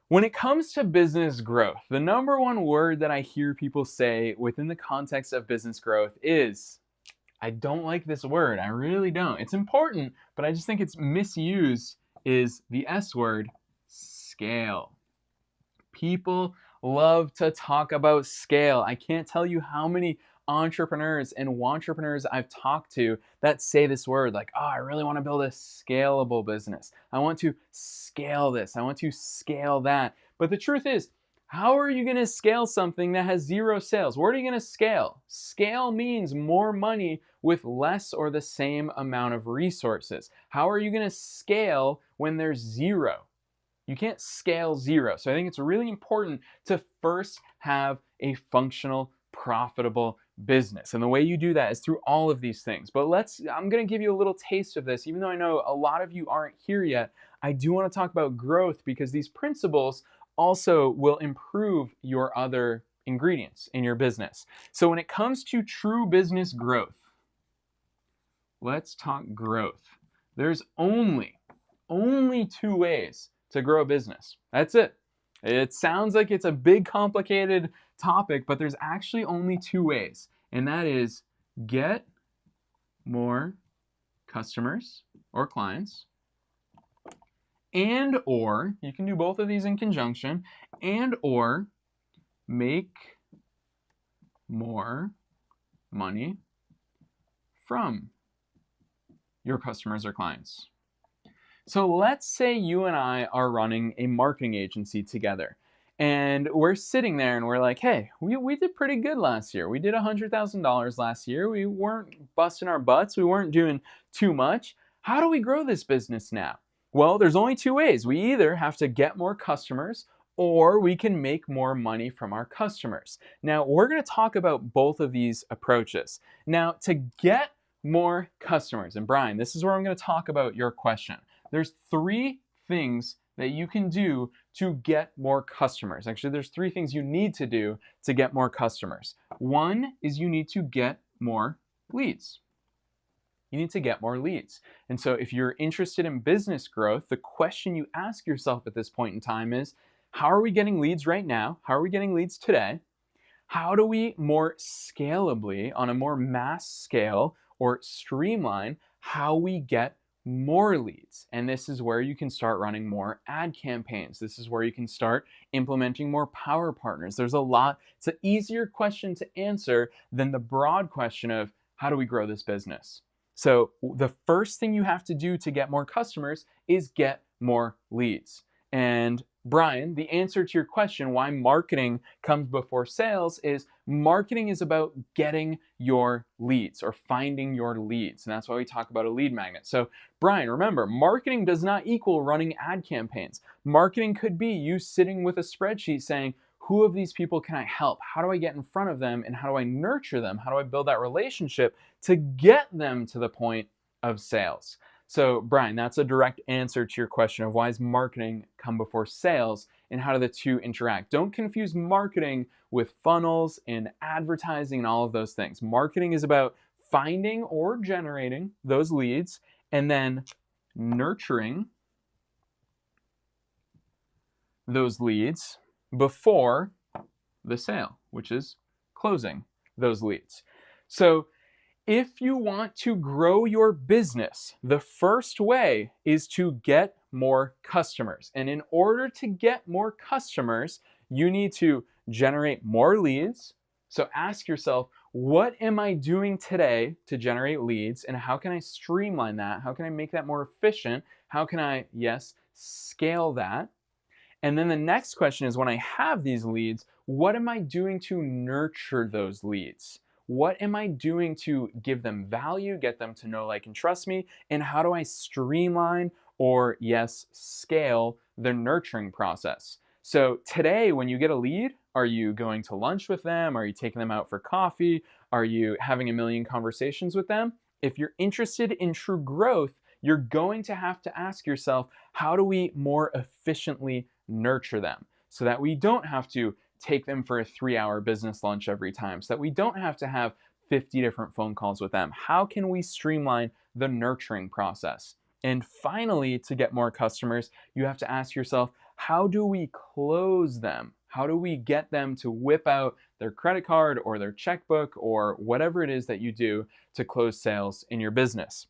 when it comes to business growth, the number one word that I hear people say within the context of business growth is, I don't like this word. I really don't. It's important, but I just think it's misused, is the S word, scale. People love to talk about scale. I can't tell you how many entrepreneurs and wantrepreneurs I've talked to that say this word, like, oh, I really want to build a scalable business. I want to scale this. I want to scale that. But the truth is, how are you going to scale something that has 0 sales? Where are you going to scale? Scale means more money with less or the same amount of resources. How are you going to scale when there's 0? You can't scale 0. So I think it's really important to first have a functional, profitable business. And the way you do that is through all of these things. But I'm going to give you a little taste of this. Even though I know a lot of you aren't here yet, I do want to talk about growth because these principles also will improve your other ingredients in your business. So when it comes to true business growth, let's talk growth. There's only 2 ways to grow a business. That's it. It sounds like it's a big, complicated topic, but there's actually only 2 ways, and that is get more customers or clients, and or, you can do both of these in conjunction, and or make more money from your customers or clients. So let's say you and I are running a marketing agency together, And we're sitting there and we're like, hey, we did pretty good last year. We did $100,000 last year. We weren't busting our butts. We weren't doing too much. How do we grow this business now? Well, there's only two ways. We either have to get more customers or we can make more money from our customers. Now, we're going to talk about both of these approaches. Now, to get more customers, and Brian, this is where I'm going to talk about your question. There's three things that you can do to get more customers. Actually, there's three things you need to do to get more customers. One is you need to get more leads. You need to get more leads. And so if you're interested in business growth, the question you ask yourself at this point in time is, how are we getting leads right now? How are we getting leads today? How do we more scalably, on a more mass scale or streamline, how we get more leads? And this is where you can start running more ad campaigns. This is where you can start implementing more power partners. There's a lot. It's an easier question to answer than the broad question of how do we grow this business? So the first thing you have to do to get more customers is get more leads. And Brian, the answer to your question, why marketing comes before sales, is marketing is about getting your leads or finding your leads. And that's why we talk about a lead magnet. So Brian, remember, marketing does not equal running ad campaigns. Marketing could be you sitting with a spreadsheet saying, who of these people can I help? How do I get in front of them? And how do I nurture them? How do I build that relationship to get them to the point of sales? So Brian, that's a direct answer to your question of why does marketing come before sales and how do the two interact? Don't confuse marketing with funnels and advertising and all of those things. Marketing is about finding or generating those leads and then nurturing those leads before the sale, which is closing those leads. So if you want to grow your business, the first way is to get more customers. And in order to get more customers, you need to generate more leads. So ask yourself, what am I doing today to generate leads? And how can I streamline that? How can I make that more efficient? How can I, yes, scale that? And then the next question is, when I have these leads, what am I doing to nurture those leads? What am I doing to give them value, get them to know, like, and trust me? And how do I streamline or, yes, scale the nurturing process? So today, when you get a lead, are you going to lunch with them? Are you taking them out for coffee? Are you having a million conversations with them? If you're interested in true growth, you're going to have to ask yourself, how do we more efficiently nurture them so that we don't have to take them for a 3-hour business lunch every time, so that we don't have to have 50 different phone calls with them? How can we streamline the nurturing process? And finally, to get more customers, you have to ask yourself, how do we close them? How do we get them to whip out their credit card or their checkbook or whatever it is that you do to close sales in your business?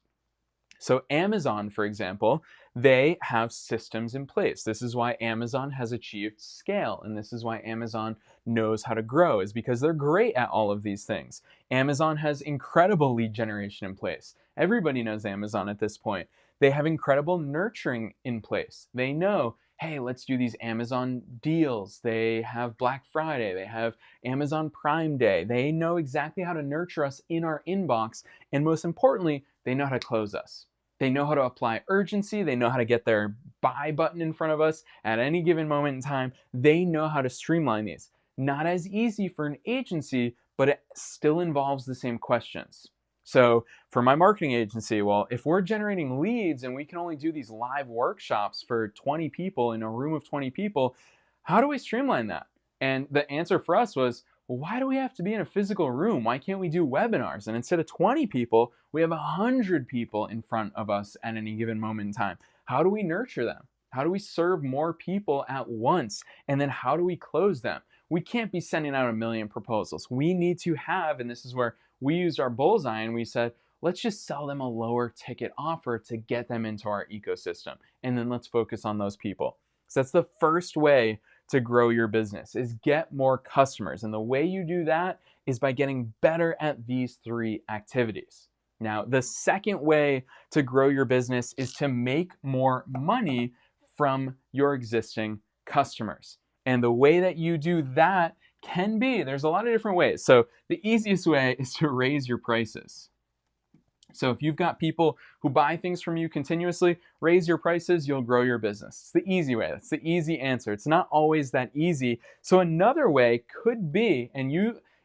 So Amazon, for example, they have systems in place. This is why Amazon has achieved scale, and this is why Amazon knows how to grow, is because they're great at all of these things. Amazon has incredible lead generation in place. Everybody knows Amazon at this point. They have incredible nurturing in place. They know, hey, let's do these Amazon deals. They have Black Friday. They have Amazon Prime Day. They know exactly how to nurture us in our inbox, and most importantly, they know how to close us. They know how to apply urgency. They know how to get their buy button in front of us at any given moment in time. They know how to streamline these. Not as easy for an agency, but it still involves the same questions. So for my marketing agency, well, if we're generating leads and we can only do these live workshops for 20 people in a room of 20 people, how do we streamline that? And the answer for us was, well, why do we have to be in a physical room? Why can't we do webinars? And instead of 20 people, we have 100 people in front of us at any given moment in time. How do we nurture them? How do we serve more people at once? And then how do we close them? We can't be sending out a million proposals. We need to have, and this is where we used our bullseye and we said, let's just sell them a lower ticket offer to get them into our ecosystem. And then let's focus on those people. So that's the first way to grow your business, is get more customers. And the way you do that is by getting better at these three activities. Now, the second way to grow your business is to make more money from your existing customers. And the way that you do that can be, there's a lot of different ways. So the easiest way is to raise your prices. So if you've got people who buy things from you continuously, raise your prices, you'll grow your business. It's the easy way. That's the easy answer. It's not always that easy. So another way could be, and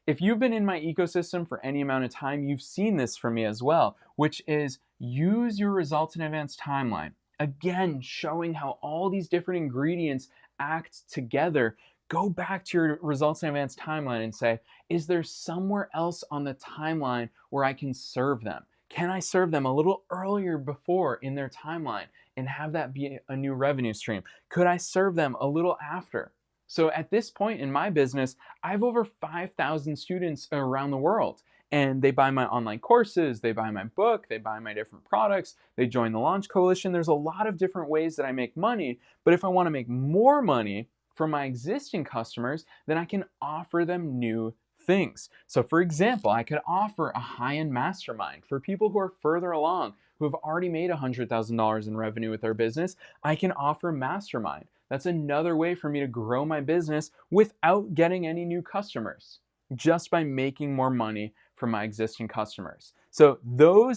if you've been in my ecosystem for any amount of time, you've seen this from me as well, which is use your results in advance timeline. Again, showing how all these different ingredients act together. Go back to your results in advance timeline and say, is there somewhere else on the timeline where I can serve them? Can I serve them a little earlier before in their timeline and have that be a new revenue stream? Could I serve them a little after? So at this point in my business, I have over 5,000 students around the world, and they buy my online courses, they buy my book, they buy my different products, they join the Launch Coalition. There's a lot of different ways that I make money, but if I want to make more money from my existing customers, then I can offer them new things. So for example, I could offer a high-end mastermind for people who are further along, who have already made $100,000 in revenue with their business. I can offer mastermind. That's another way for me to grow my business without getting any new customers, just by making more money from my existing customers. So the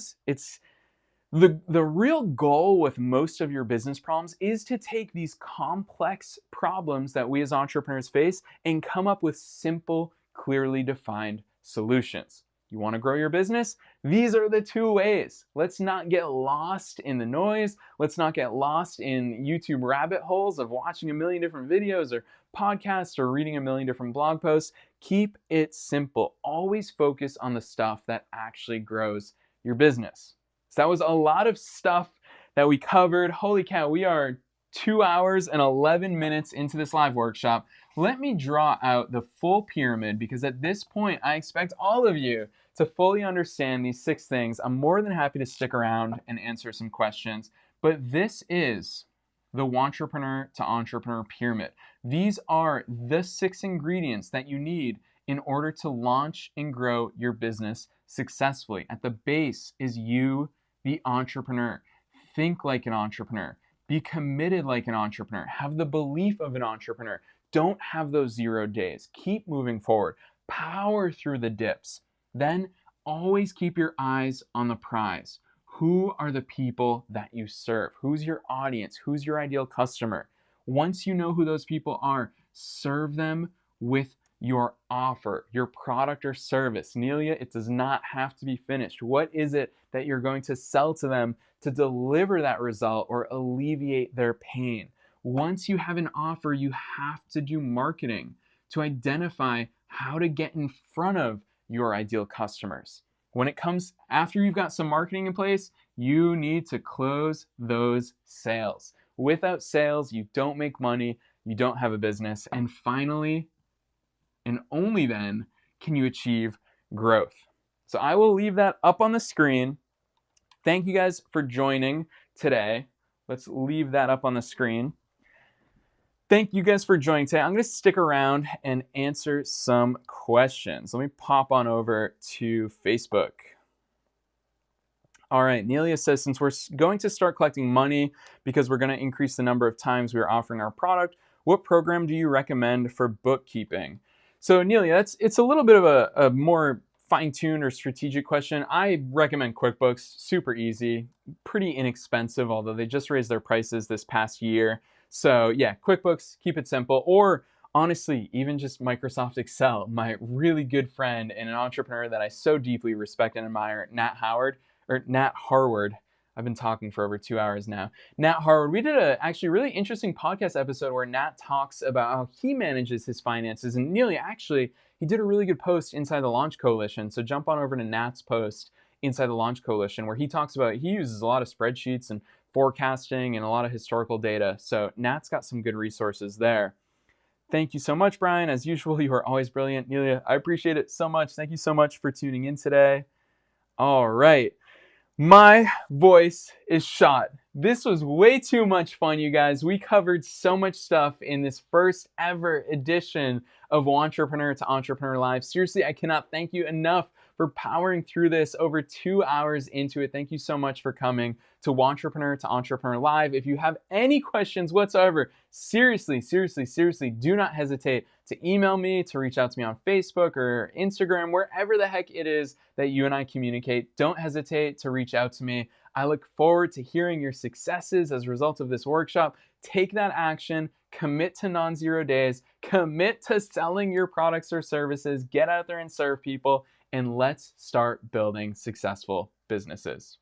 real goal with most of your business problems is to take these complex problems that we as entrepreneurs face and come up with simple, clearly defined solutions. You want to grow your business? These are the two ways. Let's not get lost in the noise. Let's not get lost in YouTube rabbit holes of watching a million different videos or podcasts or reading a million different blog posts. Keep it simple. Always focus on the stuff that actually grows your business. So that was a lot of stuff that we covered. Holy cow, we are 2 hours and 11 minutes into this live workshop. Let me draw out the full pyramid, because at this point, I expect all of you to fully understand these 6 things. I'm more than happy to stick around and answer some questions, but this is the Wantrepreneur to Entrepreneur pyramid. These are the 6 ingredients that you need in order to launch and grow your business successfully. At the base is you, the entrepreneur. Think like an entrepreneur. Be committed like an entrepreneur. Have the belief of an entrepreneur. Don't have those 0 days. Keep moving forward. Power through the dips. Then always keep your eyes on the prize. Who are the people that you serve? Who's your audience? Who's your ideal customer? Once you know who those people are, serve them with your offer, your product or service. Nelia, it does not have to be finished. What is it that you're going to sell to them to deliver that result or alleviate their pain? Once you have an offer, you have to do marketing to identify how to get in front of your ideal customers. When it comes after you've got some marketing in place, you need to close those sales. Without sales, you don't make money, you don't have a business. And finally, and only then, can you achieve growth. So I will leave that up on the screen. Thank you guys for joining today. Let's leave that up on the screen. Thank you guys for joining today. I'm going to stick around and answer some questions. Let me pop on over to Facebook. All right, Nelia says, since we're going to start collecting money because we're going to increase the number of times we're offering our product, what program do you recommend for bookkeeping? So Nelia, it's a little bit of a more fine-tuned or strategic question. I recommend QuickBooks. Super easy, pretty inexpensive, although they just raised their prices this past year. So yeah, QuickBooks, keep it simple. Or honestly, even just Microsoft Excel. My really good friend and an entrepreneur that I so deeply respect and admire, Nat Harward. I've been talking for over 2 hours now. Nat Harward, we did a actually really interesting podcast episode where Nat talks about how he manages his finances. And Nelia, actually, he did a really good post inside the Launch Coalition. So jump on over to Nat's post inside the Launch Coalition, where he talks about, he uses a lot of spreadsheets and forecasting and a lot of historical data. So Nat's got some good resources there. Thank you so much, Brian. As usual, you are always brilliant. Nelia, I appreciate it so much. Thank you so much for tuning in today. All right. My voice is shot. This was way too much fun, you guys. We covered so much stuff in this first ever edition of Wantrepreneur to Entrepreneur Live. Seriously, I cannot thank you enough for powering through this over 2 hours into it. Thank you so much for coming to Wantrepreneur to Entrepreneur Live. If you have any questions whatsoever, seriously, do not hesitate to email me, to reach out to me on Facebook or Instagram, wherever the heck it is that you and I communicate. Don't hesitate to reach out to me. I look forward to hearing your successes as a result of this workshop. Take that action, commit to non-zero days, commit to selling your products or services, get out there and serve people, and let's start building successful businesses.